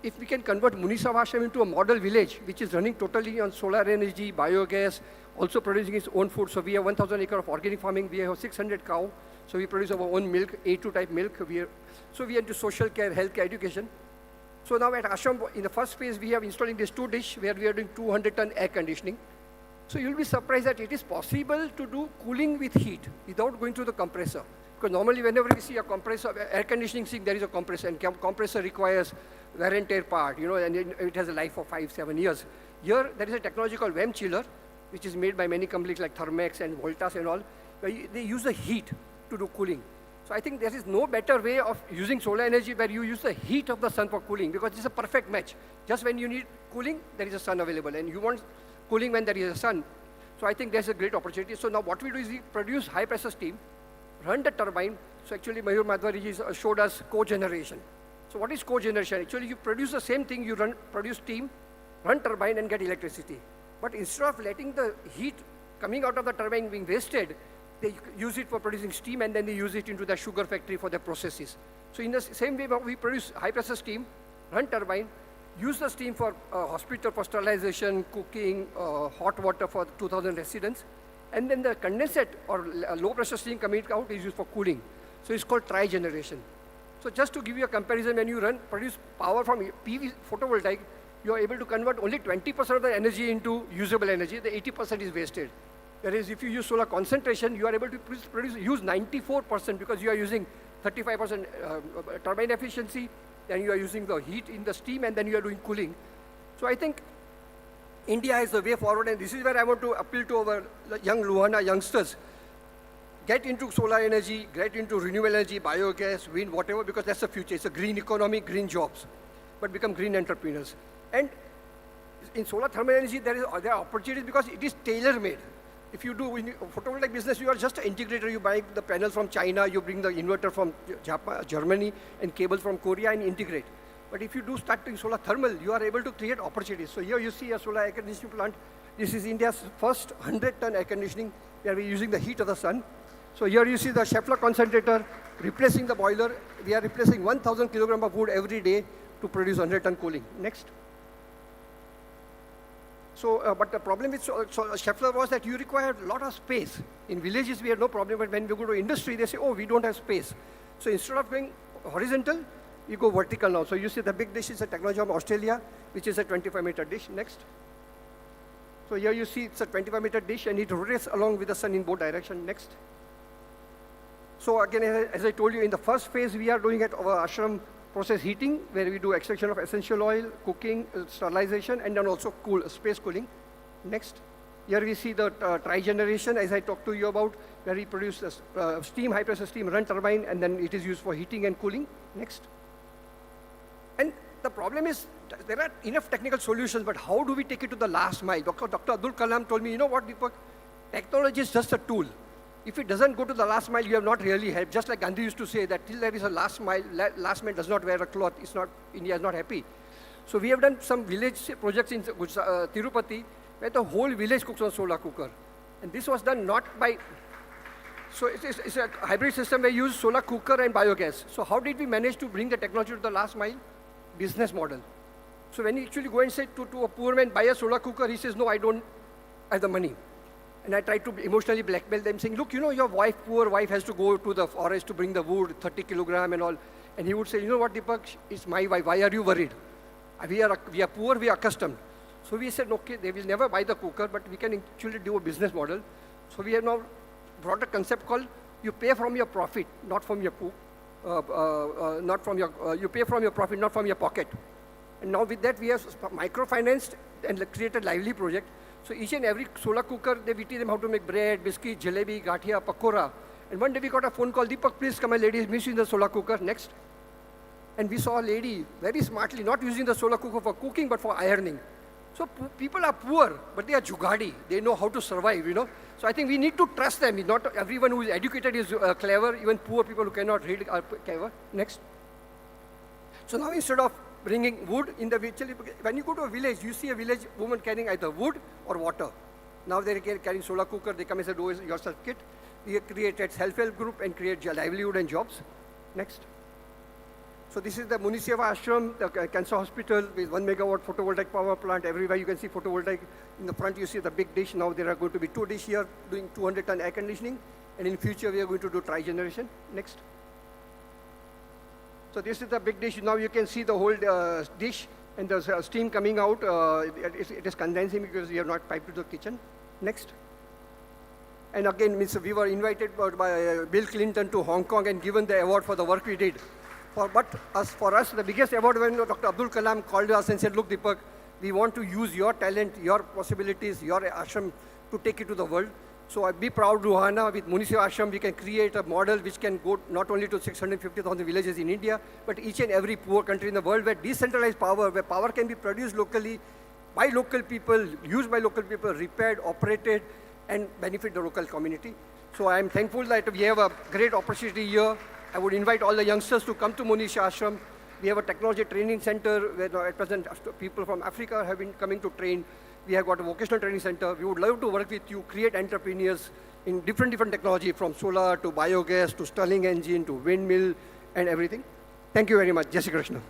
if we can convert Munisava Ashram into a model village, which is running totally on solar energy, biogas, also producing its own food. So we have 1,000 acres of organic farming, we have 600 cows, so we produce our own milk, A2 type milk. So we are into social care, healthcare, education. So now at Ashram, in the first phase, we are installing this 2 dish where we are doing 200-ton air conditioning. So you'll be surprised that it is possible to do cooling with heat without going through the compressor. Because normally whenever we see a compressor, air conditioning thing, there is a compressor, and compressor requires wear and tear part, you know, and it has a life of 5-7 years. Here, there is a technology called VAM chiller, which is made by many companies like Thermex and Voltas and all, where they use the heat to do cooling. So I think there is no better way of using solar energy where you use the heat of the sun for cooling, because it's a perfect match. Just when you need cooling, there is a sun available, and you want cooling when there is a sun. So I think there's a great opportunity. So now what we do is we produce high pressure steam, run the turbine. So actually Mayur Madhwari showed us cogeneration. So what is cogeneration? Actually you produce the same thing, you produce steam, run turbine and get electricity. But instead of letting the heat coming out of the turbine being wasted, they use it for producing steam, and then they use it into the sugar factory for their processes. So in the same way, we produce high-pressure steam, run turbine, use the steam for hospital for sterilization, cooking, hot water for 2,000 residents, and then the condensate or low-pressure steam coming out is used for cooling. So it's called tri-generation. So just to give you a comparison, when you produce power from PV photovoltaic, you are able to convert only 20% of the energy into usable energy. The 80% is wasted. Whereas if you use solar concentration, you are able to use 94% because you are using 35% turbine efficiency, then you are using the heat in the steam, and then you are doing cooling. So I think India is the way forward, and this is where I want to appeal to our young Luhana youngsters. Get into solar energy, get into renewable energy, biogas, wind, whatever, because that's the future. It's a green economy, green jobs, but become green entrepreneurs. And in solar thermal energy, there are opportunities because it is tailor-made. If you do in photovoltaic business, you are just an integrator. You buy the panels from China, you bring the inverter from Japan, Germany, and cables from Korea and integrate. But if you do start doing solar thermal, you are able to create opportunities. So here you see a solar air conditioning plant. This is India's first 100-ton air conditioning, where we're using the heat of the sun. So here you see the Scheffler concentrator replacing the boiler. We are replacing 1,000 kilograms of wood every day to produce 100-ton cooling. Next. So, but the problem with Scheffler was that you required a lot of space. In villages, we had no problem, but when we go to industry, they say, oh, we don't have space. So instead of going horizontal, you go vertical now. So you see the big dish is a technology from Australia, which is a 25-meter dish. Next. So here you see it's a 25-meter dish, and it rotates along with the sun in both directions. Next. So again, as I told you, in the first phase, we are doing at our ashram process heating, where we do extraction of essential oil, cooking, sterilization, and then also space cooling. Next. Here we see the tri-generation, as I talked to you about, where we produce steam, high-pressure steam, run turbine, and then it is used for heating and cooling. Next. And the problem is, there are enough technical solutions, but how do we take it to the last mile? Dr. Abdul Kalam told me, you know what, Deepak? Technology is just a tool. If it doesn't go to the last mile, you have not really helped. Just like Gandhi used to say that till there is a last mile, last man does not wear a cloth, India is not happy. So we have done some village projects in Tirupati, where the whole village cooks on solar cooker. And this was done not by, so it's a hybrid system where you use solar cooker and biogas. So how did we manage to bring the technology to the last mile? Business model. So when you actually go and say to a poor man, buy a solar cooker, he says, no, I don't have the money. And I try to emotionally blackmail them, saying, look, you know, your poor wife has to go to the forest to bring the wood, 30 kilograms and all. And he would say, you know what, Deepak, it's my wife. Why are you worried? We are poor, we are accustomed. So we said, okay, they will never buy the cooker, but we can actually do a business model. So we have now brought a concept called you pay from your profit, not from your you pay from your profit, not from your pocket. And now with that, we have microfinanced and created a lively project. So each and every solar cooker, we teach them how to make bread, biscuit, jalebi, gathia, pakora. And one day we got a phone call, Deepak, please come, my lady is missing the solar cooker. Next. And we saw a lady very smartly not using the solar cooker for cooking, but for ironing. So people are poor, but they are jugadi. They know how to survive, you know. So I think we need to trust them. Not everyone who is educated is clever. Even poor people who cannot read are clever. Next. So now instead of bringing wood in the village, when you go to a village, you see a village woman carrying either wood or water. Now they're carrying solar cooker. They come and say, do it yourself kit. We created self-help group and create livelihood and jobs. Next. So this is the Muniseva Ashram, the cancer hospital with 1 megawatt photovoltaic power plant. Everywhere you can see photovoltaic. In the front you see the big dish. Now there are going to be 2 dishes here doing 200-ton air conditioning. And in future we are going to do tri-generation. Next. So this is the big dish. Now you can see the whole dish and the steam coming out. It is condensing because we have not piped to the kitchen. Next. And again, we were invited by Bill Clinton to Hong Kong and given the award for the work we did. For us, the biggest award when Dr. Abdul Kalam called us and said, look, Deepak, we want to use your talent, your possibilities, your ashram to take it to the world. So be proud, Ruhana, with Muniseva Ashram, we can create a model which can go not only to 650,000 villages in India, but each and every poor country in the world where decentralized power, where power can be produced locally by local people, used by local people, repaired, operated, and benefit the local community. So I am thankful that we have a great opportunity here. I would invite all the youngsters to come to Muniseva Ashram, We have a technology training center where at present people from Africa have been coming to train. We have got a vocational training center. We would love to work with you, create entrepreneurs in different technology, from solar to biogas to Stirling engine to windmill and everything. Thank you very much. Jai Shri Krishna.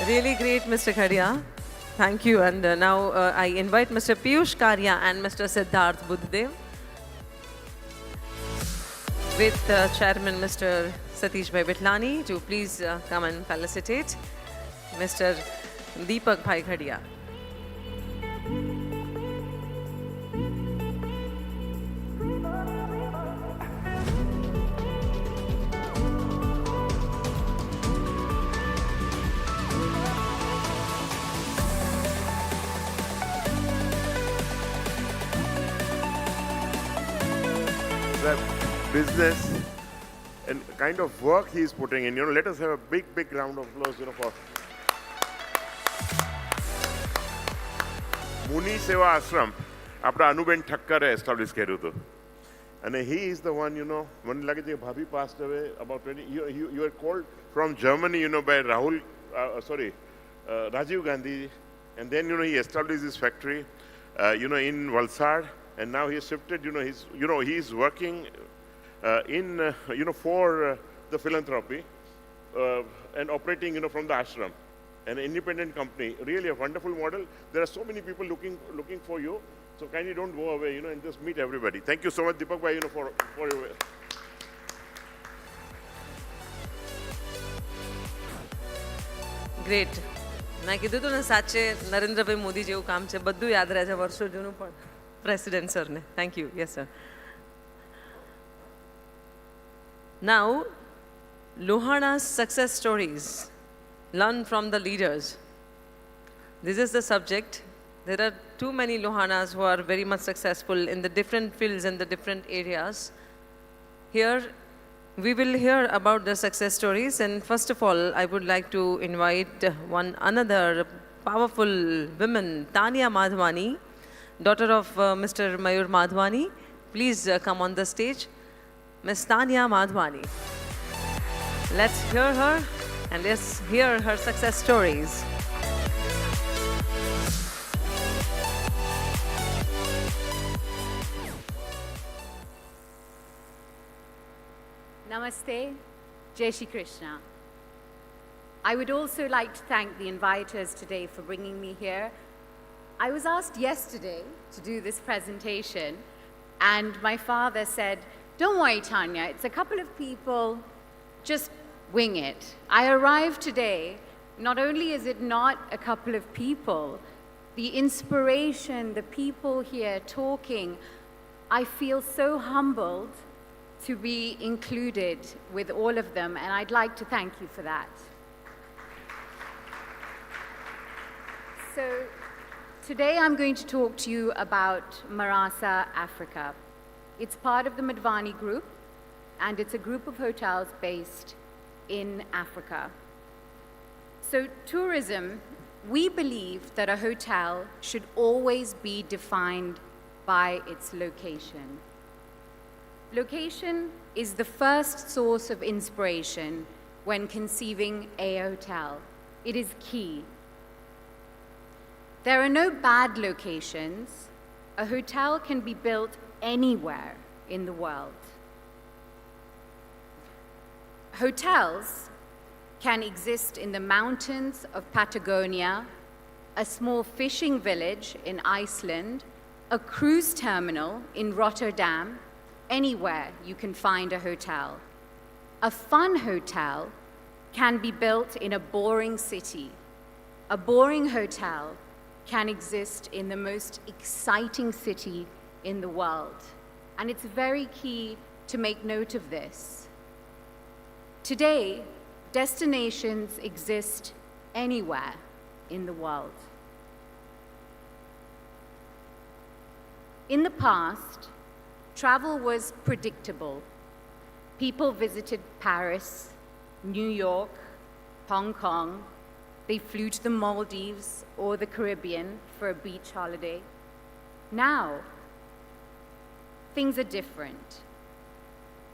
Really great, Mr. Khadia. Thank you. And now I invite Mr. Piyush Karya and Mr. Siddharth Buddhadev with Chairman Mr. Satish Bhai Bitlani to please come and felicitate Mr. Deepak Bhai Khadia. The business and kind of work he is putting in. Let us have a big round of applause, for Muni Seva Ashram. આપણા Anuben ઠક્કરે establish કર્યું હતું અને he is the one, મને લાગે છે ભાભી passed away about 20 you were called from Germany, by Rajiv Gandhi, and then he established his factory in Valsad, and now he has shifted, he is working for the philanthropy and operating from the ashram, an independent company. Really a wonderful model. There are so many people looking for you, so kindly don't go away, and just meet everybody. Thank you so much, Deepak bhai, for your great. મેં કીધું હતું ને સાચે નરેન્દ્રભાઈ મોદી જેવું કામ છે, બધું યાદ રહે છે વર્ષો જૂનું પણ. પ્રેસિડેન્ટ સરને thank you. Yes sir. Now, Lohana's success stories. Learn from the leaders. This is the subject. There are too many Lohanas who are very much successful in the different fields and the different areas. Here, we will hear about the success stories. And first of all, I would like to invite another powerful woman, Tanya Madhwani, daughter of Mr. Mayur Madhwani. Please come on the stage. Ms. Tanya Madhwani. Let's hear her and let's hear her success stories. Namaste, Jai Shri Krishna. I would also like to thank the inviters today for bringing me here. I was asked yesterday to do this presentation, and my father said, "Don't worry, Tanya, it's a couple of people, just wing it." I arrived today, not only is it not a couple of people, the inspiration, the people here talking, I feel so humbled to be included with all of them, and I'd like to thank you for that. So today I'm going to talk to you about Marasa, Africa. It's part of the Madhwani Group, and it's a group of hotels based in Africa. So tourism, we believe that a hotel should always be defined by its location. Location is the first source of inspiration when conceiving a hotel. It is key. There are no bad locations. A hotel can be built anywhere in the world. Hotels can exist in the mountains of Patagonia, a small fishing village in Iceland, a cruise terminal in Rotterdam. Anywhere you can find a hotel. A fun hotel can be built in a boring city. A boring hotel can exist in the most exciting city in the world. And it's very key to make note of this. Today, destinations exist anywhere in the world. In the past, travel was predictable. People visited Paris, New York, Hong Kong, They flew to the Maldives or the Caribbean for a beach holiday. Now, things are different.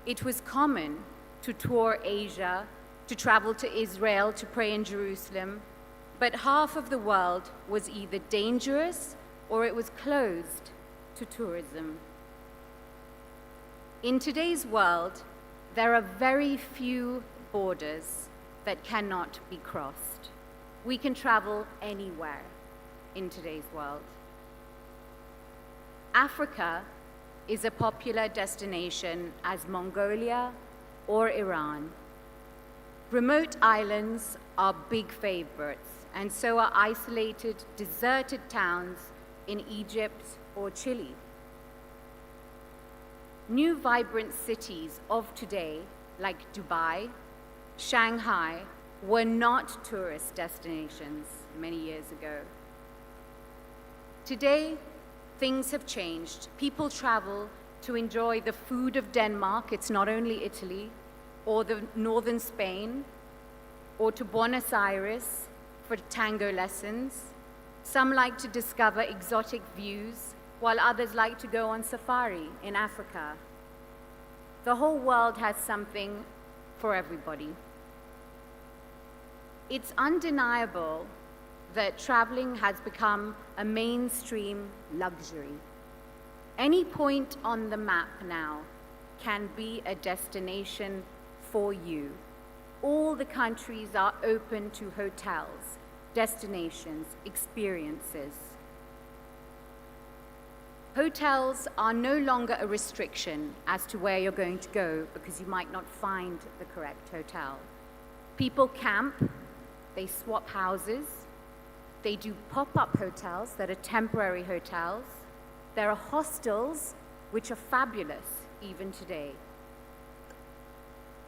It was common to tour Asia, to travel to Israel, to pray in Jerusalem, but half of the world was either dangerous or it was closed to tourism. In today's world, there are very few borders that cannot be crossed. We can travel anywhere in today's world. Africa is a popular destination as Mongolia or Iran. Remote islands are big favorites, and so are isolated, deserted towns in Egypt or Chile. New vibrant cities of today, like Dubai, Shanghai, were not tourist destinations many years ago. Today, things have changed. People travel to enjoy the food of Denmark, it's not only Italy, or the northern Spain, or to Buenos Aires for tango lessons. Some like to discover exotic views, while others like to go on safari in Africa. The whole world has something for everybody. It's undeniable that traveling has become a mainstream luxury. Any point on the map now can be a destination for you. All the countries are open to hotels, destinations, experiences. Hotels are no longer a restriction as to where you're going to go because you might not find the correct hotel. People camp, they swap houses, they do pop-up hotels that are temporary hotels. There are hostels which are fabulous even today.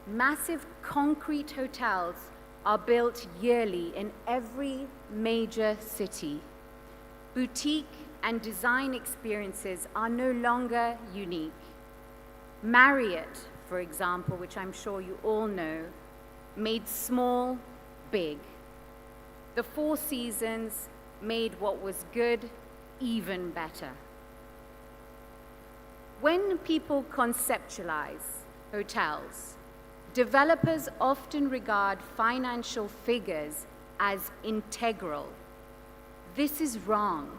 Massive concrete hotels are built yearly in every major city. Boutique and design experiences are no longer unique. Marriott, for example, which I'm sure you all know, made small big. The Four Seasons made what was good even better. When people conceptualize hotels, developers often regard financial figures as integral. This is wrong.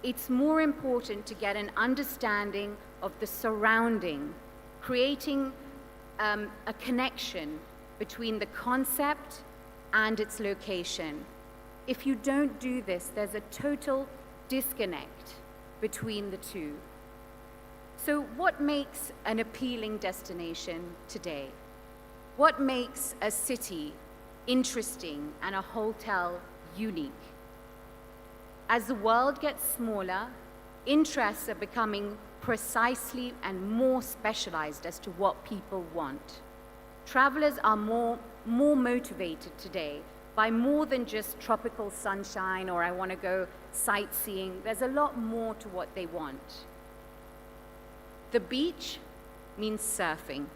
It's more important to get an understanding of the surrounding, creating a connection between the concept and its location. If you don't do this, there's a total disconnect between the two. So what makes an appealing destination today? What makes a city interesting and a hotel unique? As the world gets smaller, interests are becoming precisely and more specialized as to what people want. Travelers are more motivated today by more than just tropical sunshine or I want to go sightseeing. There's a lot more to what they want. The beach means surfing.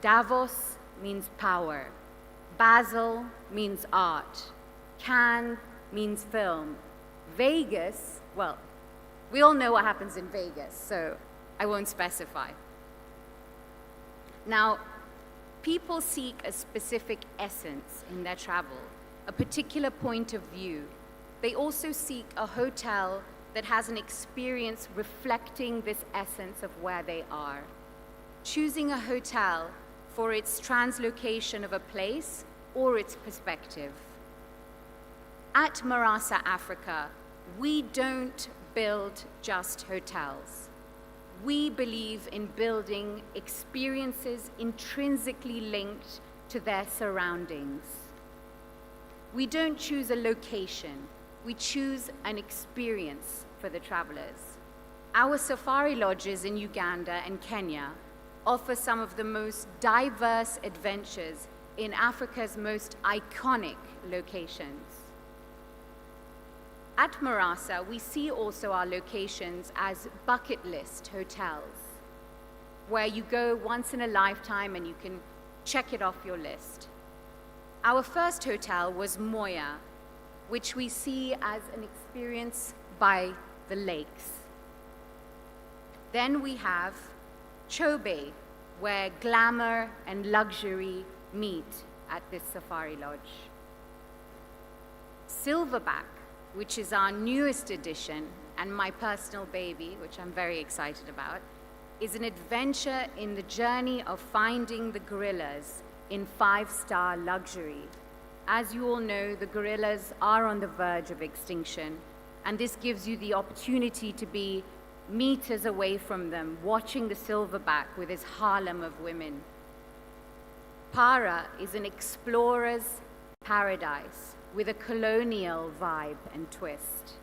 Davos means power. Basel means art. Cannes means film. Vegas, well, we all know what happens in Vegas, so I won't specify. Now, people seek a specific essence in their travel, a particular point of view. They also seek a hotel that has an experience reflecting this essence of where they are. Choosing a hotel for its translocation of a place or its perspective. At Marasa Africa, we don't build just hotels. We believe in building experiences intrinsically linked to their surroundings. We don't choose a location, we choose an experience for the travelers. Our safari lodges in Uganda and Kenya offer some of the most diverse adventures in Africa's most iconic locations. At Marasa, we see also our locations as bucket list hotels, where you go once in a lifetime and you can check it off your list. Our first hotel was Moya, which we see as an experience by the lakes. Then we have Chobe, where glamour and luxury meet at this safari lodge. Silverback, which is our newest addition and my personal baby, which I'm very excited about, is an adventure in the journey of finding the gorillas in 5-star luxury. As you all know, the gorillas are on the verge of extinction, and this gives you the opportunity to be meters away from them, watching the silverback with his harem of women. Para is an explorer's paradise with a colonial vibe and twist.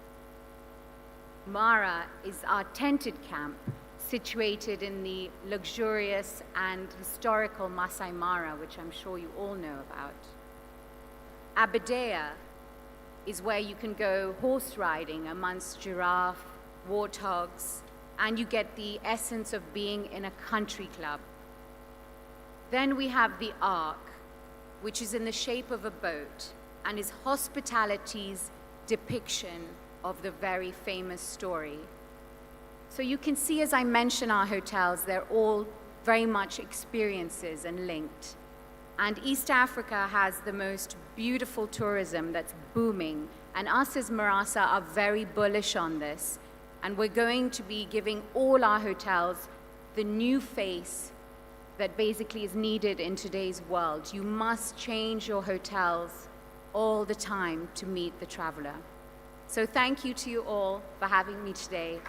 Mara is our tented camp, situated in the luxurious and historical Masai Mara, which I'm sure you all know about. Aberdare is where you can go horse riding amongst giraffe, warthogs, and you get the essence of being in a country club. Then we have the Ark, which is in the shape of a boat and is hospitality's depiction of the very famous story. So you can see, as I mention our hotels, they're all very much experiences and linked. And East Africa has the most beautiful tourism that's booming, and us as Marasa are very bullish on this. And we're going to be giving all our hotels the new face that basically is needed in today's world. You must change your hotels all the time to meet the traveler. So thank you to you all for having me today.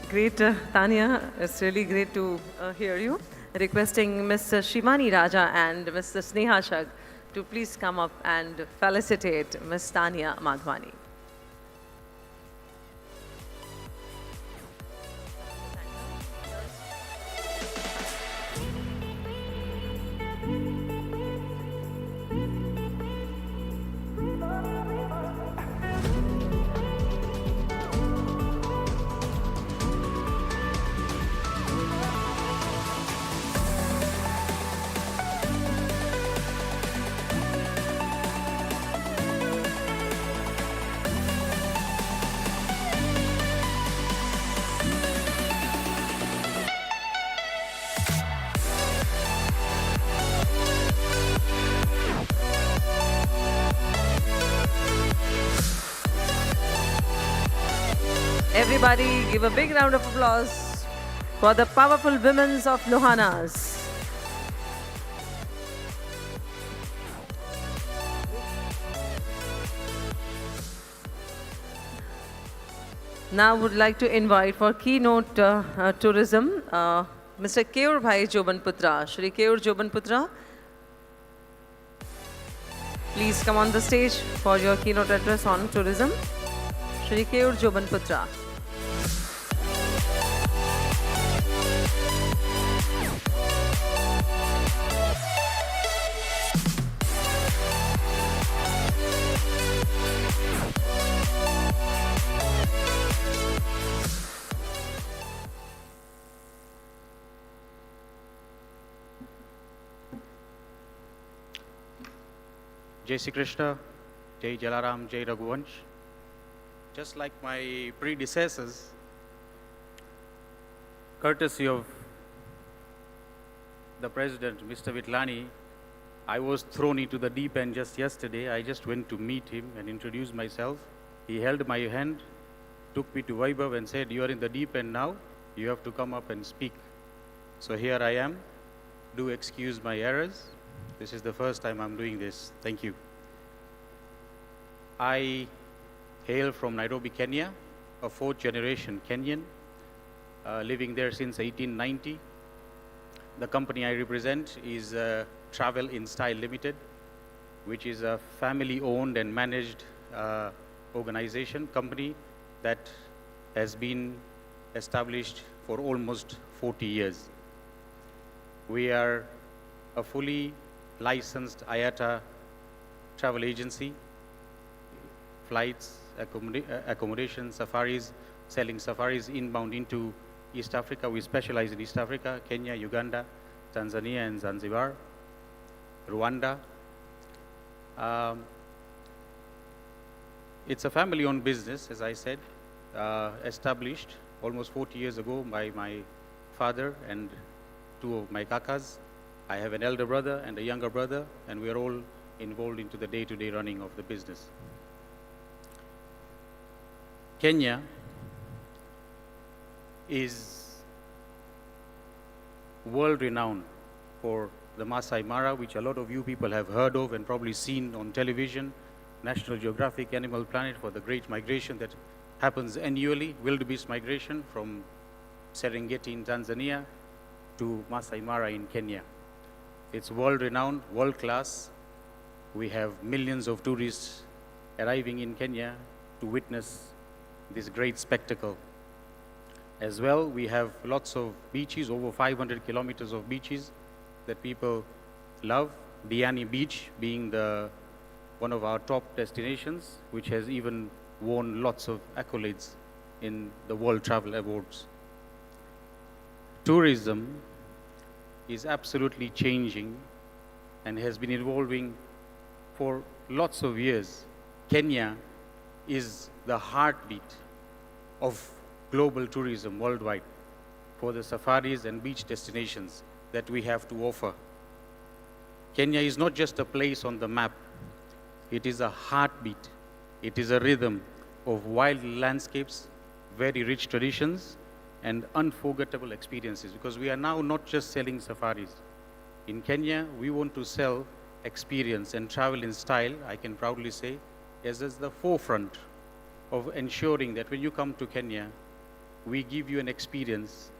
Great, Tanya. It's really great to hear you. Requesting Mr. Shivani Raja and Mr. Sneha Shag to please come up and felicitate Ms. Tanya Madhwani. Everybody give a big round of applause for the powerful women of Lohanas. Now would like to invite for keynote tourism, Mr. Keur Bhai Jobanputra. Shri Keur Jobanputra, please come on the stage for your keynote address on tourism. Shri Keur Jobanputra. Jai Sri Krishna, Jai Jalaram, Jai Raghuvansh. Just like my predecessors, courtesy of the President, Mr. Vitlani, I was thrown into the deep end just yesterday. I just went to meet him and introduce myself. He held my hand, took me to Vaibhav and said, "You are in the deep end now, you have to come up and speak." So here I am. Do excuse my errors. This is the first time I'm doing this. Thank you. I hail from Nairobi, Kenya, a 4th-generation Kenyan, living there since 1890. The company I represent is Travel in Style Limited, which is a family-owned and managed organization, company that has been established for almost 40 years. We are a fully licensed IATA travel agency, flights accommodation, safaris, selling safaris inbound into East Africa. We specialize in East Africa, Kenya, Uganda, Tanzania, and Zanzibar, Rwanda. It's a family-owned business, as I said, established almost 40 years ago by my father and two of my kakas. I have an elder brother and a younger brother, and we are all involved into the day-to-day running of the business. Kenya is world-renowned for the Masai Mara, which a lot of you people have heard of and probably seen on television, National Geographic, Animal Planet, for the great migration that happens annually, wildebeest migration from Serengeti in Tanzania to Masai Mara in Kenya. It's world-renowned, world-class. We have millions of tourists arriving in Kenya to witness this great spectacle. As well, we have lots of beaches, over 500 kilometers of beaches that people love. Diani Beach being one of our top destinations, which has even won lots of accolades in the World Travel Awards. Tourism is absolutely changing and has been evolving for lots of years. Kenya is the heartbeat of global tourism worldwide for the safaris and beach destinations that we have to offer. Kenya is not just a place on the map. It is a heartbeat. It is a rhythm of wild landscapes, very rich traditions, and unforgettable experiences, because we are now not just selling safaris. In Kenya, we want to sell experience and travel in style, I can proudly say, as the forefront of ensuring that when you come to Kenya, we give you an experience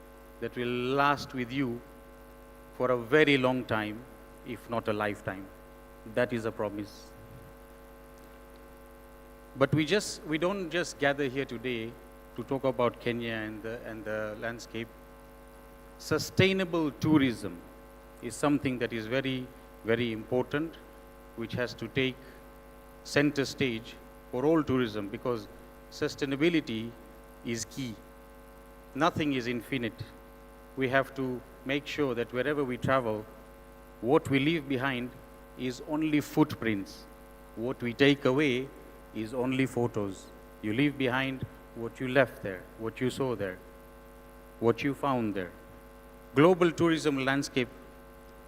that will last with you for a very long time, if not a lifetime. That is a promise. But we don't just gather here today to talk about Kenya and the landscape. Sustainable tourism is something that is very, very important, which has to take center stage for all tourism, because sustainability is key. Nothing is infinite. We have to make sure that wherever we travel, what we leave behind is only footprints. What we take away is only photos. You leave behind what you left there, what you saw there, what you found there. Global tourism landscape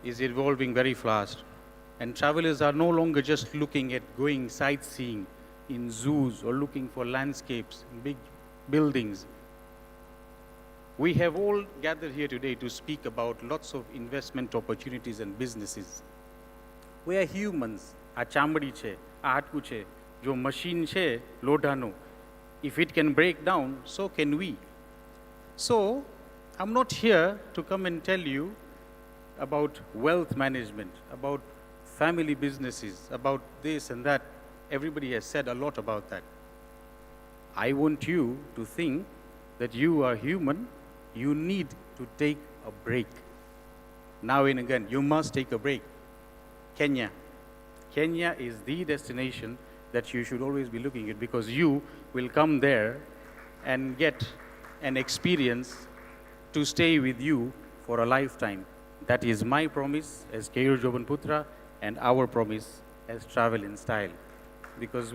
is evolving very fast, and travelers are no longer just looking at going sightseeing in zoos or looking for landscapes, big buildings. We have all gathered here today to speak about lots of investment opportunities and businesses. We are humans. A chambadi che, a hatku che, jo machine che, lodhano. If it can break down, so can we. So, I'm not here to come and tell you about wealth management, about family businesses, about this and that. Everybody has said a lot about that. I want you to think that you are human. You need to take a break. Now and again, you must take a break. Kenya. Kenya is the destination that you should always be looking at, because you will come there and get an experience to stay with you for a lifetime. That is my promise as Keyur Jobanputra and our promise as Travel in Style. Because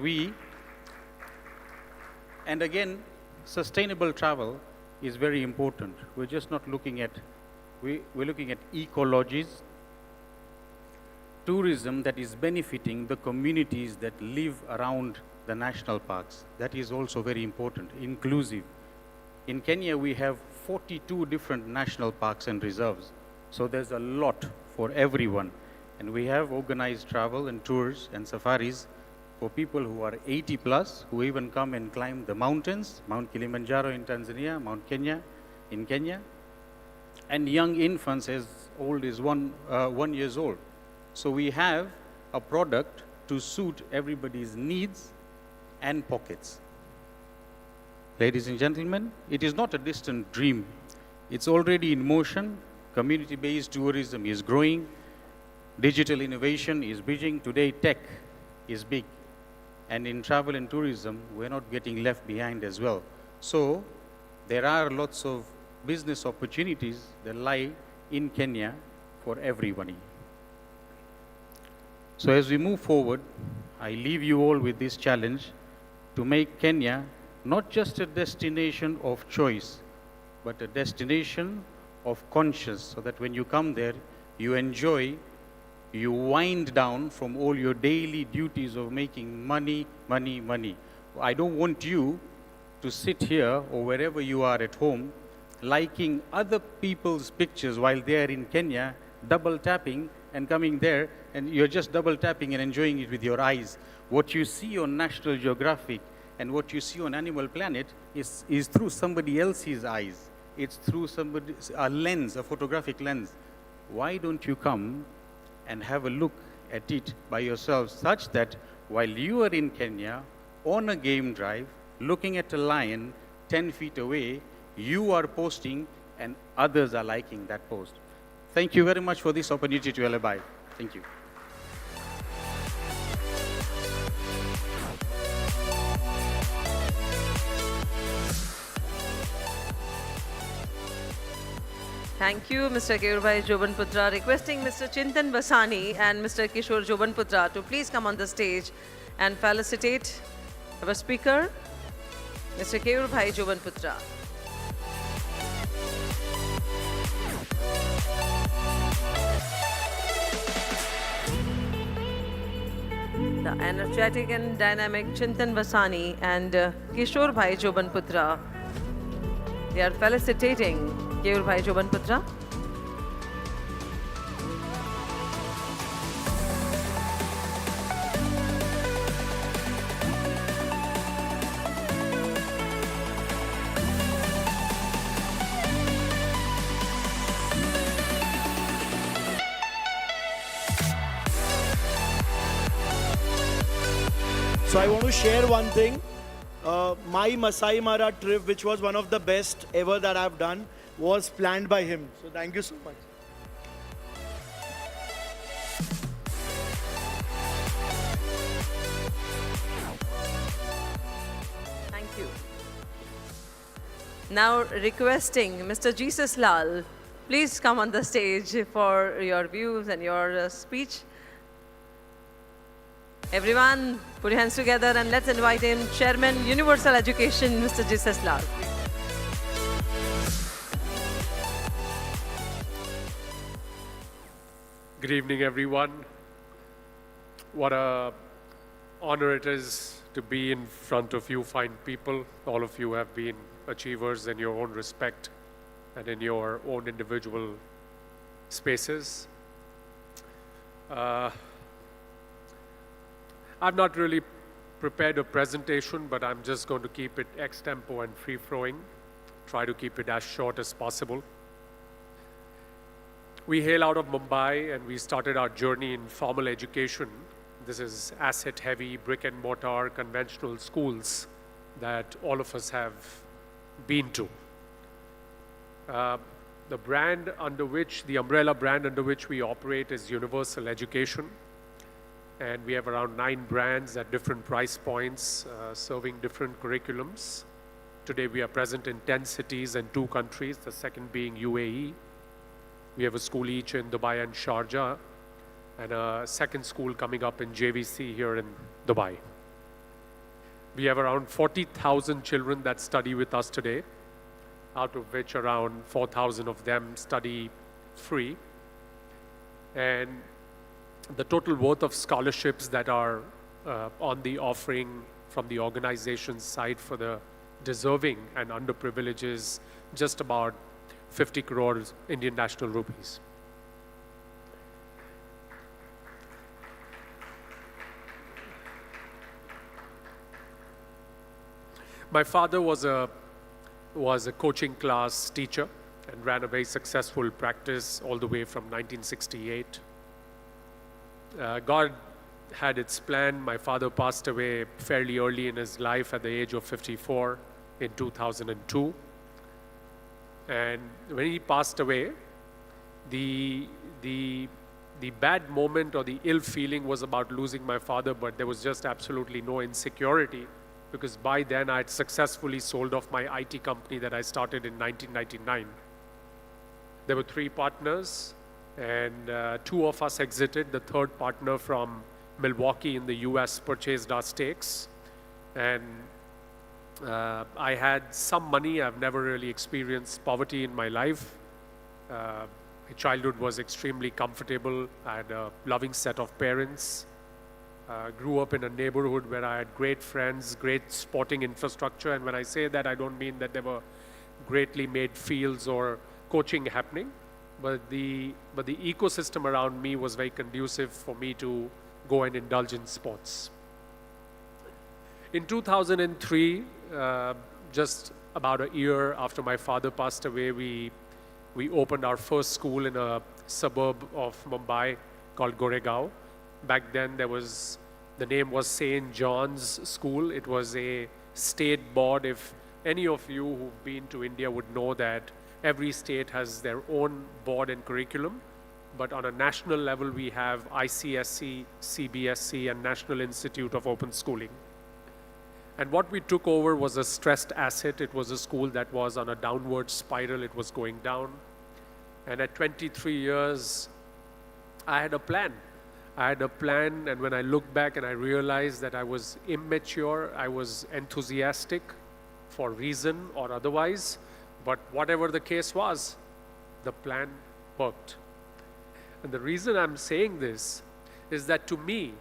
and again, sustainable travel is very important. We're just not looking at, we're looking at ecologies, tourism that is benefiting the communities that live around the national parks. That is also very important, inclusive. In Kenya, we have 42 different national parks and reserves. So there's a lot for everyone. And we have organized travel and tours and safaris for people who are 80 plus, who even come and climb the mountains, Mount Kilimanjaro in Tanzania, Mount Kenya in Kenya, and young infants as old as 1 year old. So we have a product to suit everybody's needs and pockets. Ladies and gentlemen, it is not a distant dream. It's already in motion. Community-based tourism is growing. Digital innovation is bridging. Today, tech is big. And in travel and tourism, we're not getting left behind as well. So there are lots of business opportunities that lie in Kenya for everybody. So as we move forward, I leave you all with this challenge to make Kenya not just a destination of choice, but a destination of conscience, so that when you come there, you enjoy, you wind down from all your daily duties of making money, money, money. I don't want you to sit here or wherever you are at home liking other people's pictures while they are in Kenya, double tapping and coming there, and you're just double tapping and enjoying it with your eyes. What you see on National Geographic and what you see on Animal Planet is through somebody else's eyes. It's through a lens, a photographic lens. Why don't you come and have a look at it by yourself, such that while you are in Kenya on a game drive, looking at a lion 10 feet away, you are posting and others are liking that post. Thank you very much for this opportunity to LIBF. Thank you. Thank you, Mr. Keyurabhai Jobanputra. Requesting Mr. Chintan Basani and Mr. Kishore Jobanputra to please come on the stage and felicitate our speaker, Mr. Keyurabhai Jobanputra. The energetic and dynamic Chintan Basani and Kishore Bhai Jobanputra, they are felicitating Keyurabhai Jobanputra. So I want to share one thing. My Masai Mara trip, which was one of the best ever that I've done, was planned by him. So thank you so much. Thank you. Now requesting Mr. Jesus Lal, please come on the stage for your views and your speech. Everyone, put your hands together and let's invite in Chairman Universal Education, Mr. Jesus Lal. Good evening, everyone. What an honor it is to be in front of you fine people. All of you have been achievers in your own respect and in your own individual spaces. I've not really prepared a presentation, but I'm just going to keep it ex-tempo and free-flowing. Try to keep it as short as possible. We hail out of Mumbai and we started our journey in formal education. This is asset-heavy, brick-and-mortar, conventional schools that all of us have been to. The umbrella brand under which we operate is Universal Education. And we have around 9 brands at different price points, serving different curriculums. Today we are present in 10 cities and 2 countries, the second being UAE. We have a school each in Dubai and Sharjah, and a second school coming up in JVC here in Dubai. We have around 40,000 children that study with us today, out of which around 4,000 of them study free. And the total worth of scholarships that are on the offering from the organization's side for the deserving and underprivileged is just about 50 crores Indian national rupees. My father was a coaching class teacher and ran a very successful practice all the way from 1968. God had its plan. My father passed away fairly early in his life at the age of 54 in 2002. And when he passed away, the the bad moment or the ill feeling was about losing my father, but there was just absolutely no insecurity, because by then I had successfully sold off my IT company that I started in 1999. There were 3 partners, and 2 of us exited. The third partner from Milwaukee in the US purchased our stakes. And I had some money. I've never really experienced poverty in my life. My childhood was extremely comfortable. I had a loving set of parents. Grew up in a neighborhood where I had great friends, great sporting infrastructure. And when I say that, I don't mean that there were greatly made fields or coaching happening, but the ecosystem around me was very conducive for me to go and indulge in sports. In 2003, just about a year after my father passed away, we opened our first school in a suburb of Mumbai called Goregaon. Back then, the name was St. John's School. It was a state board. If any of you who've been to India would know that every state has their own board and curriculum, but on a national level, we have ICSE, CBSE, and National Institute of Open Schooling. And what we took over was a stressed asset. It was a school that was on a downward spiral. It was going down. And at 23 years, I had a plan. And when I look back and I realized that I was immature, I was enthusiastic for reason or otherwise, but whatever the case was, the plan worked. And the reason I'm saying this is that to me,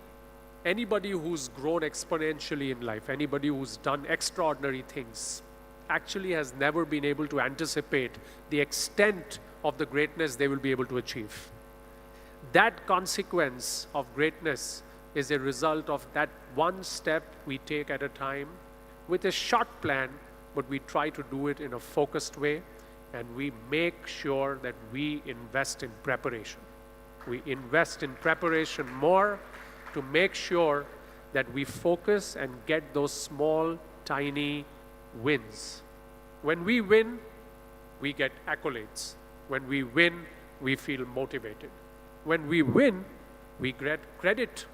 anybody who's grown exponentially in life, anybody who's done extraordinary things, actually has never been able to anticipate the extent of the greatness they will be able to achieve. That consequence of greatness is a result of that one step we take at a time with a short plan, but we try to do it in a focused way, and we make sure that we invest in preparation. We invest in preparation more to make sure that we focus and get those small, tiny wins. When we win, we get accolades. When we win, we feel motivated. When we win, we get credit.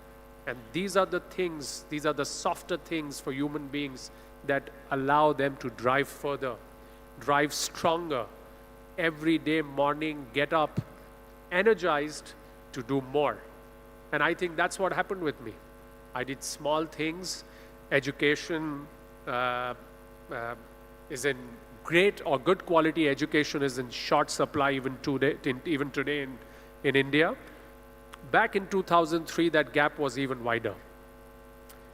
And these are the things, these are the softer things for human beings that allow them to drive further, drive stronger. Every day morning, get up, energized to do more. And I think that's what happened with me. I did small things. Education is in great or good quality education is in short supply even today in India. Back in 2003, that gap was even wider.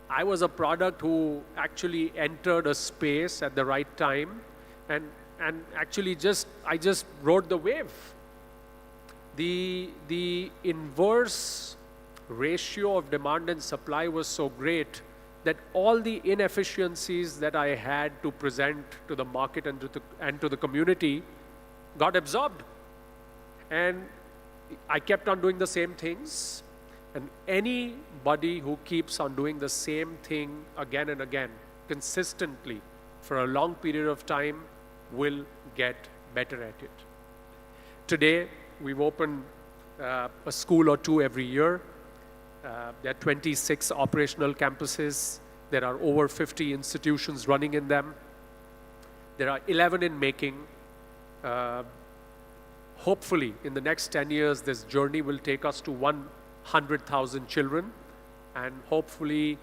I was a product who actually entered a space at the right time and actually I just rode the wave. The inverse ratio of demand and supply was so great that all the inefficiencies that I had to present to the market and to the community got absorbed. And I kept on doing the same things. And anybody who keeps on doing the same thing again and again, consistently, for a long period of time, will get better at it. Today, we've opened a school or two every year. There are 26 operational campuses. There are over 50 institutions running in them. There are 11 in making. Hopefully, in the next 10 years, this journey will take us to 100,000 children and hopefully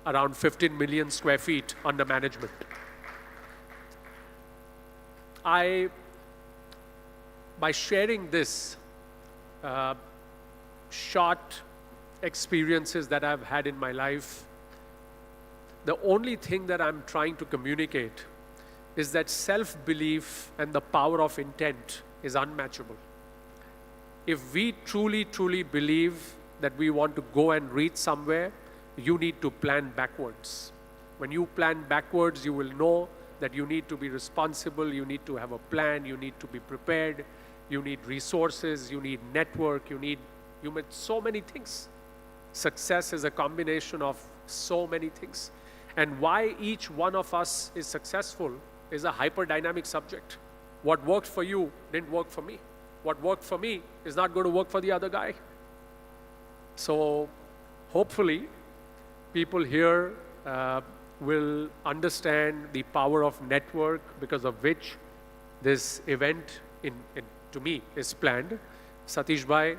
around 15 million square feet under management. By sharing this short experiences that I've had in my life, the only thing that I'm trying to communicate is that self-belief and the power of intent is unmatchable. If we truly, truly believe that we want to go and reach somewhere, you need to plan backwards. When you plan backwards, you will know that you need to be responsible, you need to have a plan, you need to be prepared, you need resources, you need network, you need so many things. Success is a combination of so many things. And why each one of us is successful is a hyper-dynamic subject. What worked for you didn't work for me. What worked for me is not going to work for the other guy. So hopefully people here will understand the power of network, because of which this event to me is planned. Satish Bhai,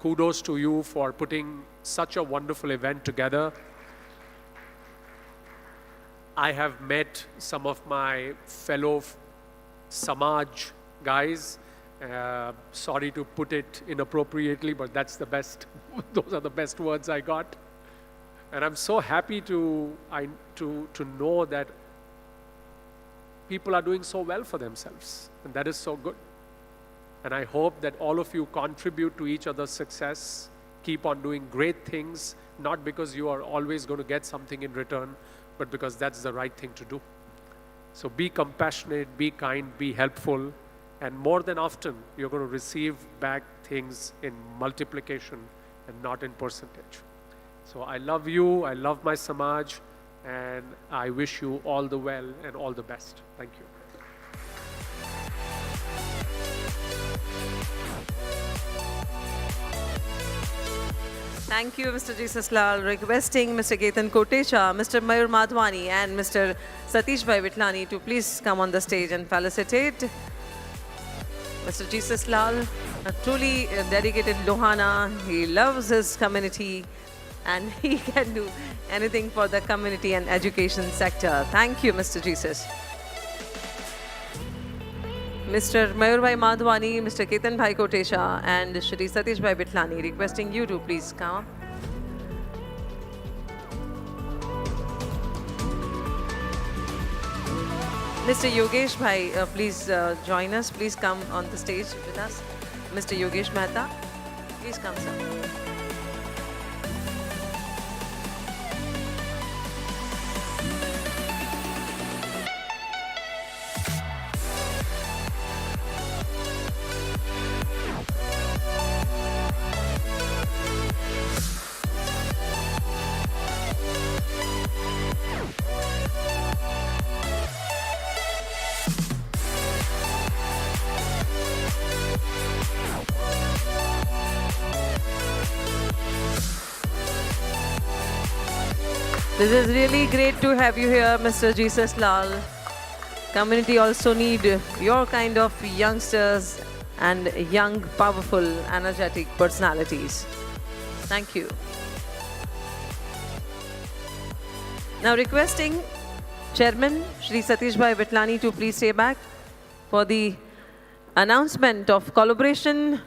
kudos to you for putting such a wonderful event together. I have met some of my fellow Samaj guys. Sorry to put it inappropriately, but that's the best. Those are the best words I got. And I'm so happy to know that people are doing so well for themselves. And that is so good. And I hope that all of you contribute to each other's success, keep on doing great things, not because you are always going to get something in return, but because that's the right thing to do. So be compassionate, be kind, be helpful, and more than often, you're going to receive back things in multiplication and not in percentage. So I love you, I love my Samaj, and I wish you all the well and all the best. Thank you. Thank you, Mr. Jesus Lal. Requesting Mr. Ketan Kotecha, Mr. Mayur Madhwani, and Mr. Satish Bhai Vitlani to please come on the stage and felicitate Mr. Jesus Lal, a truly dedicated Lohana. He loves his community and he can do anything for the community and education sector. Thank you, Mr. Jesus. Mr. Mayur Bhai Madhwani, Mr. Ketan Bhai Kotecha, and Shri Satish Bhai Vitlani, requesting you to please come up. Mr. Yogesh Bhai, please join us. Please come on the stage with us. Mr. Yogesh Mehta, please come, sir. This is really great to have you here, Mr. Jesus Lal. Community also need your kind of youngsters and young, powerful, energetic personalities. Thank you. Now requesting Chairman Shri Satish Bhai Vitlani to please stay back for the announcement of collaboration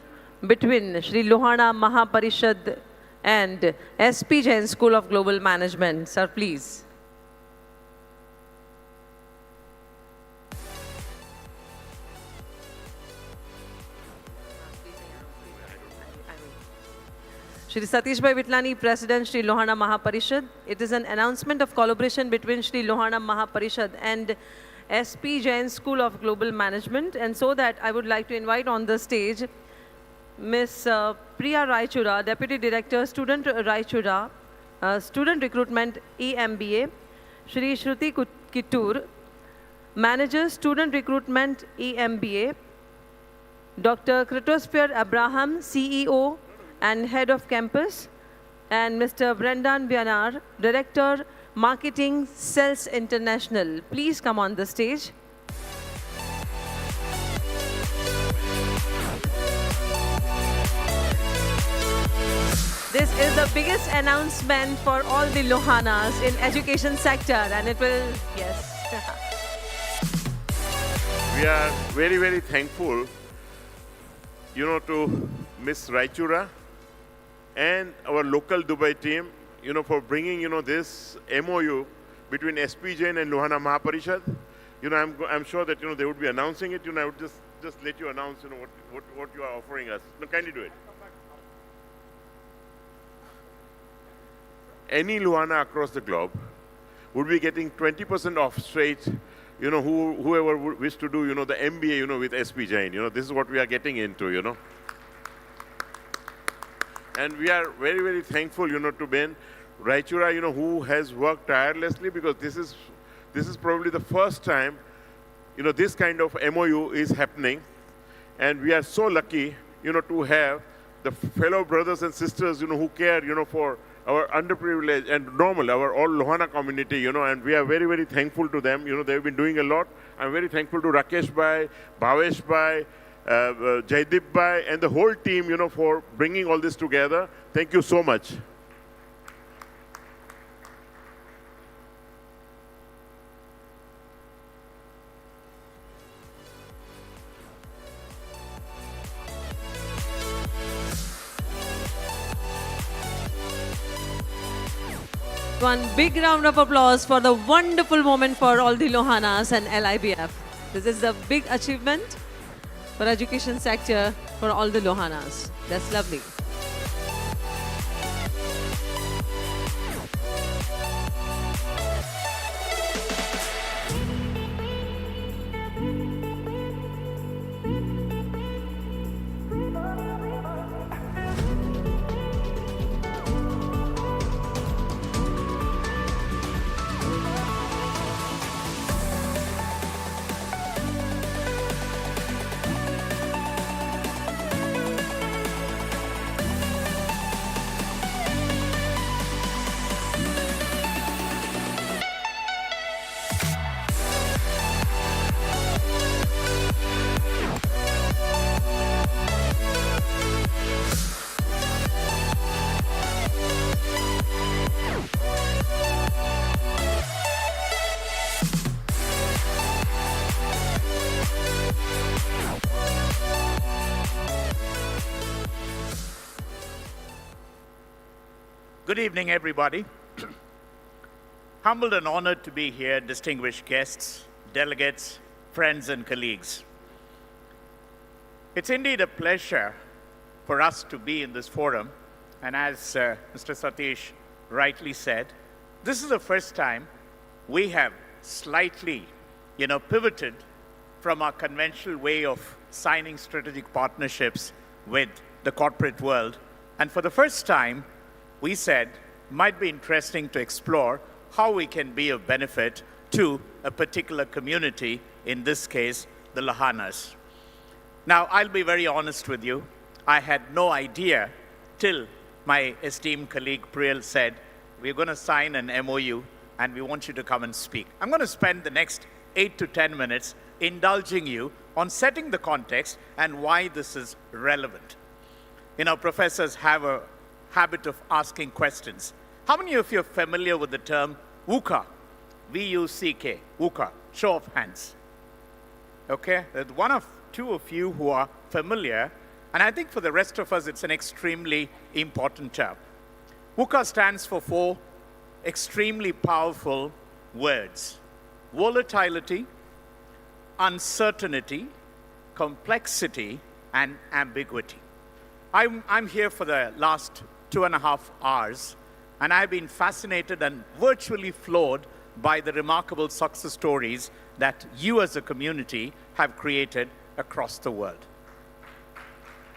between Shri Lohana Mahaparishad and SP Jain School of Global Management. Sir, please. Shri Satish Bhai Vitlani, President Shri Lohana Mahaparishad. It is an announcement of collaboration between Shri Lohana Mahaparishad and SP Jain School of Global Management. And so that I would like to invite on the stage Ms. Priya Raichura, Deputy Director, Student Raichura, Student Recruitment EMBA, Shri Shruti Kittur, Manager, Student Recruitment EMBA, Dr. Kritosphere Abraham, CEO and Head of Campus, and Mr. Brendan Vianar, Director, Marketing, Sales International. Please come on the stage. This is the biggest announcement for all the Lohanas in education sector, and it will, yes. We are very, very thankful, to Ms. Raichura and our local Dubai team, for bringing, this MOU between SP Jain and Lohana Mahaparishad. I'm sure that, they would be announcing it. I would just let you announce, what you are offering us. Kindly do it. Any Lohana across the globe would be getting 20% off straight, whoever would wish to do, the MBA, with SP Jain. This is what we are getting into, And we are very, very thankful, to Ben Raichura, who has worked tirelessly, because this is probably the first time, this kind of MOU is happening. And we are so lucky, to have the fellow brothers and sisters, who care, for our underprivileged and normal, our all Lohana community, and we are very, very thankful to them. They've been doing a lot. I'm very thankful to Rakesh Bhai, Bhavesh Bhai, Jaideep Bhai, and the whole team, for bringing all this together. Thank you so much. One big round of applause for the wonderful moment for all the Lohanas and LIBF. This is a big achievement for education sector for all the Lohanas. That's lovely. Good evening, everybody. Humbled and honored to be here, distinguished guests, delegates, friends, and colleagues. It's indeed a pleasure for us to be in this forum, and as Mr. Satish rightly said, this is the first time we have slightly, pivoted from our conventional way of signing strategic partnerships with the corporate world, and for the first time, we said it might be interesting to explore how we can be of benefit to a particular community, in this case, the Lohanas. Now, I'll be very honest with you. I had no idea till my esteemed colleague Priyal said, we're going to sign an MOU and we want you to come and speak. I'm going to spend the next 8 to 10 minutes indulging you on setting the context and why this is relevant. Professors have a habit of asking questions. How many of you are familiar with the term VUCA? V-U-C-K, VUCA. Show of hands. Okay, there's one of two of you who are familiar, and I think for the rest of us, it's an extremely important term. VUCA stands for 4 extremely powerful words: volatility, uncertainty, complexity, and ambiguity. I'm here for the last 2.5 hours, and I've been fascinated and virtually floored by the remarkable success stories that you as a community have created across the world.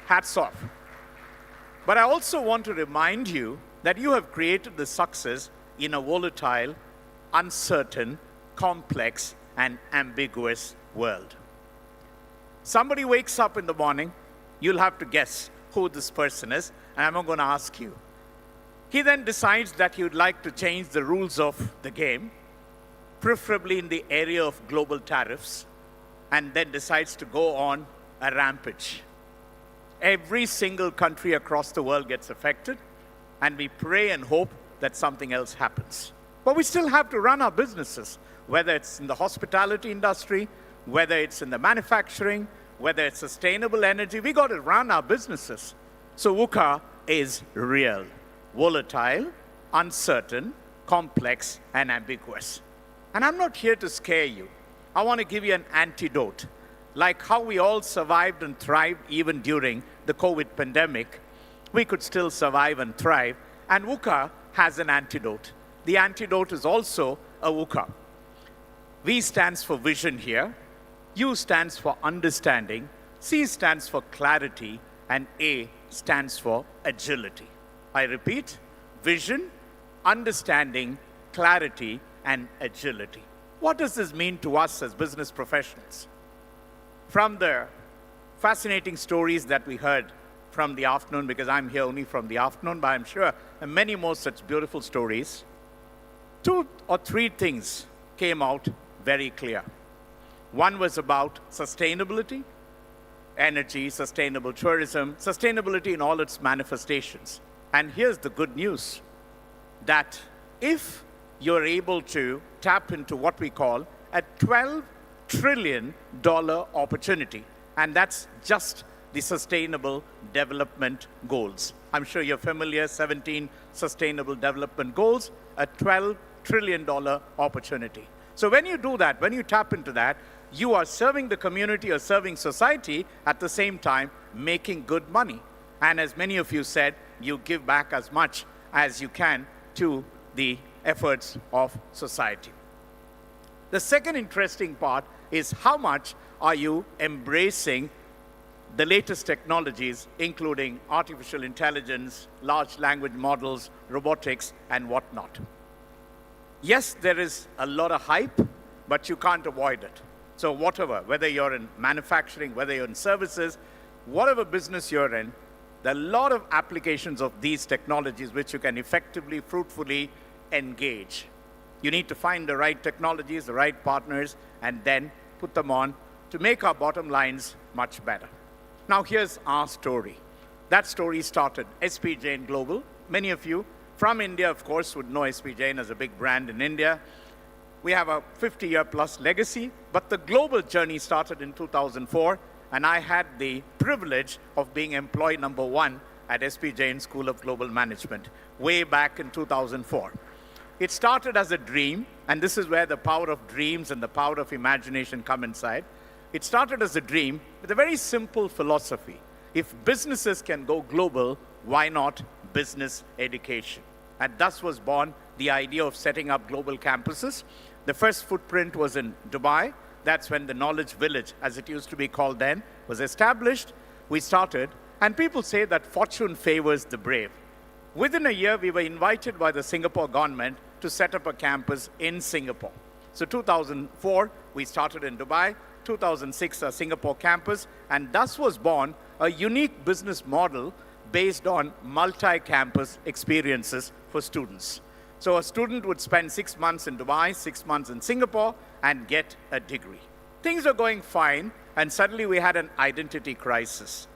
Hats off. But I also want to remind you that you have created the success in a volatile, uncertain, complex, and ambiguous world. Somebody wakes up in the morning, you'll have to guess who this person is, and I'm not going to ask you. He then decides that he would like to change the rules of the game, preferably in the area of global tariffs, and then decides to go on a rampage. Every single country across the world gets affected, and we pray and hope that something else happens. But we still have to run our businesses, whether it's in the hospitality industry, whether it's in the manufacturing, whether it's sustainable energy, we got to run our businesses. So VUCA is real, volatile, uncertain, complex, and ambiguous. And I'm not here to scare you. I want to give you an antidote. Like how we all survived and thrived even during the COVID pandemic, we could still survive and thrive. And VUCA has an antidote. The antidote is also a VUCA. V stands for vision here. U stands for understanding, C stands for clarity, and A stands for agility. I repeat, vision, understanding, clarity, and agility. What does this mean to us as business professionals? From the fascinating stories that we heard from the afternoon, because I'm here only from the afternoon, but I'm sure many more such beautiful stories. 2 or 3 things came out very clear. One was about sustainability, energy, sustainable tourism, sustainability in all its manifestations. And here's the good news, that if you're able to tap into what we call a $12 trillion opportunity, and that's just the Sustainable Development Goals. I'm sure you're familiar, 17 Sustainable Development Goals, a $12 trillion opportunity. So when you do that, when you tap into that, you are serving the community or serving society at the same time, making good money. And as many of you said, you give back as much as you can to the efforts of society. The second interesting part is how much are you embracing the latest technologies, including artificial intelligence, large language models, robotics, and whatnot. Yes, there is a lot of hype, but you can't avoid it. So whatever, whether you're in manufacturing, whether you're in services, whatever business you're in, there are a lot of applications of these technologies which you can effectively, fruitfully engage. You need to find the right technologies, the right partners, and then put them on to make our bottom lines much better. Now here's our story. That story started SP Jain Global. Many of you from India, of course, would know SP Jain as a big brand in India. We have a 50-year plus legacy, but the global journey started in 2004, and I had the privilege of being employee number 1 at SP Jain School of Global Management way back in 2004. It started as a dream, and this is where the power of dreams and the power of imagination come inside. It started as a dream with a very simple philosophy. If businesses can go global, why not business education? And thus was born the idea of setting up global campuses. The first footprint was in Dubai. That's when the Knowledge Village, as it used to be called then, was established. We started, and people say that fortune favors the brave. Within a year, we were invited by the Singapore government to set up a campus in Singapore. So 2004, we started in Dubai. 2006, a Singapore campus, and thus was born a unique business model based on multi-campus experiences for students. So a student would spend 6 months in Dubai, 6 months in Singapore, and get a degree. Things were going fine, and suddenly we had an identity crisis.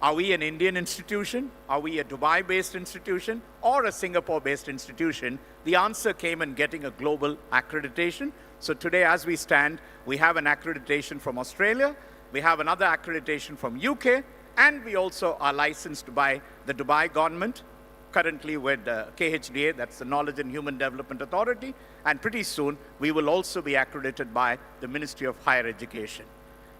Are we an Indian institution? Are we a Dubai-based institution or a Singapore-based institution? The answer came in getting a global accreditation. So today, as we stand, we have an accreditation from Australia, we have another accreditation from UK, and we also are licensed by the Dubai government, currently with KHDA, that's the Knowledge and Human Development Authority, and pretty soon we will also be accredited by the Ministry of Higher Education.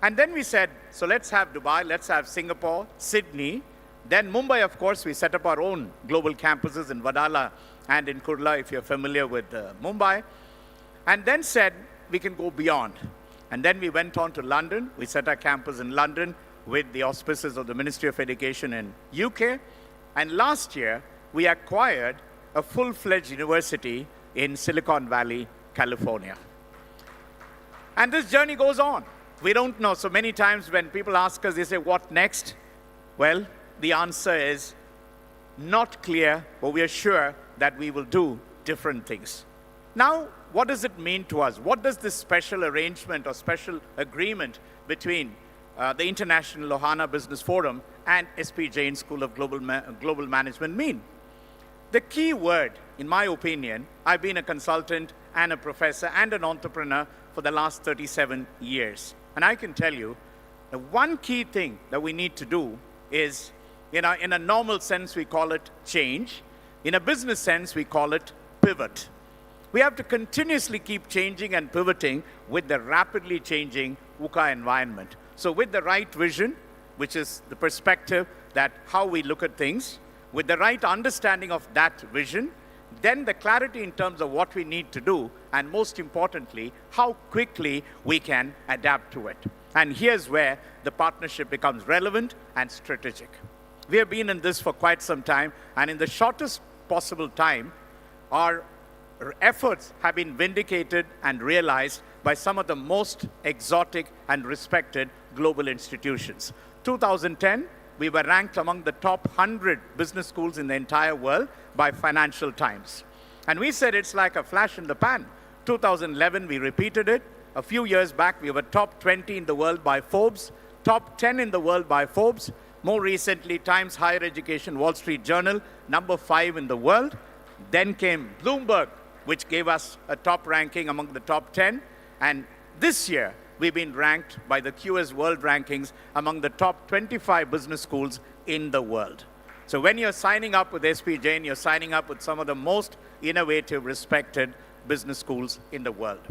And then we said, so let's have Dubai, let's have Singapore, Sydney, then Mumbai, of course. We set up our own global campuses in Vadala and in Kurla, if you're familiar with Mumbai, and then said we can go beyond. And then we went on to London. We set our campus in London with the auspices of the Ministry of Education in UK. And last year, we acquired a full-fledged university in Silicon Valley, California. And this journey goes on. We don't know. So many times when people ask us, they say, what next? Well, the answer is not clear, but we are sure that we will do different things. Now, what does it mean to us? What does this special arrangement or special agreement between the International Lohana Business Forum and SP Jain School of Global Management mean? The key word, in my opinion, I've been a consultant and a professor and an entrepreneur for the last 37 years. And I can tell you, the one key thing that we need to do is, in a normal sense, we call it change. In a business sense, we call it pivot. We have to continuously keep changing and pivoting with the rapidly changing VUCA environment. So with the right vision, which is the perspective that how we look at things, with the right understanding of that vision, then the clarity in terms of what we need to do, and most importantly, how quickly we can adapt to it. And here's where the partnership becomes relevant and strategic. We have been in this for quite some time, and in the shortest possible time, our efforts have been vindicated and realized by some of the most exotic and respected global institutions. 2010, we were ranked among the top 100 business schools in the entire world by Financial Times. And we said it's like a flash in the pan. 2011, we repeated it. A few years back, we were top 20 in the world by Forbes, top 10 in the world by Forbes. More recently, Times Higher Education, Wall Street Journal, number 5 in the world. Then came Bloomberg, which gave us a top ranking among the top 10. And this year, we've been ranked by the QS World Rankings among the top 25 business schools in the world. So when you're signing up with SP Jain, you're signing up with some of the most innovative, respected business schools in the world.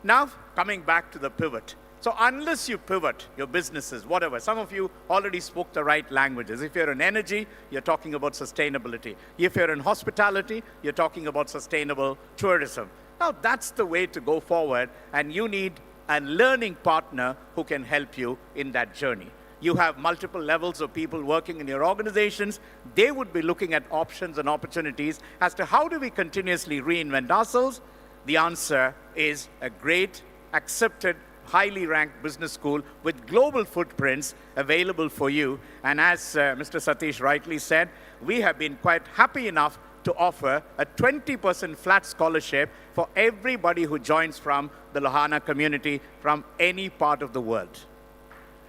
Now, coming back to the pivot. So unless you pivot your businesses, whatever, some of you already spoke the right languages. If you're in energy, you're talking about sustainability. If you're in hospitality, you're talking about sustainable tourism. Now, that's the way to go forward, and you need a learning partner who can help you in that journey. You have multiple levels of people working in your organizations. They would be looking at options and opportunities as to how do we continuously reinvent ourselves. The answer is a great, accepted, highly ranked business school with global footprints available for you. And as Mr. Satish rightly said, we have been quite happy enough to offer a 20% flat scholarship for everybody who joins from the Lohana community from any part of the world.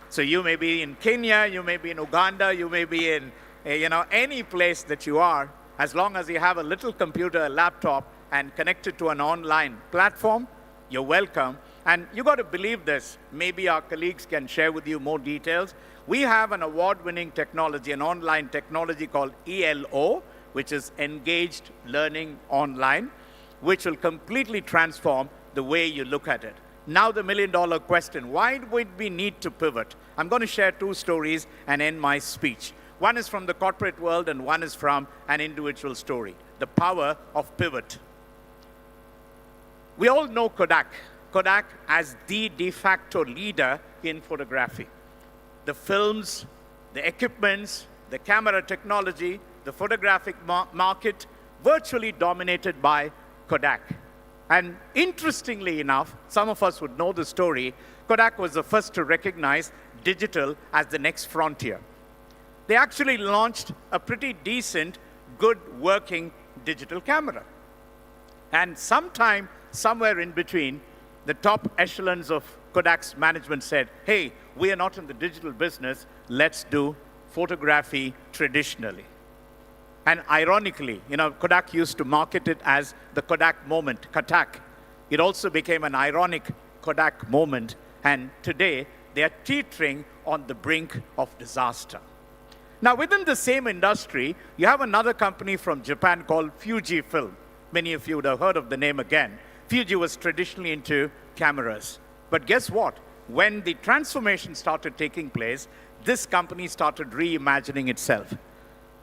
So you may be in Kenya, you may be in Uganda, you may be in any place that you are, as long as you have a little computer, a laptop, and connected to an online platform, you're welcome. And you got to believe this. Maybe our colleagues can share with you more details. We have an award-winning technology, an online technology called ELO, which is Engaged Learning Online, which will completely transform the way you look at it. Now the million-dollar question, why would we need to pivot? I'm going to share 2 stories and end my speech. One is from the corporate world and one is from an individual story. The power of pivot. We all know Kodak. Kodak as the de facto leader in photography. The films, the equipments, the camera technology, the photographic market, virtually dominated by Kodak. And interestingly enough, some of us would know the story, Kodak was the first to recognize digital as the next frontier. They actually launched a pretty decent, good working digital camera. And sometime, somewhere in between, the top echelons of Kodak's management said, hey, we are not in the digital business, let's do photography traditionally. And ironically, Kodak used to market it as the Kodak moment, Katak. It also became an ironic Kodak moment, and today they are teetering on the brink of disaster. Now, within the same industry, you have another company from Japan called Fujifilm. Many of you would have heard of the name again. Fuji was traditionally into cameras. But guess what? When the transformation started taking place, this company started reimagining itself.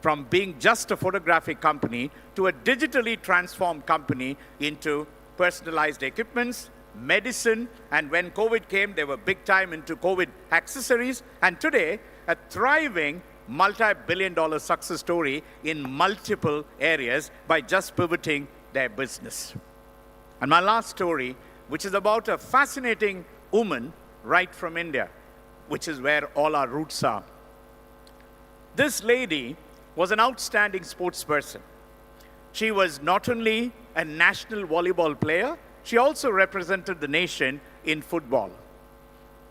From being just a photographic company to a digitally transformed company into personalized equipments, medicine, and when COVID came, they were big time into COVID accessories. And today, a thriving multi-billion-dollar success story in multiple areas by just pivoting their business. And my last story, which is about a fascinating woman right from India, which is where all our roots are. This lady was an outstanding sports person. She was not only a national volleyball player, she also represented the nation in football.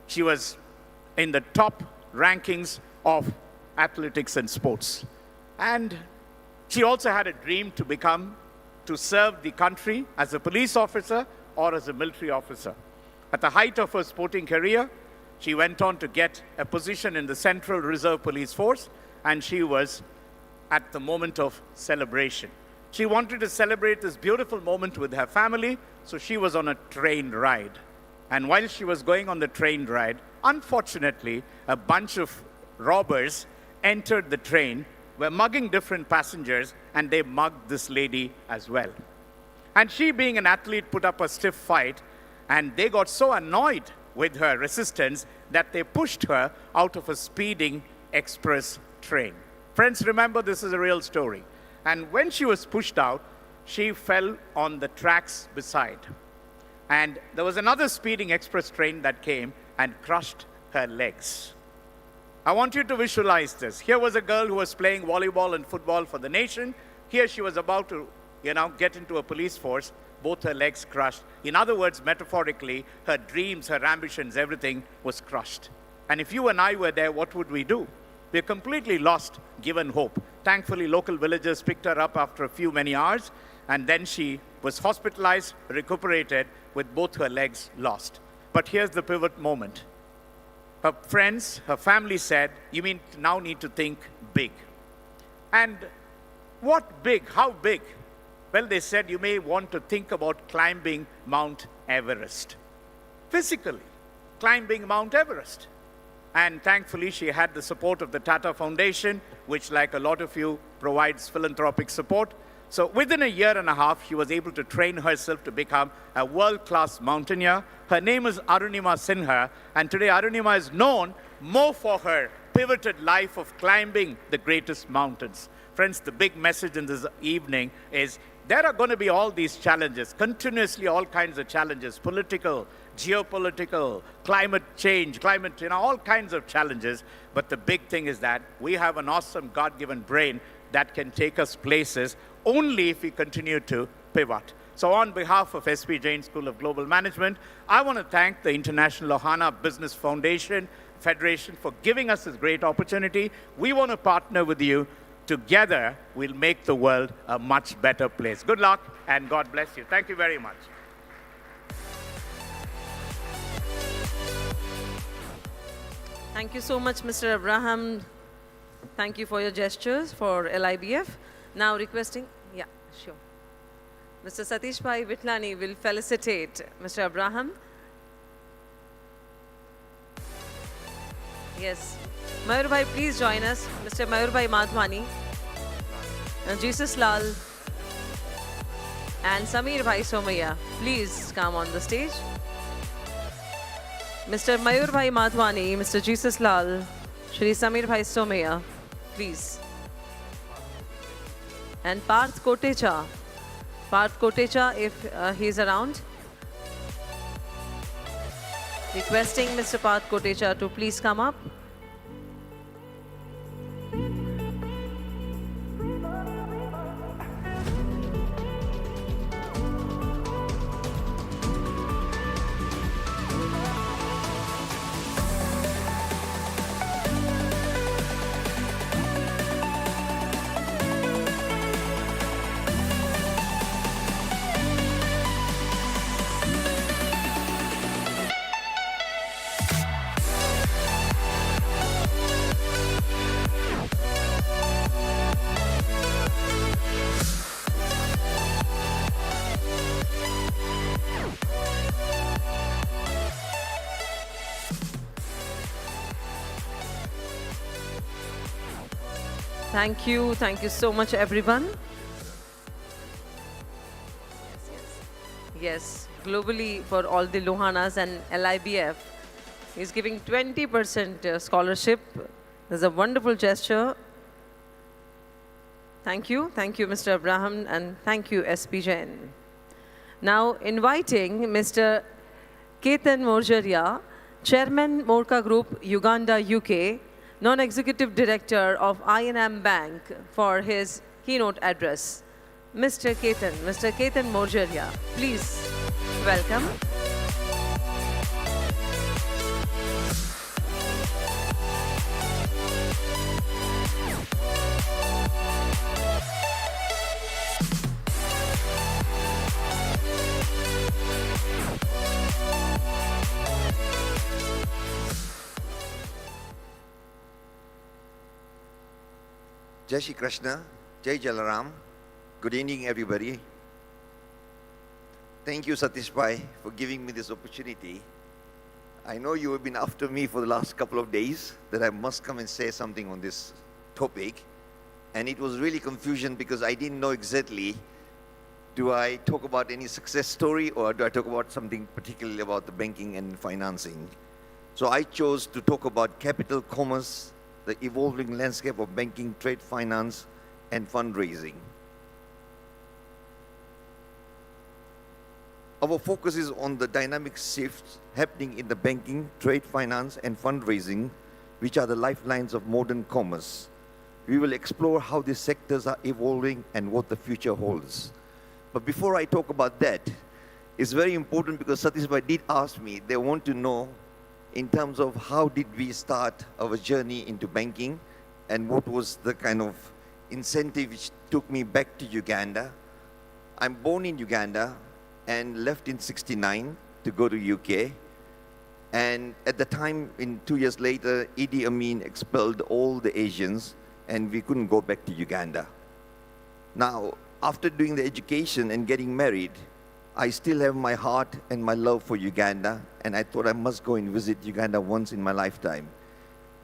She was in the top rankings of athletics and sports. And she also had a dream to serve the country as a police officer or as a military officer. At the height of her sporting career, she went on to get a position in the Central Reserve Police Force, and she was at the moment of celebration. She wanted to celebrate this beautiful moment with her family, so she was on a train ride. And while she was going on the train ride, unfortunately, a bunch of robbers entered the train, were mugging different passengers, and they mugged this lady as well. And she, being an athlete, put up a stiff fight, and they got so annoyed with her resistance that they pushed her out of a speeding express train. Friends, remember, this is a real story. And when she was pushed out, she fell on the tracks beside. And there was another speeding express train that came and crushed her legs. I want you to visualize this. Here was a girl who was playing volleyball and football for the nation. Here she was about to, get into a police force, both her legs crushed. In other words, metaphorically, her dreams, her ambitions, everything was crushed. And if you and I were there, what would we do? We're completely lost, given hope. Thankfully, local villagers picked her up after a few many hours, and then she was hospitalized, recuperated, with both her legs lost. But here's the pivot moment. Her friends, her family said, you now need to think big. And what big? How big? Well, they said you may want to think about climbing Mount Everest. Physically, climbing Mount Everest. And thankfully, she had the support of the Tata Foundation, which, like a lot of you, provides philanthropic support. So within a year and a half, she was able to train herself to become a world-class mountaineer. Her name is Arunima Sinha, and today Arunima is known more for her pivoted life of climbing the greatest mountains. Friends, the big message in this evening is there are going to be all these challenges, continuously all kinds of challenges, political, geopolitical, climate change, all kinds of challenges. But the big thing is that we have an awesome God-given brain that can take us places only if we continue to pivot. So on behalf of SP Jain School of Global Management, I want to thank the International Ohana Business Foundation Federation for giving us this great opportunity. We want to partner with you. Together, we'll make the world a much better place. Good luck, and God bless you. Thank you very much. Thank you so much, Mr. Abraham. Thank you for your gestures for LIBF. Now requesting, yeah, sure. Mr. Satish Bhai Vitlani will felicitate Mr. Abraham. Yes. Mayur Bhai, please join us. Mr. Mayur Bhai Madhwani, Jesus Lal, and Samir Bhai Somaya, please come on the stage. Mr. Mayur Bhai Madhwani, Mr. Jesus Lal, Shri Samir Bhai Somaya, please. And Parth Kotecha. Parth Kotecha, if he is around. Requesting Mr. Parth Kotecha to please come up. Thank you so much, everyone. Yes, globally for all the Lohanas and LIBF, he's giving 20% scholarship. There's a wonderful gesture. Thank you, Mr. Abraham, and thank you, SP Jain. Now inviting Mr. Ketan Morjaria, Chairman Morka Group, Uganda, UK, Non-Executive Director of I&M Bank, for his keynote address. Mr. Ketan Morjaria, please welcome. Jai Shri Krishna, Jai Jalaram. Good evening, everybody. Thank you, Satish Bhai, for giving me this opportunity. I know you have been after me for the last couple of days that I must come and say something on this topic. And it was really confusion because I didn't know exactly, do I talk about any success story or do I talk about something particularly about the banking and financing? So I chose to talk about capital, commerce, the evolving landscape of banking, trade, finance, and fundraising. Our focus is on the dynamic shifts happening in the banking, trade, finance, and fundraising which are the lifelines of modern commerce. We will explore how these sectors are evolving and what the future holds. But before I talk about that, it's very important because Satish Bhai did ask me, they want to know in terms of how did we start our journey into banking and what was the kind of incentive which took me back to Uganda. I'm born in Uganda and left in '69 to go to UK. And at the time, 2 years later, Idi Amin expelled all the Asians and we couldn't go back to Uganda. Now, after doing the education and getting married, I still have my heart and my love for Uganda, and I thought I must go and visit Uganda once in my lifetime.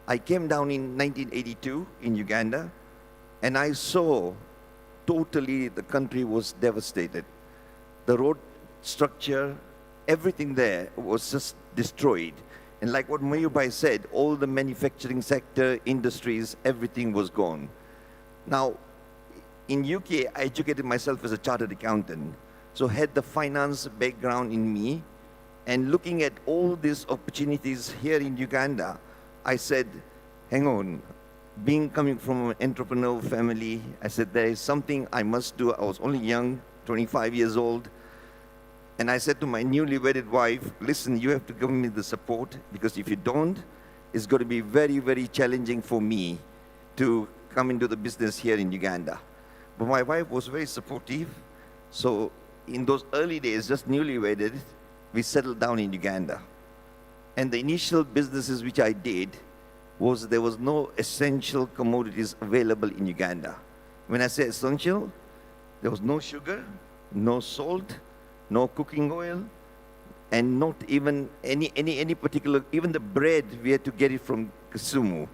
I came down in 1982 in Uganda, and I saw totally the country was devastated. The road structure, everything there was just destroyed. And like what Mayubai said, all the manufacturing sector, industries, everything was gone. Now, in UK, I educated myself as a chartered accountant, so had the finance background in me. And looking at all these opportunities here in Uganda, I said, hang on, coming from an entrepreneurial family, I said, there is something I must do. I was only young, 25 years old. And I said to my newly wedded wife, listen, you have to give me the support, because if you don't, it's going to be very, very challenging for me to come into the business here in Uganda. But my wife was very supportive. So in those early days, just newly wedded, we settled down in Uganda. And the initial businesses which I did was there was no essential commodities available in Uganda. When I say essential, there was no sugar, no salt, no cooking oil, and not even any particular, even the bread, we had to get it from Kisumu.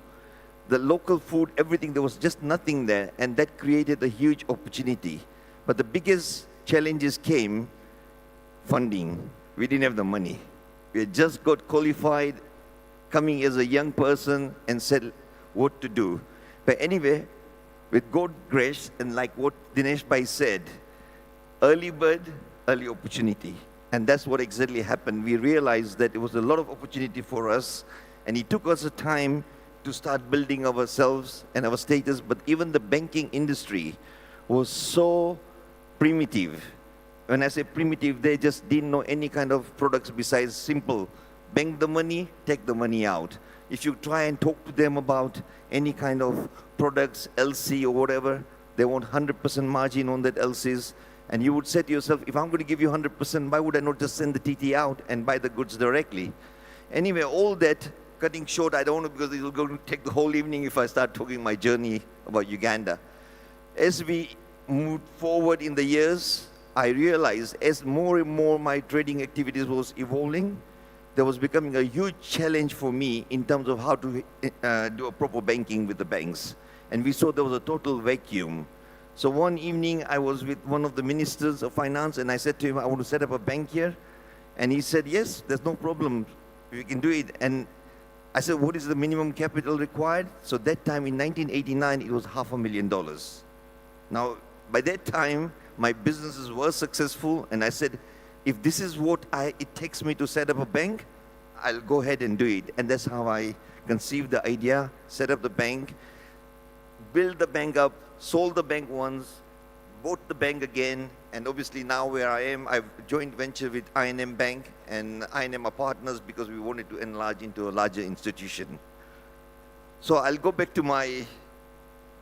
The local food, everything, there was just nothing there, and that created a huge opportunity. But the biggest challenges came, funding. We didn't have the money. We had just got qualified, coming as a young person, and said what to do. But anyway, with God's grace, and like what Dinesh Bhai said, early bird, early opportunity. And that's what exactly happened. We realized that it was a lot of opportunity for us, and it took us a time to start building ourselves and our status. But even the banking industry was so primitive. When I say primitive, they just didn't know any kind of products besides simple bank the money, take the money out. If you try and talk to them about any kind of products, LC or whatever, they want 100% margin on that LCs. And you would say to yourself, if I'm going to give you 100%, why would I not just send the TT out and buy the goods directly? Anyway, all that, cutting short, I don't know, because it will go to take the whole evening if I start talking my journey about Uganda. As we moved forward in the years, I realized as more and more my trading activities was evolving, there was becoming a huge challenge for me in terms of how to do a proper banking with the banks. And we saw there was a total vacuum. So one evening, I was with one of the ministers of finance, and I said to him, I want to set up a bank here. And he said, yes, there's no problem. We can do it. And I said, what is the minimum capital required? So that time in 1989, it was $500,000. Now, by that time, my businesses were successful, and I said, if this is what it takes me to set up a bank, I'll go ahead and do it. And that's how I conceived the idea, set up the bank, build the bank up, sold the bank once, bought the bank again, and obviously now where I am, I've joint venture with I&M Bank, and I&M are partners because we wanted to enlarge into a larger institution. So I'll go back to my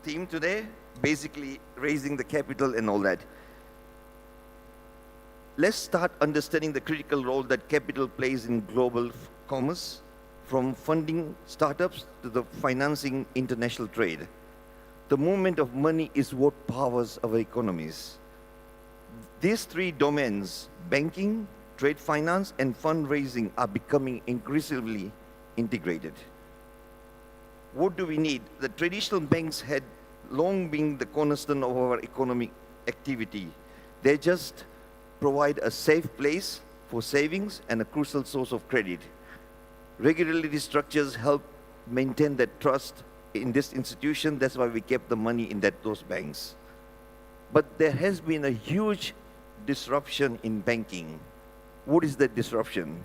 theme today, basically raising the capital and all that. Let's start understanding the critical role that capital plays in global commerce, from funding startups to the financing international trade. The movement of money is what powers our economies. These three domains, banking, trade finance, and fundraising, are becoming increasingly integrated. What do we need? The traditional banks had long been the cornerstone of our economic activity. They just provide a safe place for savings and a crucial source of credit. Regulatory structures help maintain that trust in this institution. That's why we kept the money in those banks. But there has been a huge disruption in banking. What is that disruption?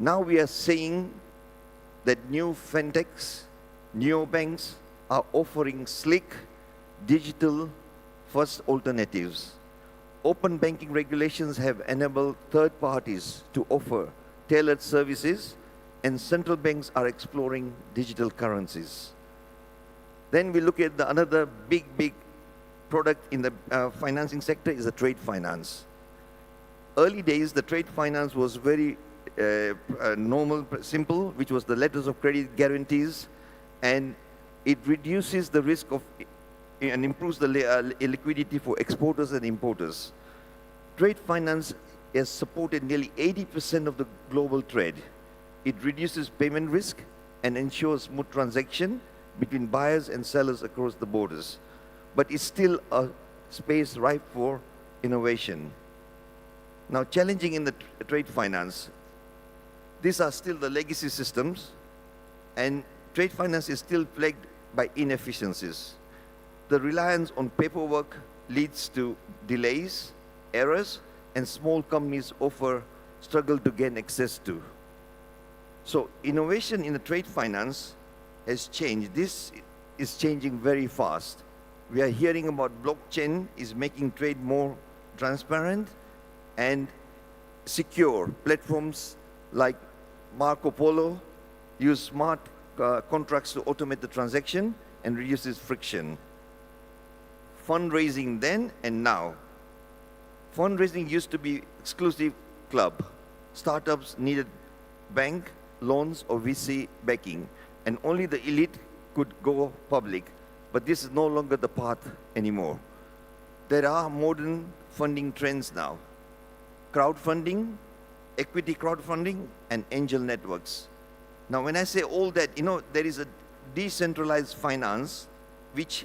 Now we are saying that new fintechs, neobanks are offering slick, digital first alternatives. Open banking regulations have enabled third parties to offer tailored services, and central banks are exploring digital currencies. Then we look at another big product in the financing sector is the trade finance. Early days, the trade finance was very normal, simple, which was the letters of credit guarantees, and it reduces the risk of and improves the liquidity for exporters and importers. Trade finance has supported nearly 80% of the global trade. It reduces payment risk and ensures smooth transaction between buyers and sellers across the borders. But it's still a space ripe for innovation. Now, challenging in the trade finance, these are still the legacy systems, and trade finance is still plagued by inefficiencies. The reliance on paperwork leads to delays, errors, and small companies struggle to gain access to. So innovation in the trade finance has changed. This is changing very fast. We are hearing about blockchain is making trade more transparent and secure. Platforms like Marco Polo use smart contracts to automate the transaction and reduces friction. Fundraising then and now. Fundraising used to be exclusive club. Startups needed bank, loans, or VC backing, and only the elite could go public. But this is no longer the path anymore. There are modern funding trends now. Crowdfunding, equity crowdfunding, and angel networks. Now, when I say all that, there is a decentralized finance, which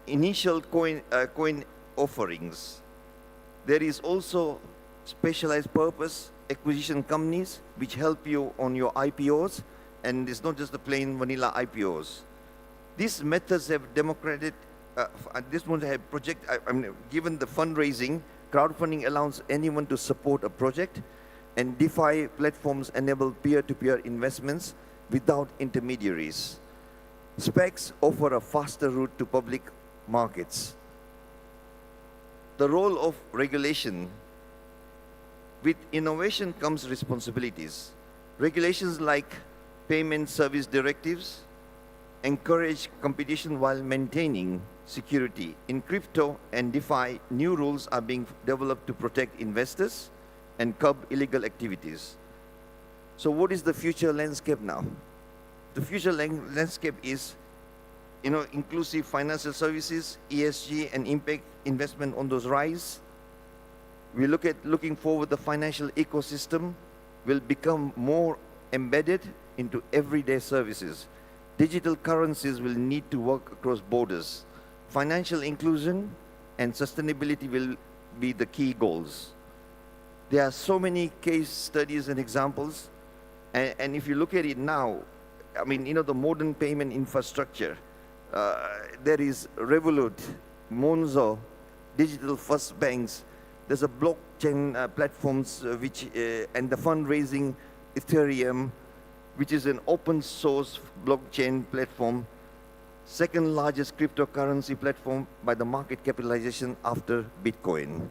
initial coin offerings. There is also specialized purpose acquisition companies which help you on your IPOs, and it's not just the plain vanilla IPOs. These methods have given the fundraising, crowdfunding allows anyone to support a project, and DeFi platforms enable peer-to-peer investments without intermediaries. SPACs offer a faster route to public markets. The role of regulation. With innovation comes responsibilities. Regulations like payment service directives encourage competition while maintaining security. In crypto and DeFi, new rules are being developed to protect investors and curb illegal activities. So what is the future landscape now? The future landscape is inclusive financial services, ESG, and impact investment on those rise. We looking forward, the financial ecosystem will become more embedded into everyday services. Digital currencies will need to work across borders. Financial inclusion and sustainability will be the key goals. There are so many case studies and examples, and if you look at it now, the modern payment infrastructure, there is Revolut, Monzo, digital first banks. There's a blockchain platforms and the fundraising Ethereum, which is an open source blockchain platform, second largest cryptocurrency platform by the market capitalization after Bitcoin.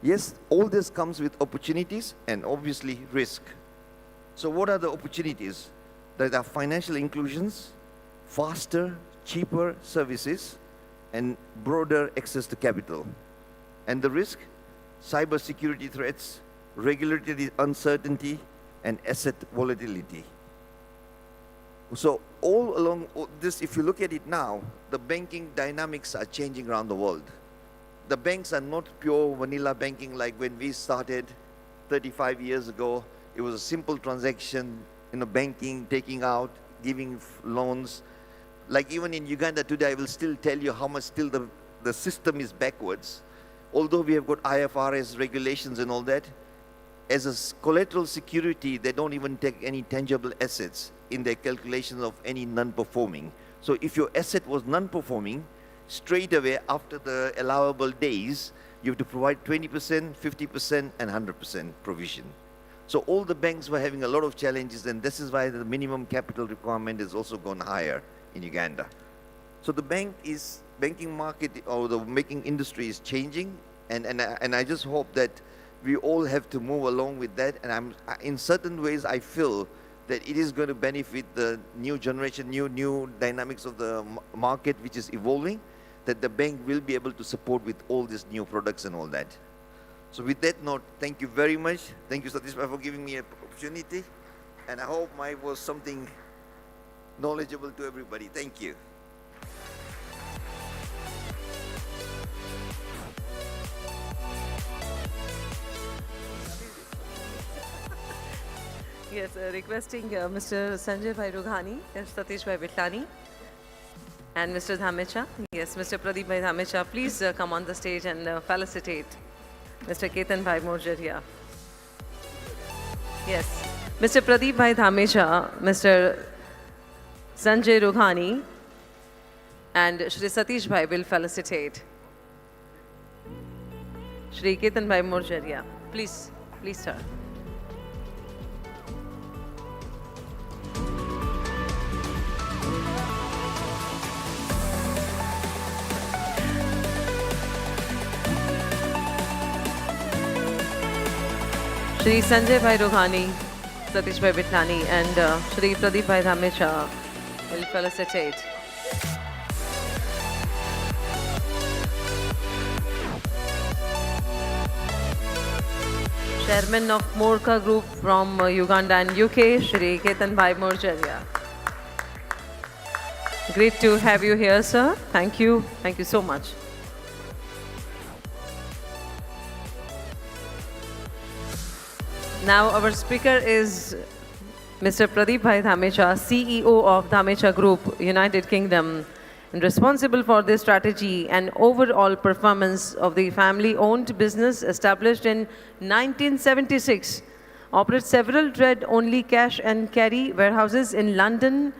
Yes, all this comes with opportunities and obviously risk. So what are the opportunities? There are financial inclusions, faster, cheaper services, and broader access to capital. And the risk, cybersecurity threats, regulatory uncertainty, and asset volatility. So all along this, if you look at it now, the banking dynamics are changing around the world. The banks are not pure vanilla banking like when we started 35 years ago. It was a simple transaction, banking, taking out, giving loans. Like even in Uganda today, I will still tell you how much still the system is backwards. Although we have got IFRS regulations and all that, as a collateral security, they don't even take any tangible assets in their calculations of any non-performing. So if your asset was non-performing, straight away after the allowable days, you have to provide 20%, 50%, and 100% provision. So all the banks were having a lot of challenges, and this is why the minimum capital requirement has also gone higher in Uganda. So the banking market or the banking industry is changing, and I just hope that we all have to move along with that. And in certain ways, I feel that it is going to benefit the new generation, new dynamics of the market, which is evolving, that the bank will be able to support with all these new products and all that. So with that note, thank you very much. Thank you, Satish, for giving me an opportunity. And I hope mine was something knowledgeable to everybody. Thank you. Yes, requesting Mr. Sanjay Bhai Rughani, Satish Bhai Vitlani, and Mr. Dhamecha. Yes, Mr. Pradeep Bhai Dhamecha, please come on the stage and felicitate Mr. Ketan Bhai Morjaria. Yes, Mr. Pradeep Bhai Dhamecha, Mr. Sanjay Rughani, and Shri Satish Bhai will felicitate Shri Ketan Bhai Morjaria. Please, sir. Shri Sanjay Bhai Rughani, Satish Bhai Vitlani, and Shri Pradeep Bhai Dhamecha will felicitate. Chairman of Morka Group from Uganda and UK, Shri Ketan Bhai Morjaria. Great to have you here, sir. Thank you. Thank you so much. Now our speaker is Mr. Pradeep Bhai Dhamecha, CEO of Dhamecha Group, United Kingdom, and responsible for the strategy and overall performance of the family-owned business established in 1976. Operates several trade-only cash and carry warehouses in London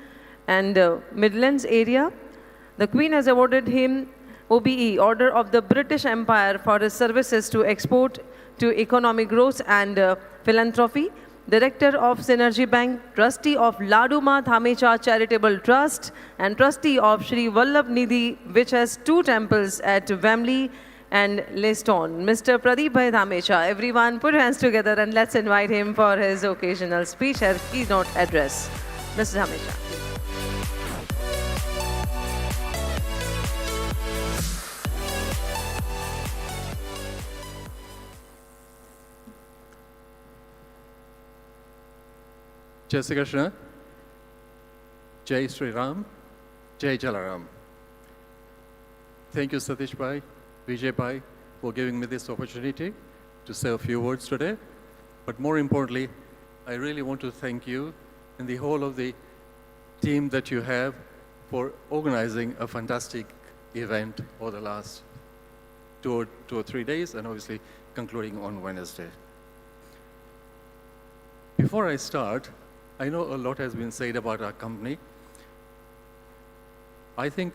and Midlands area. The Queen has awarded him OBE, Order of the British Empire, for his services to export, to economic growth and philanthropy. Director of Synergy Bank, Trustee of Laduma Dhamecha Charitable Trust, and Trustee of Shri Vallabh Nidhi, which has 2 temples at Wembley and Leiston. Mr. Pradeep Bhai Dhamecha, everyone put hands together and let's invite him for his occasional speech and keynote address. Mr. Dhamecha. Jai Sri Krishna, Jai Sri Ram, Jai Jalaram. Thank you, Satish Bhai, Vijay Bhai, for giving me this opportunity to say a few words today. But more importantly, I really want to thank you and the whole of the team that you have for organizing a fantastic event over the last two or 3 days, and obviously concluding on Wednesday. Before I start, I know a lot has been said about our company. I think,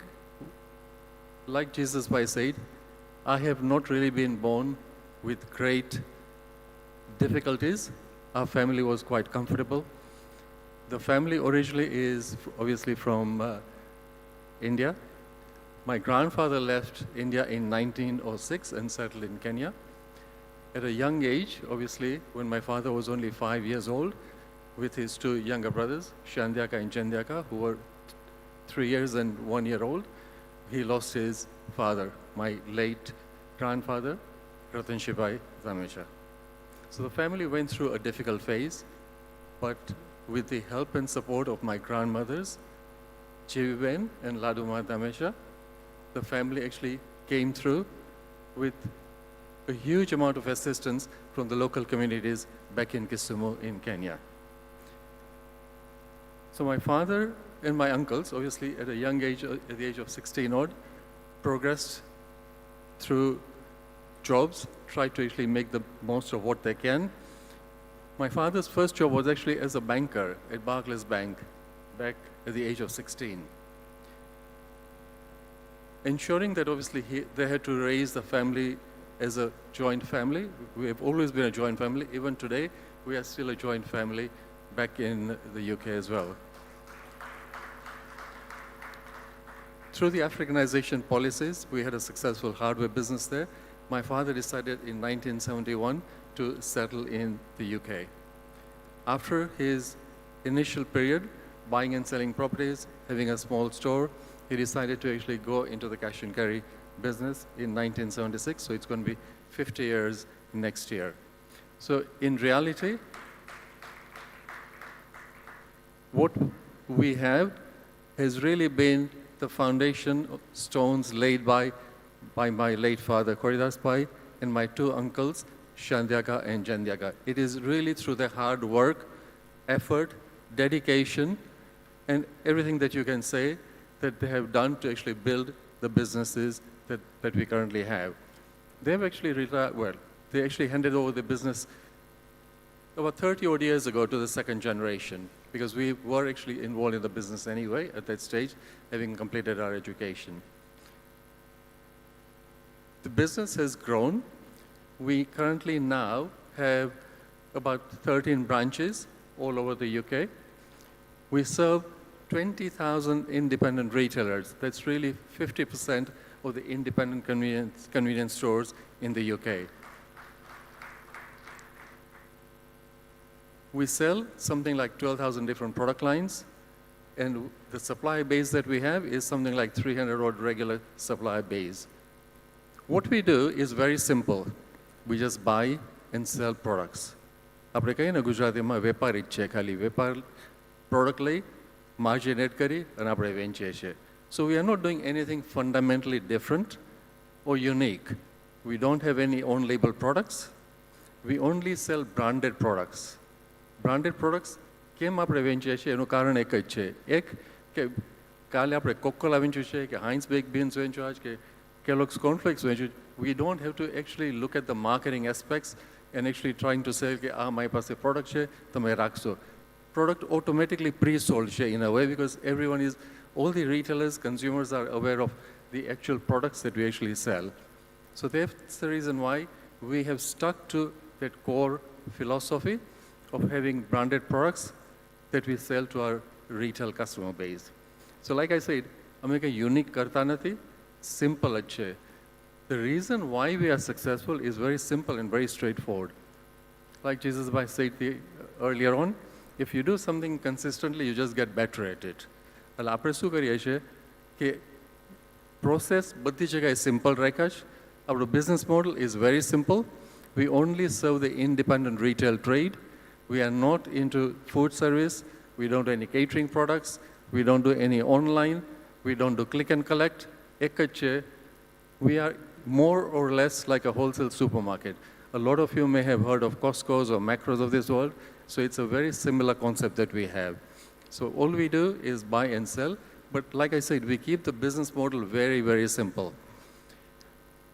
like Jesus Bhai said, I have not really been born with great difficulties. Our family was quite comfortable. The family originally is obviously from India. My grandfather left India in 1906 and settled in Kenya. At a young age, obviously, when my father was only 5 years old, with his 2 younger brothers, Shandyaka and Chandyaka, who were 3 years and 1 year old, he lost his father, my late grandfather, Ratan Shibai Dhamecha. So the family went through a difficult phase, but with the help and support of my grandmothers, Chiviben and Laduma Dhamecha, the family actually came through with a huge amount of assistance from the local communities back in Kisumu in Kenya. So my father and my uncles, obviously at a young age, at the age of 16 odd, progressed through jobs, tried to actually make the most of what they can. My father's first job was actually as a banker at Barclays Bank back at the age of 16. Ensuring that obviously they had to raise the family as a joint family. We have always been a joint family. Even today, we are still a joint family back in the UK as well. Through the Africanization policies, we had a successful hardware business there. My father decided in 1971 to settle in the UK. After his initial period, buying and selling properties, having a small store, he decided to actually go into the cash and carry business in 1976, so it's going to be 50 years next year. So in reality, what we have has really been the foundation stones laid by my late father, Koridas Pai, and my two uncles, Shandyaga and Jandyaga. It is really through their hard work, effort, dedication, and everything that you can say that they have done to actually build the businesses that we currently have. They have actually retired, well, they actually handed over the business about 30 odd years ago to the second generation, because we were actually involved in the business anyway at that stage, having completed our education. The business has grown. We currently now have about 13 branches all over the UK. We serve 20,000 independent retailers. That's really 50% of the independent convenience stores in the UK. We sell something like 12,000 different product lines, and the supply base that we have is something like 300 odd regular supply base. What we do is very simple. We just buy and sell products. આપણે કહીએ ને ગુજરાતીમાં વેપારી જ છે, ખાલી વેપાર product લઈ માર્જિન એડ કરી અને આપણે વેચીએ છીએ. So we are not doing anything fundamentally different or unique. We don't have any own label products. We only sell branded products. Branded products કેમ આપણે વેચીએ છીએ એનું કારણ એક જ છે. એક કે કાલે આપણે કોકોલા વેચ્યું છે કે હાઇન્સ બેક બીન્સ વેચ્યું આજ કે Kellogg's cornflakes વેચ્યું. We don't have to actually look at the marketing aspects and actually trying to say કે આ મારી પાસે પ્રોડક્ટ છે તમે રાખશો. Product automatically pre-sold છે in a way, because everyone is, all the retailers, consumers are aware of the actual products that we actually sell. So that's the reason why we have stuck to that core philosophy of having branded products that we sell to our retail customer base. So like I said, અમે કંઈ unique કરતા નથી, simple જ છે. The reason why we are successful is very simple and very straightforward. Like Jesus said earlier on, if you do something consistently, you just get better at it. એટલે આપણે શું કરીએ છીએ કે પ્રોસેસ બધી જગ્યાએ સિમ્પલ રાખ્યા છે. Our business model is very simple. We only serve the independent retail trade. We are not into food service. We don't do any catering products. We don't do any online. We don't do click and collect. એક જ છે. We are more or less like a wholesale supermarket. A lot of you may have heard of Costco's or Macros of this world. So it's a very similar concept that we have. So all we do is buy and sell. But like I said, we keep the business model very, very simple.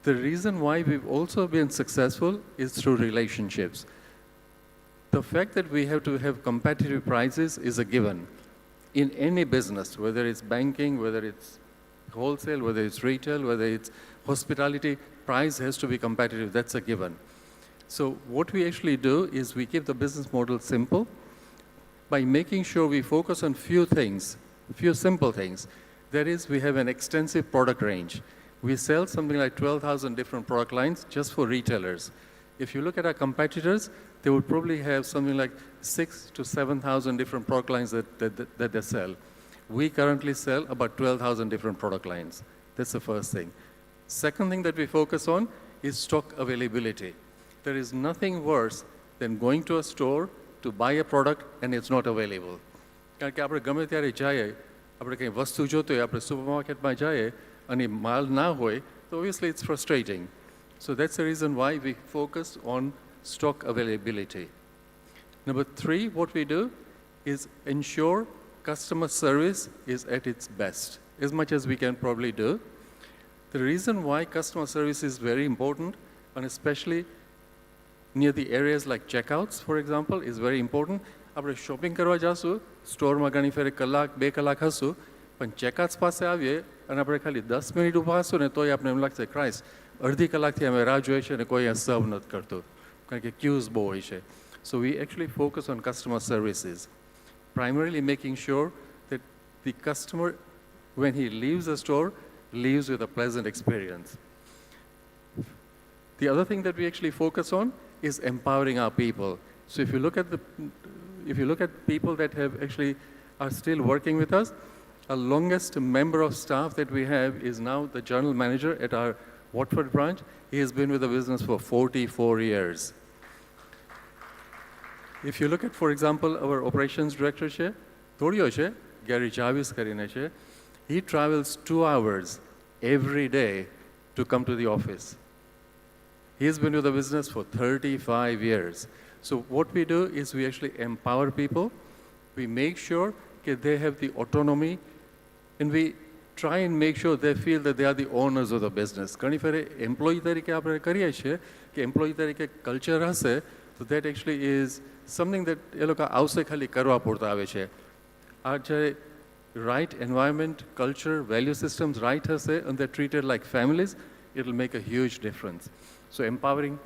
The reason why we've also been successful is through relationships. The fact that we have to have competitive prices is a given. In any business, whether it's banking, whether it's wholesale, whether it's retail, whether it's hospitality, price has to be competitive. That's a given. So what we actually do is we keep the business model simple by making sure we focus on few things, few simple things. That is, we have an extensive product range. We sell something like 12,000 different product lines just for retailers. If you look at our competitors, they would probably have something like 6,000 to 7,000 different product lines that they sell. We currently sell about 12,000 different product lines. That's the first thing. Second thing that we focus on is stock availability. There is nothing worse than going to a store to buy a product and it's not available. કારણ કે આપણે ગમે ત્યારે જઈએ, આપણે કંઈ વસ્તુ જોતો હોય, આપણે સુપરમાર્કેટમાં જઈએ અને માલ ના હોય, તો obviously it's frustrating. So that's the reason why we focus on stock availability. Number 3, what we do is ensure customer service is at its best, as much as we can probably do. The reason why customer service is very important, and especially near the areas like checkouts, for example, is very important. આપણે shopping કરવા જઈશું, સ્ટોરમાં ઘણી ફેરે કલાક, 2 કલાક હશું, પણ ચેકઆઉટ્સ પાસે આવીએ અને આપણે ખાલી 10 મિનિટ ઊભા હશું ને તોય આપણે એમ લાગશે ક્રાઇસ્ટ અડધી કલાકથી અમે રાહ જોઈએ છે અને કોઈ સર્વ નથી કરતું, કારણ કે ક્યુઝ બહુ હોય છે. So we actually focus on customer services, primarily making sure that the customer, when he leaves the store, leaves with a pleasant experience. The other thing that we actually focus on is empowering our people. So if you look at people that have actually are still working with us, our longest member of staff that we have is now the general manager at our Watford branch. He has been with the business for 44 years. If you look at, for example, our operations director, Gary Jarvis, he travels 2 hours every day to come to the office. He's been with the business for 35 years. So what we do is we actually empower people. We make sure that they have the autonomy, and we try and make sure they feel that they are the owners of the business. ઘણી ફેરે employee તરીકે આપણે કરીએ છીએ કે employee તરીકે culture હશે, so that actually is something that એ લોકો આવશે ખાલી કરવા પૂરતા આવે છે. આ જ્યારે right environment, culture, value systems right હશે and they're treated like families, it'll make a huge difference. So empowering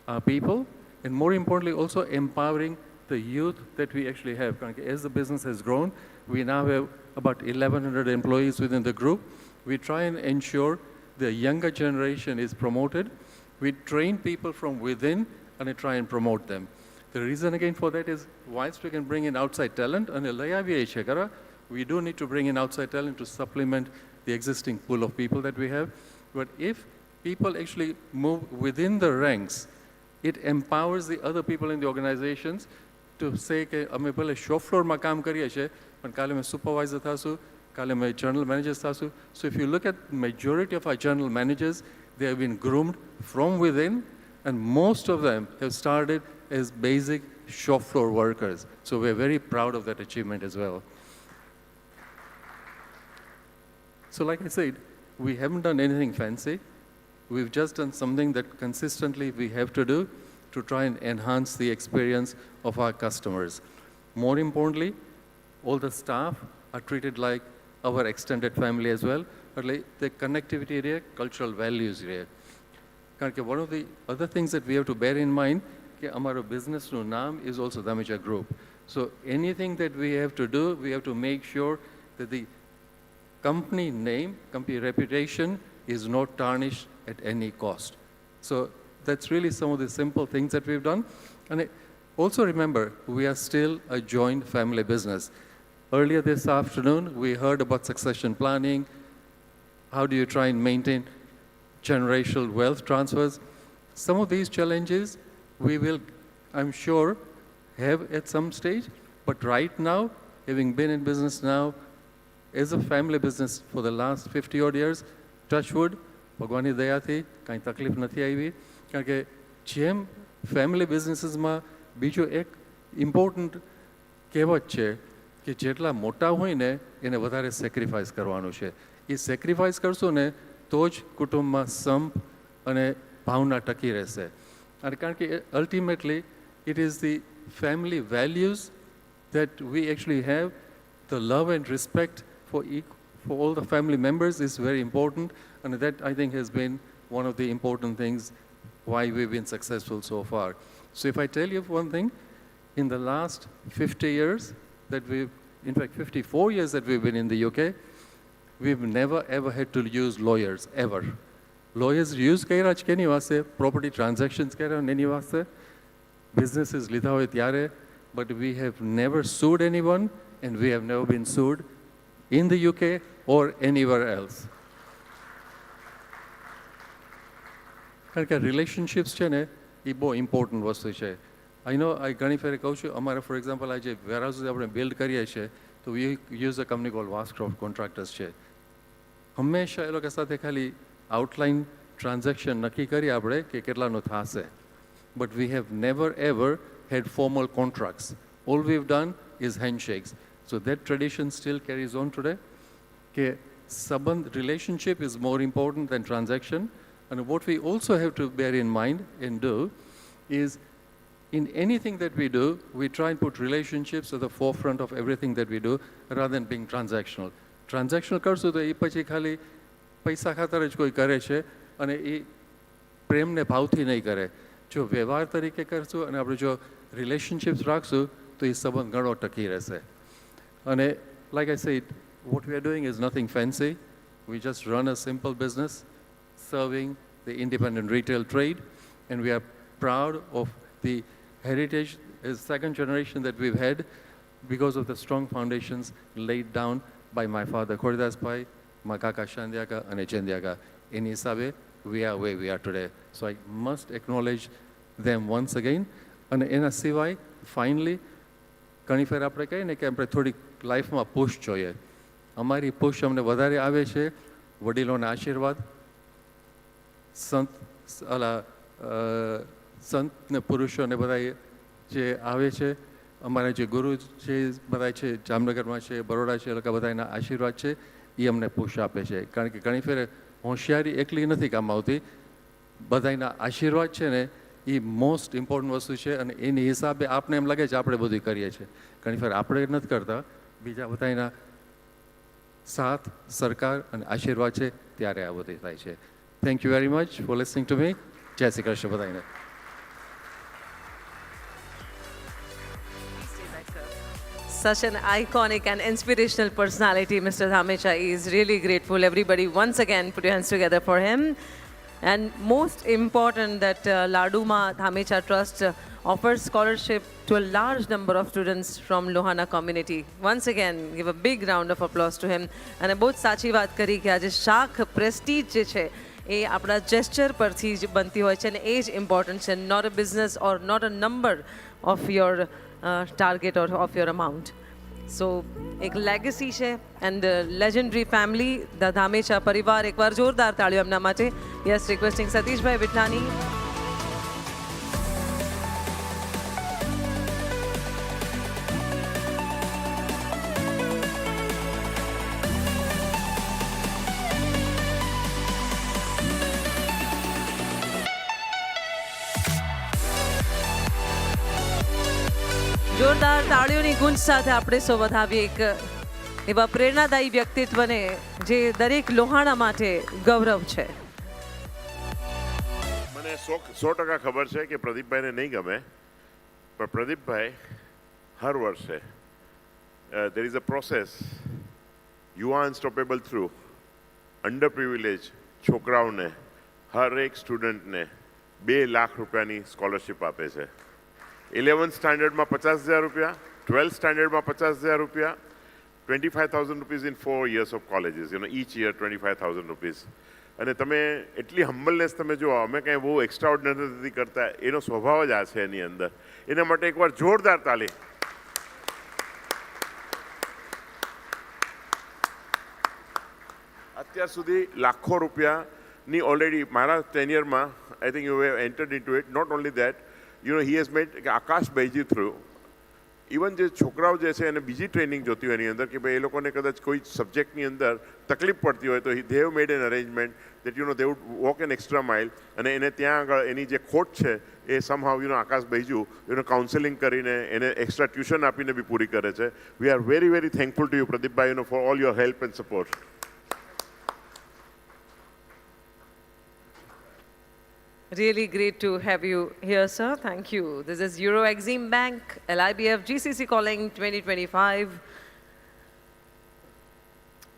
our people, and more importantly also empowering the youth that we actually have. As the business has grown, we now have about 1,100 employees within the group. We try and ensure the younger generation is promoted. We train people from within and I try and promote them. The reason again for that is, whilst we can bring in outside talent, and we do need to bring in outside talent to supplement the existing pool of people that we have. But if people actually move within the ranks, it empowers the other people in the organizations to say કે અમે ભલે shop ફ્લોરમાં કામ કરીએ છીએ પણ કાલે અમે supervisor થશું, કાલે અમે જનરલ મેનેજર્સ થશું. So if you look at majority of our general managers, they have been groomed from within, and most of them have started as basic shop floor workers. So we're very proud of that achievement as well. So like I said, we haven't done anything fancy. We've just done something that consistently we have to do to try and enhance the experience of our customers. More importantly, all the staff are treated like our extended family as well, but like the connectivity area, cultural values area. One of the other things that we have to bear in mind, our business name is also Dhamija Group. So anything that we have to do, we have to make sure that the company name, company reputation is not tarnished at any cost. So that's really some of the simple things that we've done. And also remember, we are still a joint family business. Earlier this afternoon, we heard about succession planning. How do you try and maintain generational wealth transfers? Some of these challenges we will, I'm sure, have at some stage. But right now, having been in business now as a family business for the last 50 odd years, touch wood, ભગવાનની દયાથી કાંઈ તકલીફ નથી આવી. કારણ કે જેમ family બિઝનેસીસમાં બીજો એક ઇમ્પોર્ટન્ટ કહેવત છે કે જેટલા મોટા હોય ને એને વધારે સેક્રિફાઈસ કરવાનું છે. એ સેક્રિફાઈસ કરશો ને તો જ કુટુંબમાં સંપ અને ભાવના ટકી રહેશે. અને કારણ કે ultimately it is the family values that we actually have, the love and respect for all the family members is very important, and that I think has been one of the important things why we've been successful so far. So if I tell you one thing, in the last 50 years that we've, in fact 54 years that we've been in the UK, we've never ever had to use lawyers, ever. Lawyers use કર્યા જ કેની વાસ્તે? Property transactions કર્યા એની વાસ્તે, businesses લીધા હોય ત્યારે, but we have never sued anyone and we have never been sued in the UK or anywhere else. કારણ કે relationships છે ને એ બહુ ઇમ્પોર્ટન્ટ વસ્તુ છે. I know I ઘણી ફેરે કહું છું, અમારે ફોર એક્ઝામ્પલ આ જે વેરહાઉસીસ આપણે બિલ્ડ કરીએ છીએ તો we use a company called Wascroft Contractors છે. હંમેશા એ લોકો સાથે ખાલી outline transaction નક્કી કરી આપણે કે કેટલાનો થશે. But we have never ever had formal contracts. All we've done is handshakes. So that tradition still carries on today. કે સંબંધ, relationship is more important than transaction. And what we also have to bear in mind and do is, in anything that we do, we try and put relationships at the forefront of everything that we do rather than being transactional. Transactional કરશું તો એ પછી ખાલી પૈસા ખાતર જ કોઈ કરે છે અને એ પ્રેમને ભાવથી નહીં કરે. જો વ્યવહાર તરીકે કરશું અને આપણે જો રિલેશનશિપ્સ રાખશું તો એ સંબંધ ઘણો ટકી રહેશે. અને like I said, what we are doing is nothing fancy. We just run a simple business serving the independent retail trade, and we are proud of the heritage, is second generation that we've had because of the strong foundations laid down by my father Khoridas Bhai, my kaka Shandyaka and Chendyaka. In hisabe, we are where we are today. So I must acknowledge them once again. And એના સિવાય finally ઘણી ફેર આપણે કહીએ ને કે આપણે થોડીક લાઈફમાં પુશ જોઈએ. અમારી પુશ અમને વધારે આવે છે વડીલોના આશીર્વાદ, સંત ને પુરુષો ને બધા જે આવે છે, અમારા જે ગુરુ છે બધા છે જામનગરમાં છે, બરોડા છે, એ લોકો બધાના આશીર્વાદ છે, એ અમને પુશ આપે છે. કારણ કે ઘણી ફેર હોશિયારી એકલી નથી કામ આવતી, બધાના આશીર્વાદ છે ને એ મોસ્ટ ઇમ્પોર્ટન્ટ વસ્તુ છે. અને એની હિસાબે આપણે એમ લાગે છે આપણે બધું કરીએ છીએ, ઘણી ફેર આપણે નથી કરતા, બીજા બધાના સાથ સરકાર અને આશીર્વાદ છે ત્યારે આ બધું થાય છે. Thank you very much for listening to me. જય શ્રી કૃષ્ણ બધાને. Such an iconic and inspirational personality, Mr. Dhamecha is really grateful. Everybody, once again, put your hands together for him. And most important that Laduma Dhamecha Trust offers scholarship to a large number of students from Lohana community. Once again, give a big round of applause to him. And I both sachi વાત કરી કે આજે શાખ Prestige જે છે એ આપણા gesture પરથી જ બનતી હોય છે અને એ જ ઇમ્પોર્ટન્ટ છે, not a business or not a number of your target or of your amount. So એક લેગસી છે and the legendary family, the Dhamecha પરિવાર. એકવાર જોરદાર તાળીઓ એમના માટે. Yes, requesting Satishbhai Vithlani. જોરદાર તાળીઓની ગુંજ સાથે આપણે સૌ વધાવીએ એક એવા પ્રેરણાદાયી વ્યક્તિત્વને જે દરેક લોહાણા માટે ગૌરવ છે. મને 100% ખબર છે કે પ્રદીપભાઈને નહીં ગમે, પણ પ્રદીપભાઈ હર વર્ષે there is a process you are unstoppable through under privilege છોકરાઓને હર એક સ્ટુડન્ટને 2 લાખ રૂપિયાની સ્કોલરશિપ આપે છે. 11th સ્ટાન્ડર્ડમાં 50,000 રૂપિયા, 12th સ્ટાન્ડર્ડમાં 50,000 રૂપિયા, 25,000 rupees in 4 years of colleges, each year 25,000 rupees. અને તમે એટલી હમ્બલનેસ તમે જો, અમે કંઈ બહુ એક્સ્ટ્રા ઓર્ડિનરી નથી કરતા, એનો સ્વભાવ જ આ છે એની અંદર. એના માટે એકવાર જોરદાર તાલી. અત્યાર સુધી લાખો રૂપિયાની ઓલરેડી મારા ટેન્યરમાં I think you have entered into it. Not only that, he has made Akash ભાઈજી થ્રુ ઇવન જે છોકરાઓ જે છે એને બીજી ટ્રેનિંગ જોતી હોય એની અંદર કે ભાઈ એ લોકોને કદાચ કોઈ સબ્જેક્ટની અંદર તકલીફ પડતી હોય તો they have made an arrangement that they would walk an extra mile અને એને ત્યાં આગળ એની જે ખોટ છે એ somehow આકાશ ભાઈજુ કાઉન્સેલિંગ કરીને એને એક્સ્ટ્રા ટ્યુશન આપીને બી પૂરી કરે છે. We are very very thankful to you Pradeepbhai for all your help and support. Really great to have you here, sir. Thank you. This is Euro Exim Bank, LIBF GCC Calling 2025,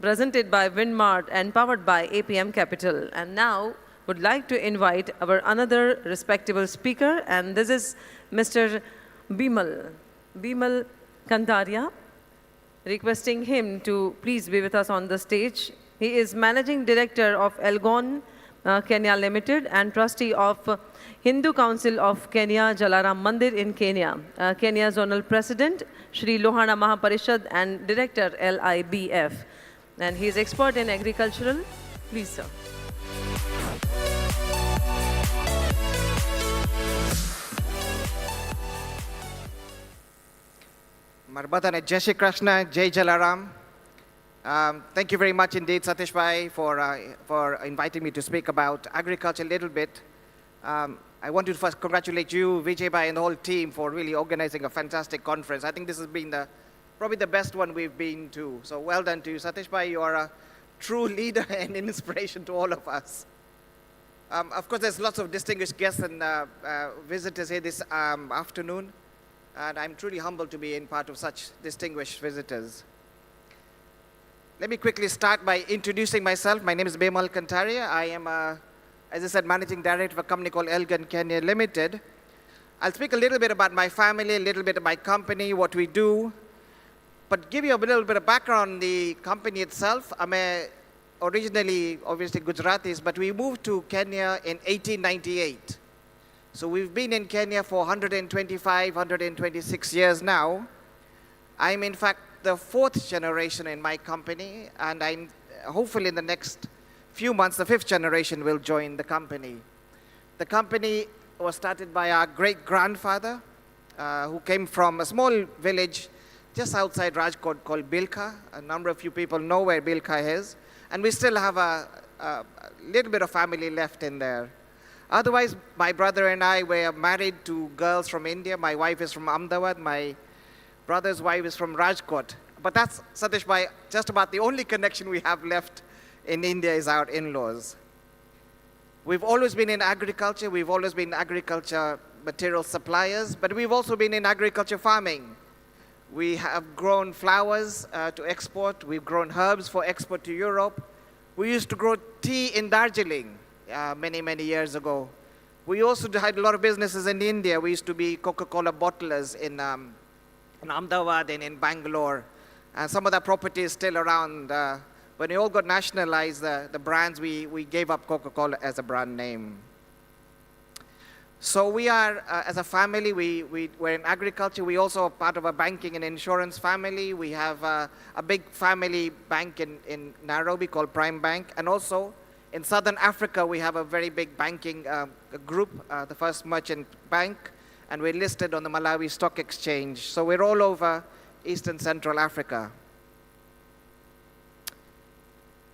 presented by Windmart and powered by APM Capital. And now would like to invite our another respectable speaker, and this is Mr. Bimal Kantaria, requesting him to please be with us on the stage. He is Managing Director of Elgon Kenya Limited and trustee of Hindu Council of Kenya, Jalaram Mandir in Kenya, Kenya Zonal President, Shri Lohana Mahaparishad and Director LIBF. And he is expert in agricultural. Please, sir. Marbatan Jai Shri Krishna, Jai Jalaram. Thank you very much indeed, Satish Bhai, for inviting me to speak about agriculture a little bit. I want to first congratulate you, Vijay Bhai, and the whole team for really organizing a fantastic conference. I think this has been probably the best one we've been to. So well done to you, Satish Bhai. You are a true leader and an inspiration to all of us. Of course, there's lots of distinguished guests and visitors here this afternoon. and I'm truly humbled to be in part of such distinguished visitors. Let me quickly start by introducing myself. My name is Bimal Kantaria. I am, as I said, Managing Director of a company called Elgin Kenya Limited. I'll speak a little bit about my family, a little bit of my company, what we do, but give you a little bit of background on the company itself. I'm originally, obviously, Gujaratis, but we moved to Kenya in 1898. So we've been in Kenya for 125, 126 years now. I'm, in fact, the fourth generation in my company, and I'm hopefully in the next few months, the fifth generation will join the company. The company was started by our great-grandfather, who came from a small village just outside Rajkot called Bilka. A number of you people know where Bilka is. And we still have a little bit of family left in there. Otherwise, my brother and I were married to girls from India. My wife is from Ahmedabad. My brother's wife is from Rajkot. But that's, Satish Bhai, just about the only connection we have left in India is our in-laws. We've always been in agriculture. We've always been agriculture material suppliers, but we've also been in agriculture farming. We have grown flowers to export. We've grown herbs for export to Europe. We used to grow tea in Darjeeling many, many years ago. We also had a lot of businesses in India. We used to be Coca-Cola bottlers in Ahmedabad and in Bangalore. And some of that property is still around. When we all got nationalized, the brands, we gave up Coca-Cola as a brand name. So we are, as a family, we're in agriculture. We also are part of a banking and insurance family. We have a big family bank in Nairobi called Prime Bank. And also in Southern Africa, we have a very big banking group, the first merchant bank. And we're listed on the Malawi Stock Exchange. So we're all over East and Central Africa.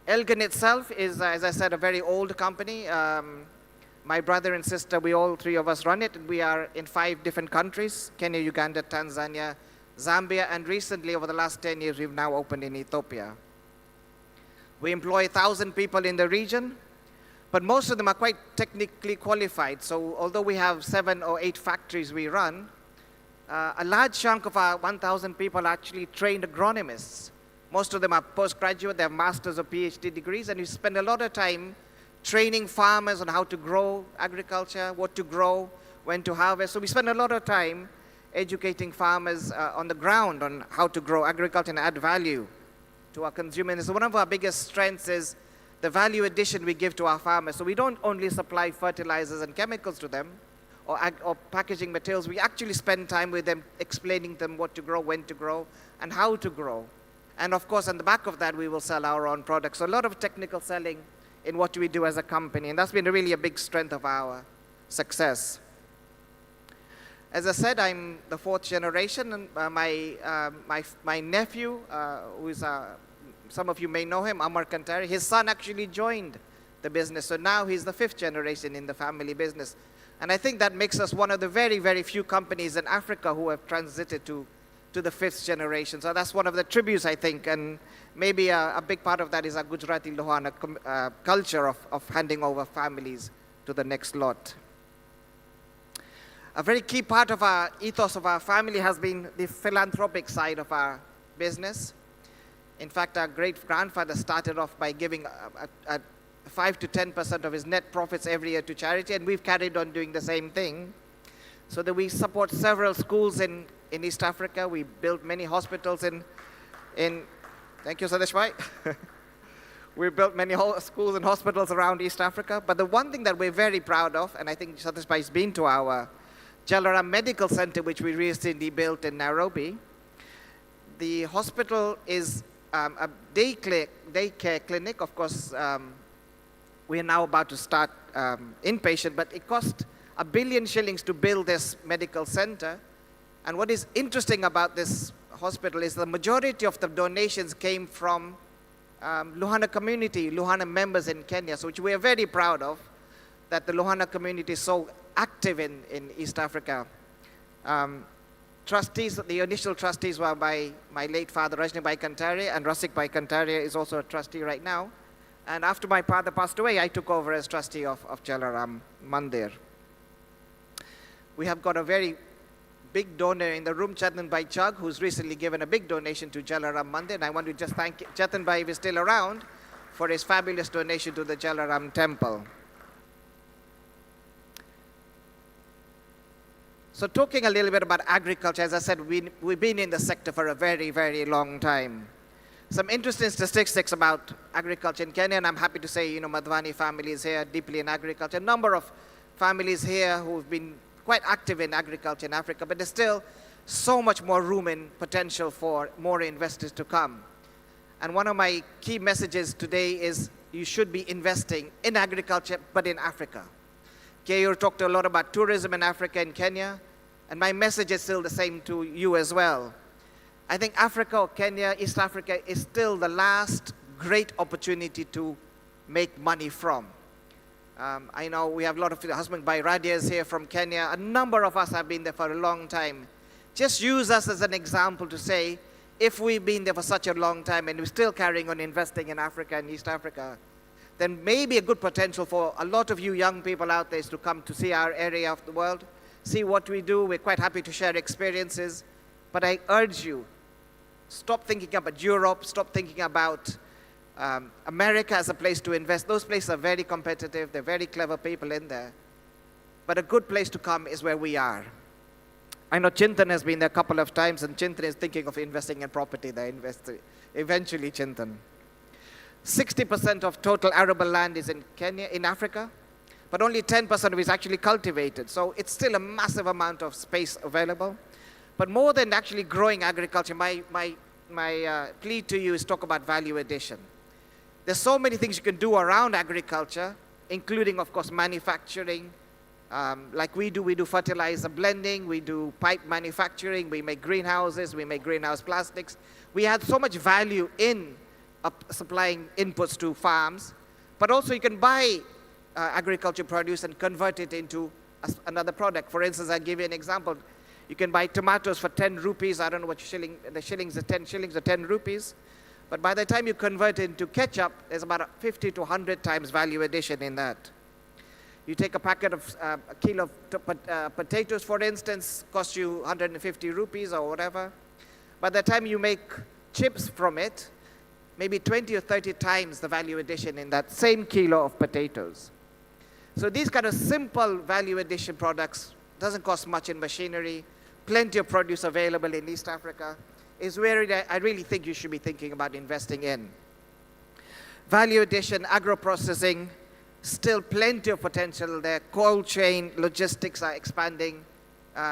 Elgin itself is, as I said, a very old company. My brother and sister, we all three of us run it. We are in 5 different countries: Kenya, Uganda, Tanzania, Zambia, and recently, over the last 10 years, we've now opened in Ethiopia. We employ 1,000 people in the region, but most of them are quite technically qualified. So although we have 7 or 8 factories we run, a large chunk of our 1,000 people are actually trained agronomists. Most of them are postgraduate, they have master's or PhD degrees, and we spend a lot of time training farmers on how to grow agriculture, what to grow, when to harvest. So we spend a lot of time educating farmers on the ground on how to grow agriculture and add value to our consumers. So one of our biggest strengths is the value addition we give to our farmers. So we don't only supply fertilizers and chemicals to them or packaging materials. We actually spend time with them explaining to them what to grow, when to grow, and how to grow. And of course, on the back of that, we will sell our own products. So a lot of technical selling in what we do as a company. And that's been really a big strength of our success. As I said, I'm the 4th generation. And my nephew, who is, some of you may know him, Amar Kantari, his son actually joined the business. So now he's the 5th generation in the family business. And I think that makes us one of the very, very few companies in Africa who have transited to the 5th generation. So that's one of the tributes, I think, and maybe a big part of that is our Gujarati Lohana culture of handing over families to the next lot. A very key part of our ethos of our family has been the philanthropic side of our business. In fact, our great-grandfather started off by giving 5 to 10% of his net profits every year to charity, and we've carried on doing the same thing. So that we support several schools in East Africa. We built many hospitals in thank you, Satish Bhai. We built many schools and hospitals around East Africa. But the one thing that we're very proud of, and I think Satish Bhai has been to our Jalaram Medical Center, which we recently built in Nairobi. The hospital is a daycare clinic. Of course, we are now about to start inpatient, but it cost 1 billion shillings to build this medical center. And what is interesting about this hospital is the majority of the donations came from Lohana community, Lohana members in Kenya, so which we are very proud of, that the Lohana community is so active in East Africa. Trustees, the initial trustees were by my late father, Rajni Bhai Kantaria, and Rasik Bhai Kantaria is also a trustee right now. And after my father passed away, I took over as trustee of Jalaram Mandir. We have got a very big donor in the room, Chetan Bhai Chugh, who's recently given a big donation to Jalaram Mandir. And I want to just thank Chetan Bhai, if he's still around, for his fabulous donation to the Jalaram temple. So talking a little bit about agriculture, as I said, we've been in the sector for a very, very long time. Some interesting statistics about agriculture in Kenya, and I'm happy to say, Madhwani family is here deeply in agriculture. A number of families here who've been quite active in agriculture in Africa, but there's still so much more room and potential for more investors to come. And one of my key messages today is you should be investing in agriculture, but in Africa. Keir talked a lot about tourism in Africa and Kenya, and my message is still the same to you as well. I think Africa or Kenya, East Africa, is still the last great opportunity to make money from. I know we have a lot of husband by Radias here from Kenya. A number of us have been there for a long time. Just use us as an example to say, if we've been there for such a long time and we're still carrying on investing in Africa and East Africa, then maybe a good potential for a lot of you young people out there is to come to see our area of the world, see what we do. We're quite happy to share experiences. But I urge you, stop thinking about Europe, stop thinking about America as a place to invest. Those places are very competitive. They're very clever people in there. But a good place to come is where we are. I know Chintan has been there a couple of times, and Chintan is thinking of investing in property there. Eventually, Chintan. 60% of total arable land is in Kenya, in Africa, but only 10% of it is actually cultivated. So it's still a massive amount of space available. But more than actually growing agriculture, my plea to you is talk about value addition. There's so many things you can do around agriculture, including, of course, manufacturing. Like we do fertilizer blending, we do pipe manufacturing, we make greenhouses, we make greenhouse plastics. We add so much value in supplying inputs to farms, but also you can buy agriculture produce and convert it into another product. For instance, I'll give you an example. You can buy tomatoes for 10 rupees. I don't know what the shillings are 10 shillings or 10 rupees. But by the time you convert it into ketchup, there's about 50 to 100 times value addition in that. You take a packet of a kilo of potatoes, for instance, costs you 150 rupees or whatever. By the time you make chips from it, maybe 20 or 30 times the value addition in that same kilo of potatoes. So these kind of simple value addition products, doesn't cost much in machinery, plenty of produce available in East Africa, is where I really think you should be thinking about investing in. Value addition, agro-processing, still plenty of potential there. Cold chain logistics are expanding.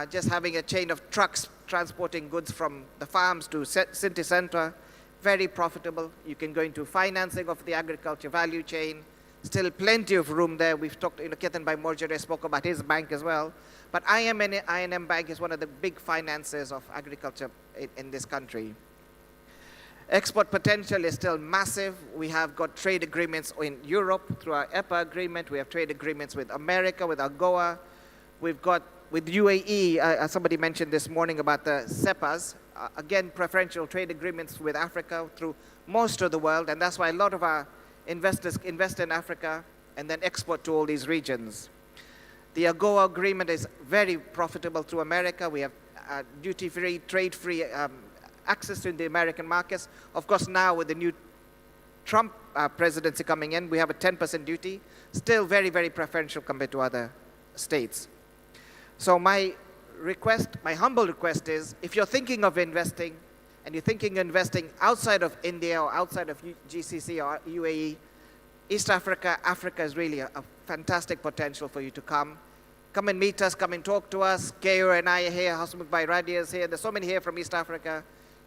Just having a chain of trucks transporting goods from the farms to city center, very profitable. You can go into financing of the agriculture value chain. Still plenty of room there. We've talked, Ketan Bhai Morjare spoke about his bank as well. But INM Bank is one of the big financiers of agriculture in this country. Export potential is still massive. We have got trade agreements in Europe through our EPA agreement. We have trade agreements with America, with AGOA. We've got with UAE, somebody mentioned this morning about the CEPAs. Again, preferential trade agreements with Africa through most of the world. And that's why a lot of our investors invest in Africa and then export to all these regions. The AGOA agreement is very profitable through America. We have duty-free, trade-free access to the American markets. Of course, now with the new Trump presidency coming in, we have a 10% duty. Still very, very preferential compared to other states. So my humble request is, if you're thinking of investing, and you're thinking of investing outside of India or outside of GCC or UAE, East Africa, Africa is really a fantastic potential for you to come. Come and meet us, come and talk to us. Keir and I are here, Hasmukh Bhai Radia is here. There's so many here from East Africa.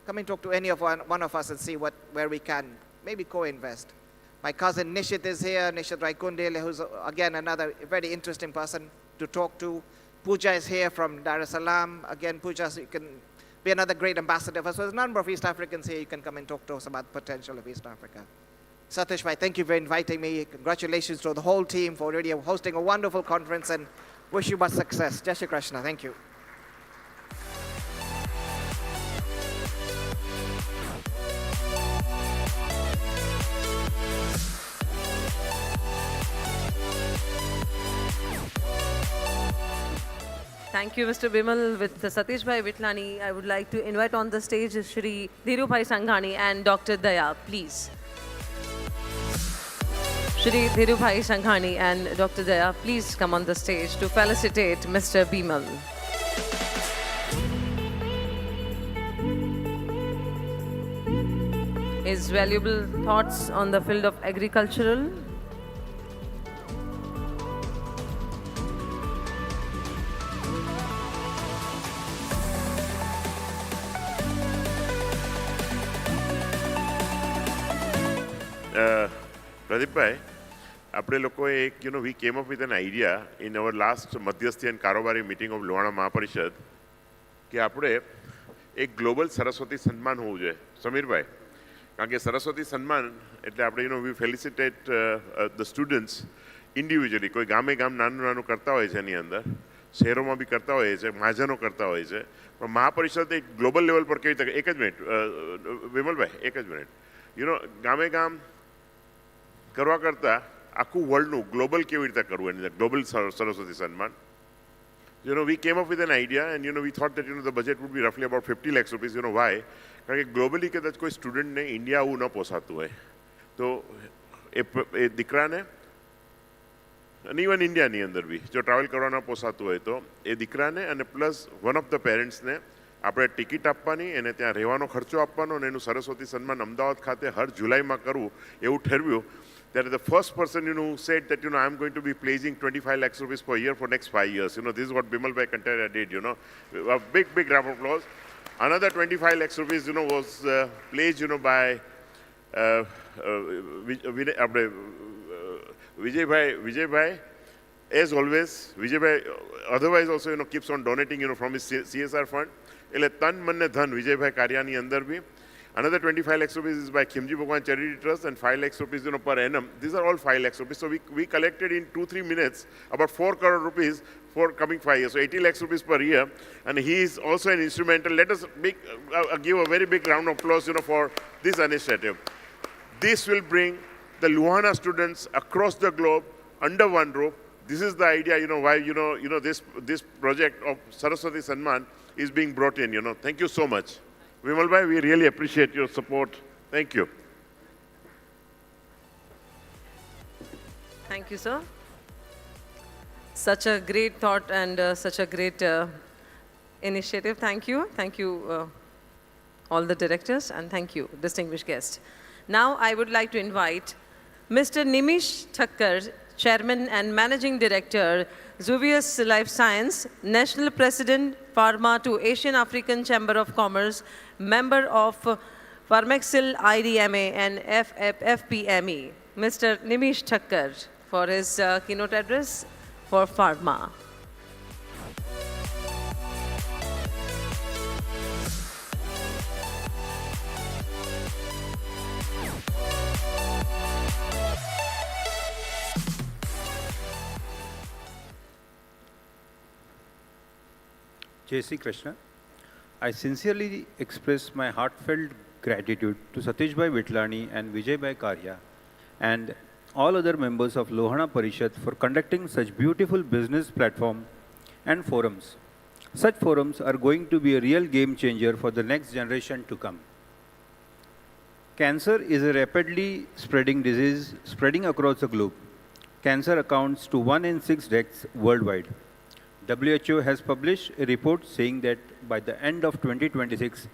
Come and talk to any of one of us and see where we can maybe co-invest. My cousin Nishit is here, Nishit Raikundele, who's again another very interesting person to talk to. Pooja is here from Dar es Salaam. Again, Pooja, so you can be another great ambassador for us. So there's a number of East Africans here. You can come and talk to us about the potential of East Africa. Satish Bhai, thank you for inviting me. Congratulations to the whole team for already hosting a wonderful conference, and wish you much success. Jai Shri Krishna. Thank you. Thank you, Mr. Bimal. With Satish Bhai Vitlani, I would like to invite on the stage Shri Dhiru Bhai Sanghani and Dr. Daya, please. Shri Dhiru Bhai Sanghani and Dr. Daya, please come on the stage to felicitate Mr. Bimal. His valuable thoughts on the field of agricultural. Pradeepbhai, આપણે લોકોએ એક we came up with an idea in our last મધ્યસ્થી and કારોબારી meeting of Lohana મહાપરિષદ કે આપણે એક global Saraswati સન્માન હોવું જોઈએ સમીરભાઈ કારણ કે સરસ્વતી સન્માન એટલે આપણે we felicitate the students individually કોઈ ગામે ગામ નાનું નાનું કરતા હોય છે એની અંદર શહેરોમાં બી કરતા હોય છે મહાજનો કરતા હોય છે પણ મહાપરિષદ એક ગ્લોબલ લેવલ પર કેવી રીતે એક જ મિનિટ વિમલભાઈ એક જ મિનિટ ગામે ગામ કરવા કરતાં આખું વર્લ્ડનું ગ્લોબલ કેવી રીતે કરવું એની અંદર ગ્લોબલ સરસ્વતી સન્માન we came up with an idea and we thought that the budget would be roughly about 50 lakhs rupees. Why? કારણ કે ગ્લોબલી કદાચ કોઈ સ્ટુડન્ટને ઇન્ડિયા આવું ન પોસાતું હોય તો એ દીકરાને અને ઇવન ઇન્ડિયાની અંદર બી જો ટ્રાવેલ કરવા ન પોસાતું હોય તો એ દીકરાને અને પ્લસ વન ઓફ ધ પેરેન્ટ્સને આપણે ટિકિટ આપવાની એને ત્યાં રહેવાનો ખર્ચો આપવાનો અને એનું સરસ્વતી સન્માન અમદાવાદ ખાતે હર જુલાઈમાં કરવું એવું ઠરવ્યું. That is the first person who said that I am going to be placing 25 lakhs rupees per year for next 5 years. This is what Bimal Bhai Kantara did. A big round of applause. Another 25 lakhs rupees was placed by Vijay Bhai. As always, Vijay Bhai otherwise also keeps on donating from his CSR fund. એટલે તન મન ને ધન વિજયભાઈ કારિયાની અંદર બી. Another 25 lakhs rupees is by Khimji Bhagwan Charity Trust and 5 lakhs rupees per annum. These are all 5 lakhs rupees. So we collected in 2-3 minutes about 4 crore rupees for coming 5 years. So 80 lakhs rupees per year. And he is also an instrumental. Let us give a very big round of applause for this initiative. This will bring the Luhana students across the globe under one roof. This is the idea, why this project of Saraswati Sanman is being brought in. Thank you so much. Vimal Bhai, we really appreciate your support. Thank you. Thank you, sir. Such a great thought and such a great initiative. Thank you. Thank you, all the directors, and thank you, distinguished guests. Now, I would like to invite Mr. Nimish Thakkar, Chairman and Managing Director, Zuvius Life Science, National President, Pharma to Asian African Chamber of Commerce, member of Pharmaxil IDMA and FFPME, Mr. Nimish Thakkar, for his keynote address for Pharma. Jai Sri Krishna. I sincerely express my heartfelt gratitude to Satish Bhai Vitlani and Vijay Bhai Karya and all other members of Lohana Parishad for conducting such beautiful business platform and forums. Such forums are going to be a real game changer for the next generation to come. Cancer is a rapidly spreading disease spreading across the globe. Cancer accounts to 1 in 6 deaths worldwide. WHO has published a report saying that by the end of 2026,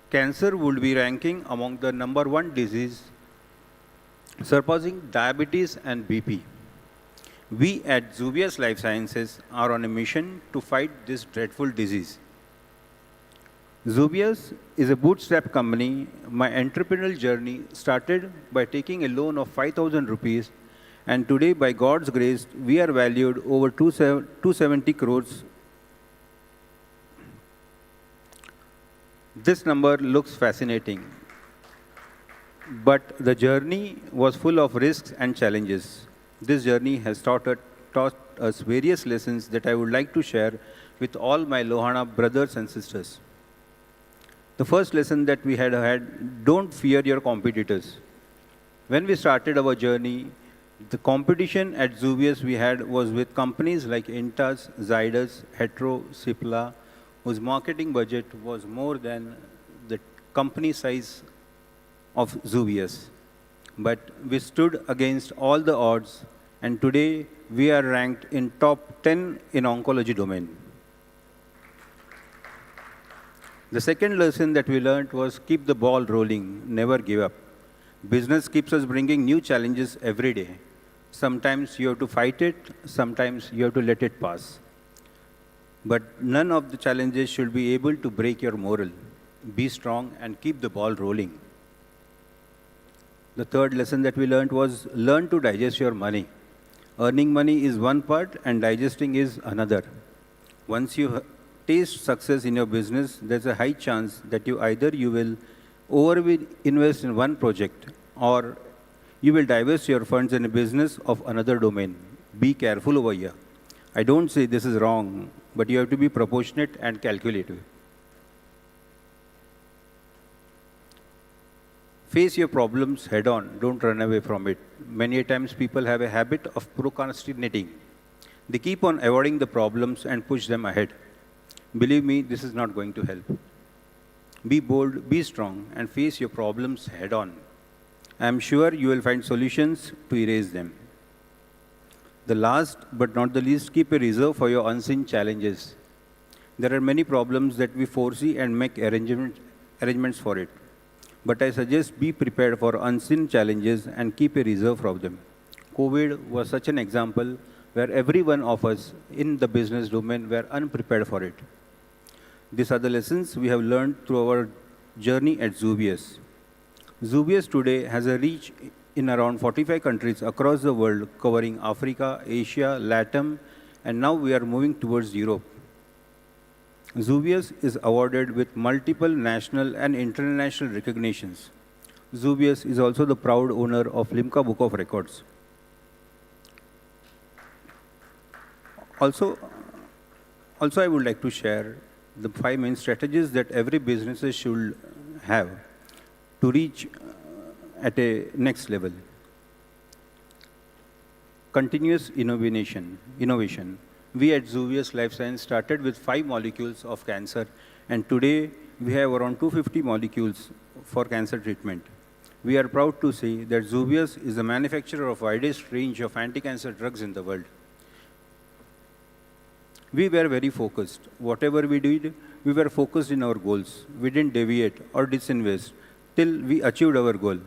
cancer would be ranking among the #1 disease, surpassing diabetes and BP. We at Zuvius Life Sciences are on a mission to fight this dreadful disease. Zuvius is a bootstrap company. My entrepreneurial journey started by taking a loan of 5,000 rupees, and today, by God's grace, we are valued over 270 crores. This number looks fascinating, but the journey was full of risks and challenges. This journey has taught us various lessons that I would like to share with all my Lohana brothers and sisters. The first lesson that we had, don't fear your competitors. When we started our journey, The competition at Zuvius we had was with companies like Intas, Zydus, Hetero, Cipla, whose marketing budget was more than the company size of Zuvius. But we stood against all the odds, and today we are ranked in top 10 in oncology domain. The second lesson that we learned was keep the ball rolling, never give up. Business keeps us bringing new challenges every day. Sometimes you have to fight it, sometimes you have to let it pass. But none of the challenges should be able to break your morale. Be strong and keep the ball rolling. The third lesson that we learned was learn to digest your money. Earning money is one part and digesting is another. Once you taste success in your business, there's a high chance that you will invest in one project, or you will divest your funds in a business of another domain. Be careful over here. I don't say this is wrong, but you have to be proportionate and calculative. Face your problems head on, don't run away from it. Many times people have a habit of procrastinating. They keep on avoiding the problems and push them ahead. Believe me, this is not going to help. Be bold, be strong, and face your problems head on. I am sure you will find solutions to erase them. The last but not the least, keep a reserve for your unseen challenges. There are many problems that we foresee and make arrangements for it. But I suggest be prepared for unseen challenges and keep a reserve for them. COVID was such an example where every one of us in the business domain were unprepared for it. These are the lessons we have learned through our journey at Zuvius. Zuvius today has a reach in around 45 countries across the world, covering Africa, Asia, Latin, and now we are moving towards Europe. Zuvius is awarded with multiple national and international recognitions. Zuvius is also the proud owner of Limca Book of Records. Also, I would like to share the 5 main strategies that every business should have to reach at a next level. Continuous innovation. We at Zuvius Life Science started with 5 molecules of cancer, and today we have around 250 molecules for cancer treatment. We are proud to say that Zuvius is the manufacturer of widest range of anti-cancer drugs in the world. We were very focused. Whatever we did, we were focused in our goals. We didn't deviate or disinvest till we achieved our goal.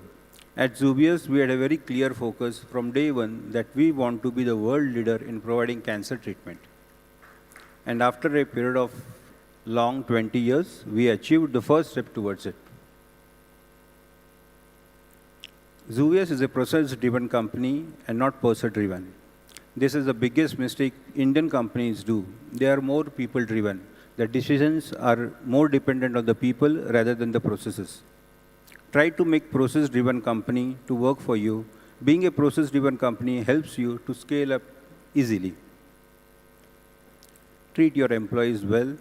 At Zuvius, we had a very clear focus from day one that we want to be the world leader in providing cancer treatment. And after a period of long 20 years, we achieved the first step towards it. Zuvius is a process-driven company and not person-driven. This is the biggest mistake Indian companies do. They are more people-driven. The decisions are more dependent on the people rather than the processes. Try to make process-driven company to work for you. Being a process-driven company helps you to scale up easily. Treat your employees well.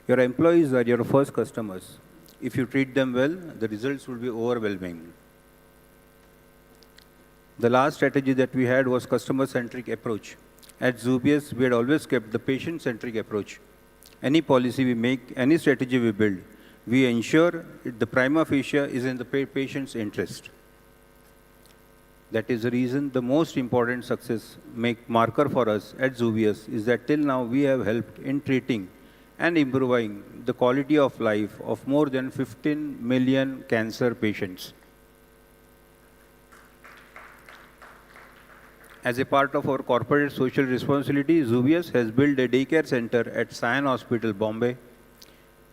Your employees are your first customers. If you treat them well, the results will be overwhelming. The last strategy that we had was customer-centric approach. At Zuvius, we had always kept the patient-centric approach. Any policy we make, any strategy we build, we ensure the prima facie is in the patient's interest. That is the reason the most important success marker for us at Zuvius is that till now we have helped in treating and improving the quality of life of more than 15 million cancer patients. As a part of our corporate social responsibility, Zuvius has built a daycare center at Sion Hospital, Bombay,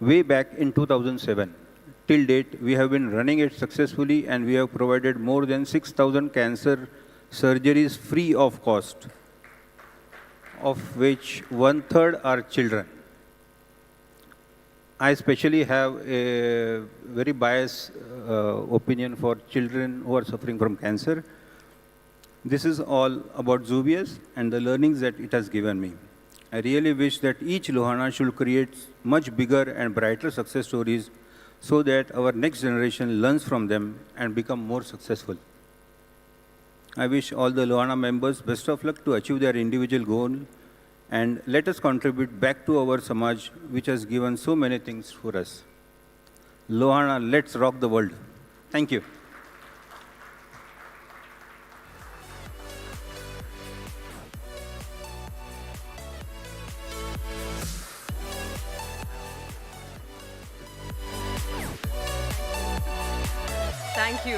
way back in 2007. Till date, we have been running it successfully and we have provided more than 6,000 cancer surgeries free of cost, of which 1/3 are children. I especially have a very biased opinion for children who are suffering from cancer. This is all about Zuvius and the learnings that it has given me. I really wish that each Lohana should create much bigger and brighter success stories so that our next generation learns from them and become more successful. I wish all the Lohana members best of luck to achieve their individual goal, and let us contribute back to our Samaj, which has given so many things for us. Lohana, let's rock the world. Thank you.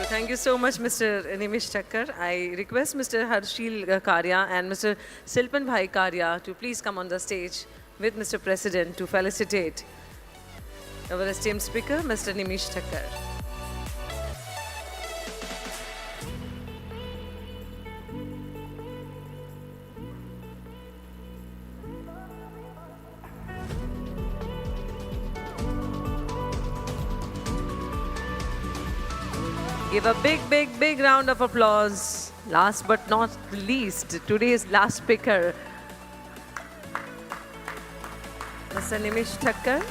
Thank you so much, Mr. Nimish Thakkar. I request Mr. Harshil Karya and Mr. Silpan Bhai Karya to please come on the stage with Mr. President to felicitate our esteemed speaker, Mr. Nimish Thakkar. Give a big round of applause. Last but not least, today's last speaker, Mr. Nimish Thakkar.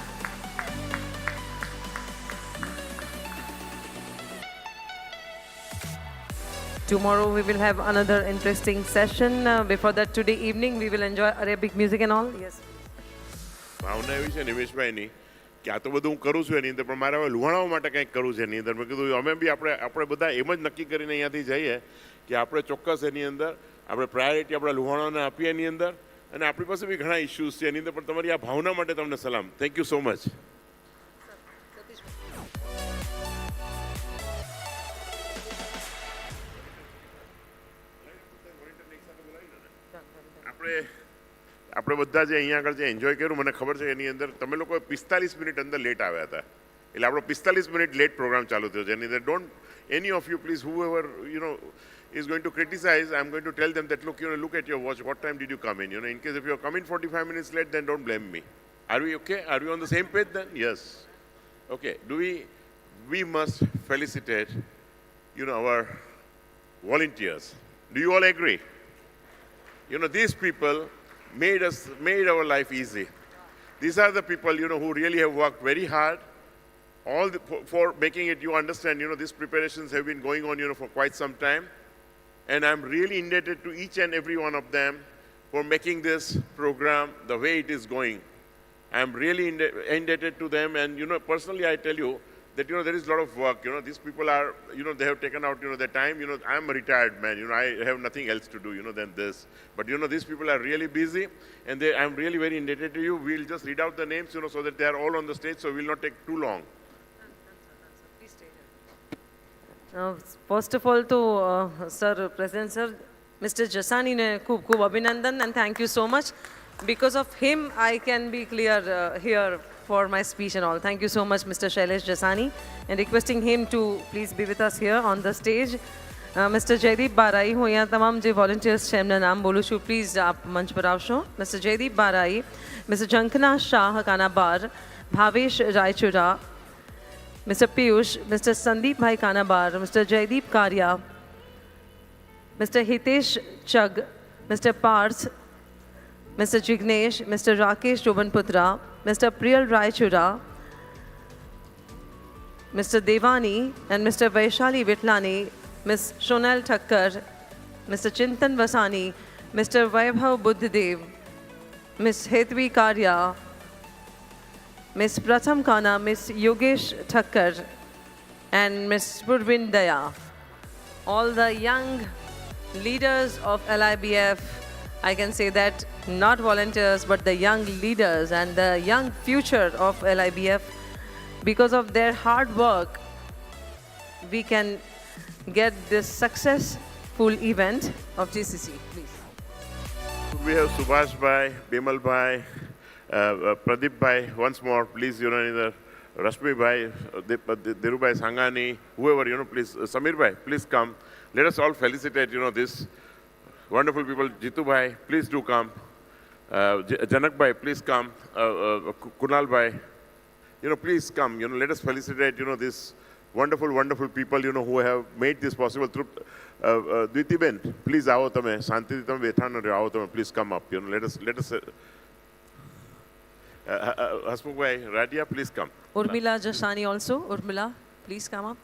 Tomorrow we will have another interesting session. Before that, today evening we will enjoy Arabic music and all. Yes. ભાવના એવી છે નિમેશભાઈની કે આ તો બધું હું કરું છું એની અંદર પણ મારે હવે લુહાણાઓ માટે કંઈક કરવું છે એની અંદર મેં કીધું અમે બી આપણે બધા એમ જ નક્કી કરીને અહીંયાથી જઈએ કે આપણે ચોક્કસ એની અંદર આપણે પ્રાયોરિટી આપણા લુહાણાઓને આપીએ એની અંદર અને આપણી પાસે બી ઘણા ઇશ્યુઝ છે એની અંદર પણ તમારી આ ભાવના માટે તમને સલામ. Thank you so much. આપણે બધા જે અહીંયા આગળ જે એન્જોય કર્યું મને ખબર છે એની અંદર તમે લોકો 45 મિનિટ અંદર લેટ આવ્યા હતા એટલે આપણો 45 મિનિટ લેટ પ્રોગ્રામ ચાલુ થયો છે એની અંદર don't any of you please whoever is going to criticize, I'm going to tell them that look at your watch, what time did you come in, in case if you're coming 45 minutes late, then don't blame me. Are we okay? Are we on the same page then? Yes. Okay. We must felicitate our volunteers. Do you all agree? These people made our life easy. These are the people, who really have worked very hard for making it. You understand, these preparations have been going on, for quite some time. And I'm really indebted to each and every one of them for making this program the way it is going. I'm really indebted to them. And, personally, I tell you that, there is a lot of work. These people are, they have taken out, their time. I'm a retired man. I have nothing else to do, than this. But, these people are really busy. And I'm really very indebted to you. We'll just read out the names, so that they are all on the stage. So we'll not take too long. First of all, to Sir, President Sir, Mr. Jasani ne khub abhinandan and thank you so much. Because of him, I can be clear here for my speech and all. Thank you so much, Mr. Shailesh Jasani, and requesting him to please be with us here on the stage. Mr. Jaideep Barai, હું અહીંયા તમામ જે volunteers છે એમના નામ બોલું છું. Please આપ મંચ પર આવશો. Mr. Jaideep Barai, Mr. Jankana Shah Kanabar, Bhavesh Raichura, Mr. Piyush, Mr. Sandeep Bhai Kanabar, Mr. Jaideep Karya, Mr. Hitesh Chag, Mr. Parth, Mr. Jignesh, Mr. Rakesh Jobanputra, Mr. Priyal Raichura, Mr. Devani, and Mr. Vaishali Vitlani, Ms. Shonal Thakkar, Mr. Chintan Vasani, Mr. Vaibhav Buddhadev, Ms. Hetvi Karya, Ms. Pratham Khanna, Ms. Yogesh Thakkar, and Ms. Purvin Daya. All the young leaders of LIBF, I can say that not volunteers, but the young leaders and the young future of LIBF, because of their hard work, we can get this successful event of GCC. Please. We have Subhash Bhai, Bimal Bhai, Pradeep Bhai, once more, please, either Rashmi Bhai, Dhiru Bhai Sangani, whoever, please, Samir Bhai, please come. Let us all felicitate, this wonderful people. Jitu Bhai, please do come. Janak Bhai, please come. Kunal Bhai, please come. Let us felicitate, this wonderful people, who have made this possible. Through Dviti Ben, please, आओ तमें शांति तमें बैठाना रहे, आओ तमें, please come up. Let us. Hasmukh Bhai, Radia, please come. Urmila Jasani also. Urmila, please come up.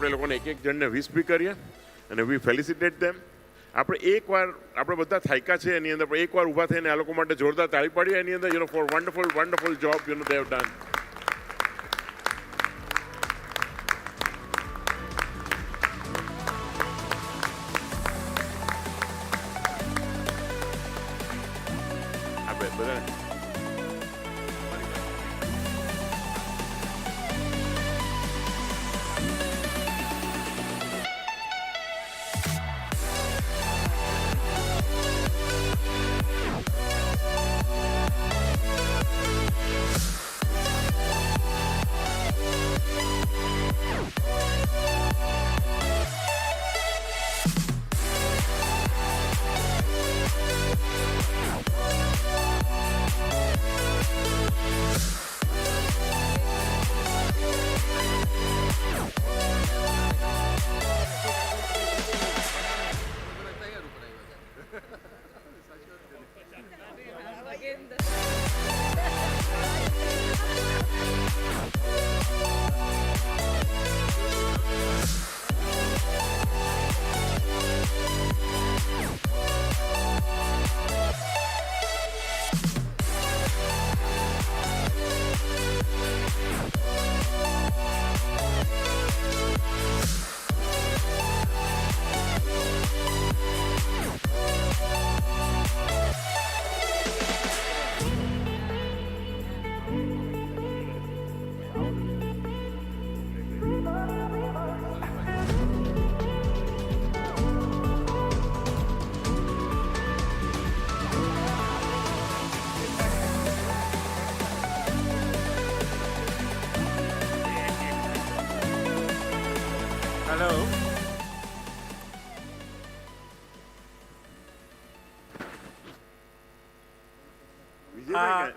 આપણે લોકોને એક જણને વિશ બી કરીએ અને વી ફેલિસિટેટ ધેમ. આપણે એકવાર આપણે બધા થાક્યા છે એની અંદર એકવાર ઊભા થઈને આ લોકો માટે જોરદાર તાળી પાડીએ એની અંદર for wonderful job they have done. આપણે બધા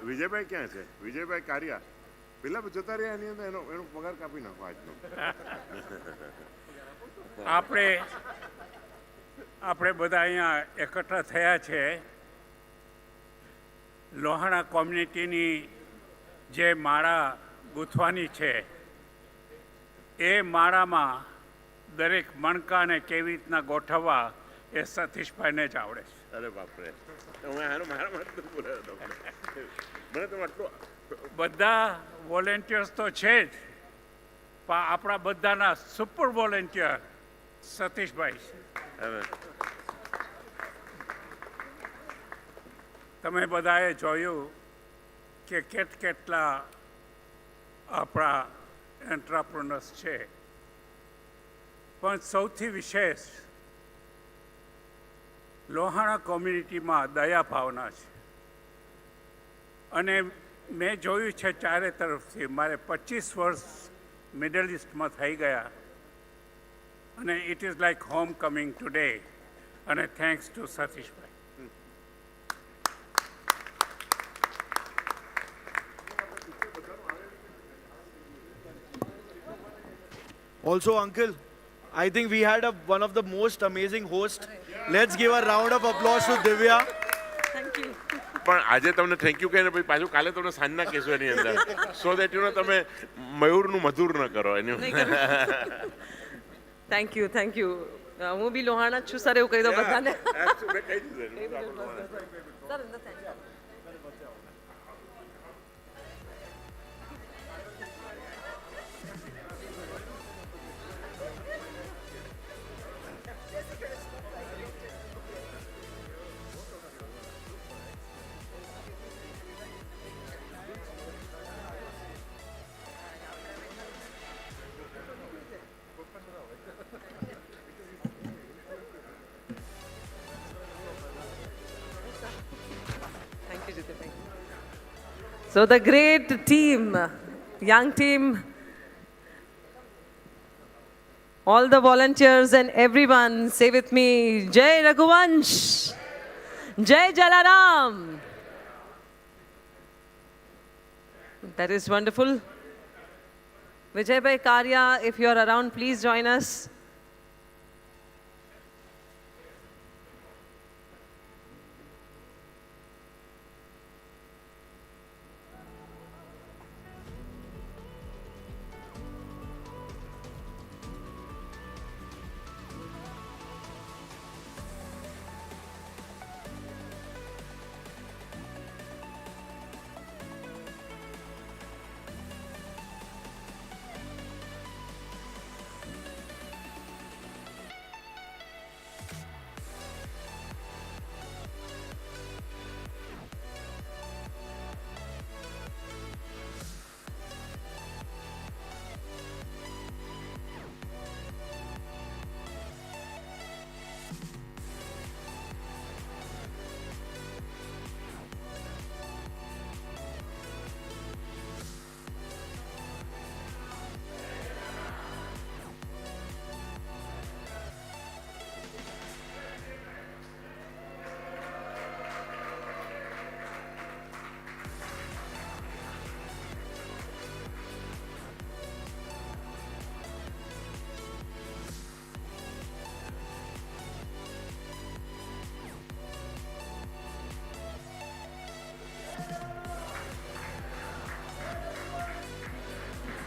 વિજયભાઈ ક્યાં છે? વિજયભાઈ કારિયા પેલા જતા રહ્યા એની અંદર એનો પગાર કાપી નાખો આજનો. આપણે બધા અહીંયા એકઠા થયા છે લોહાણા કોમ્યુનિટીની જે માળા ગૂંથવાની છે એ માળામાં દરેક મણકાને કેવી રીતના ગોઠવવા એ સતીશભાઈને જ આવડે છે. અરે બાપરે, મને તો આટલું બધા વોલેન્ટિયર્સ તો છે જ, પણ આપણા બધાના સુપર વોલેન્ટિયર સતીશભાઈ છે. તમે બધાએ જોયું કે કેટલા આપણા એન્ટરપ્રેનર્સ છે, પણ સૌથી વિશેષ લોહાણા કોમ્યુનિટીમાં દયા ભાવના છે. અને મેં જોયું છે ચારે તરફથી, મારે 25 વર્ષ મિડલ ઇસ્ટમાં થઈ ગયા અને it is like home coming today. અને થેન્ક્સ ટુ સતીશભાઈ. Also, Uncle, I think we had one of the most amazing hosts. Let's give a round of applause to Divya. Thank you. પણ આજે તમને thank you કહીને પછી પાછું કાલે તમને સાંજના કહેશો એની અંદર, સો દેટ તમે મયુરનું મધુર ન કરો એની. Thank you. હું બી લોહાણા જ છું સર, એવું કહી દો બધાને. So the great team, young team, all the volunteers and everyone, say with me, Jai Raghuvansh, Jai Jalaram. That is wonderful. Vijay Bhai Karya, if you are around, please join us.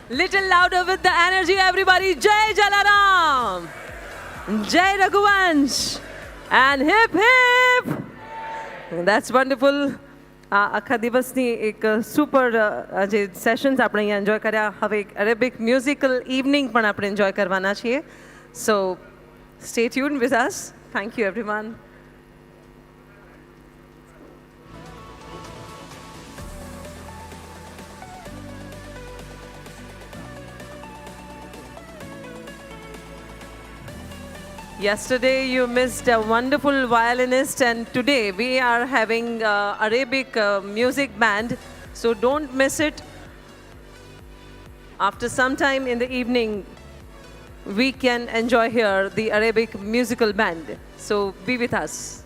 Little louder with the energy, everybody. Jai Jalaram. Jai Raghuvansh. And hip hip. That's wonderful. આખા દિવસની એક super જે sessions આપણે અહીંયા enjoy કર્યા. હવે એક Arabic musical evening પણ આપણે એન્જોય કરવાના છીએ. સો stay tune with us. Thank you everyone. Yesterday you missed a wonderful violinist, and today we are having Arabic music band, so don't miss it. After some time in the evening, we can enjoy here the Arabic musical band. So be with us.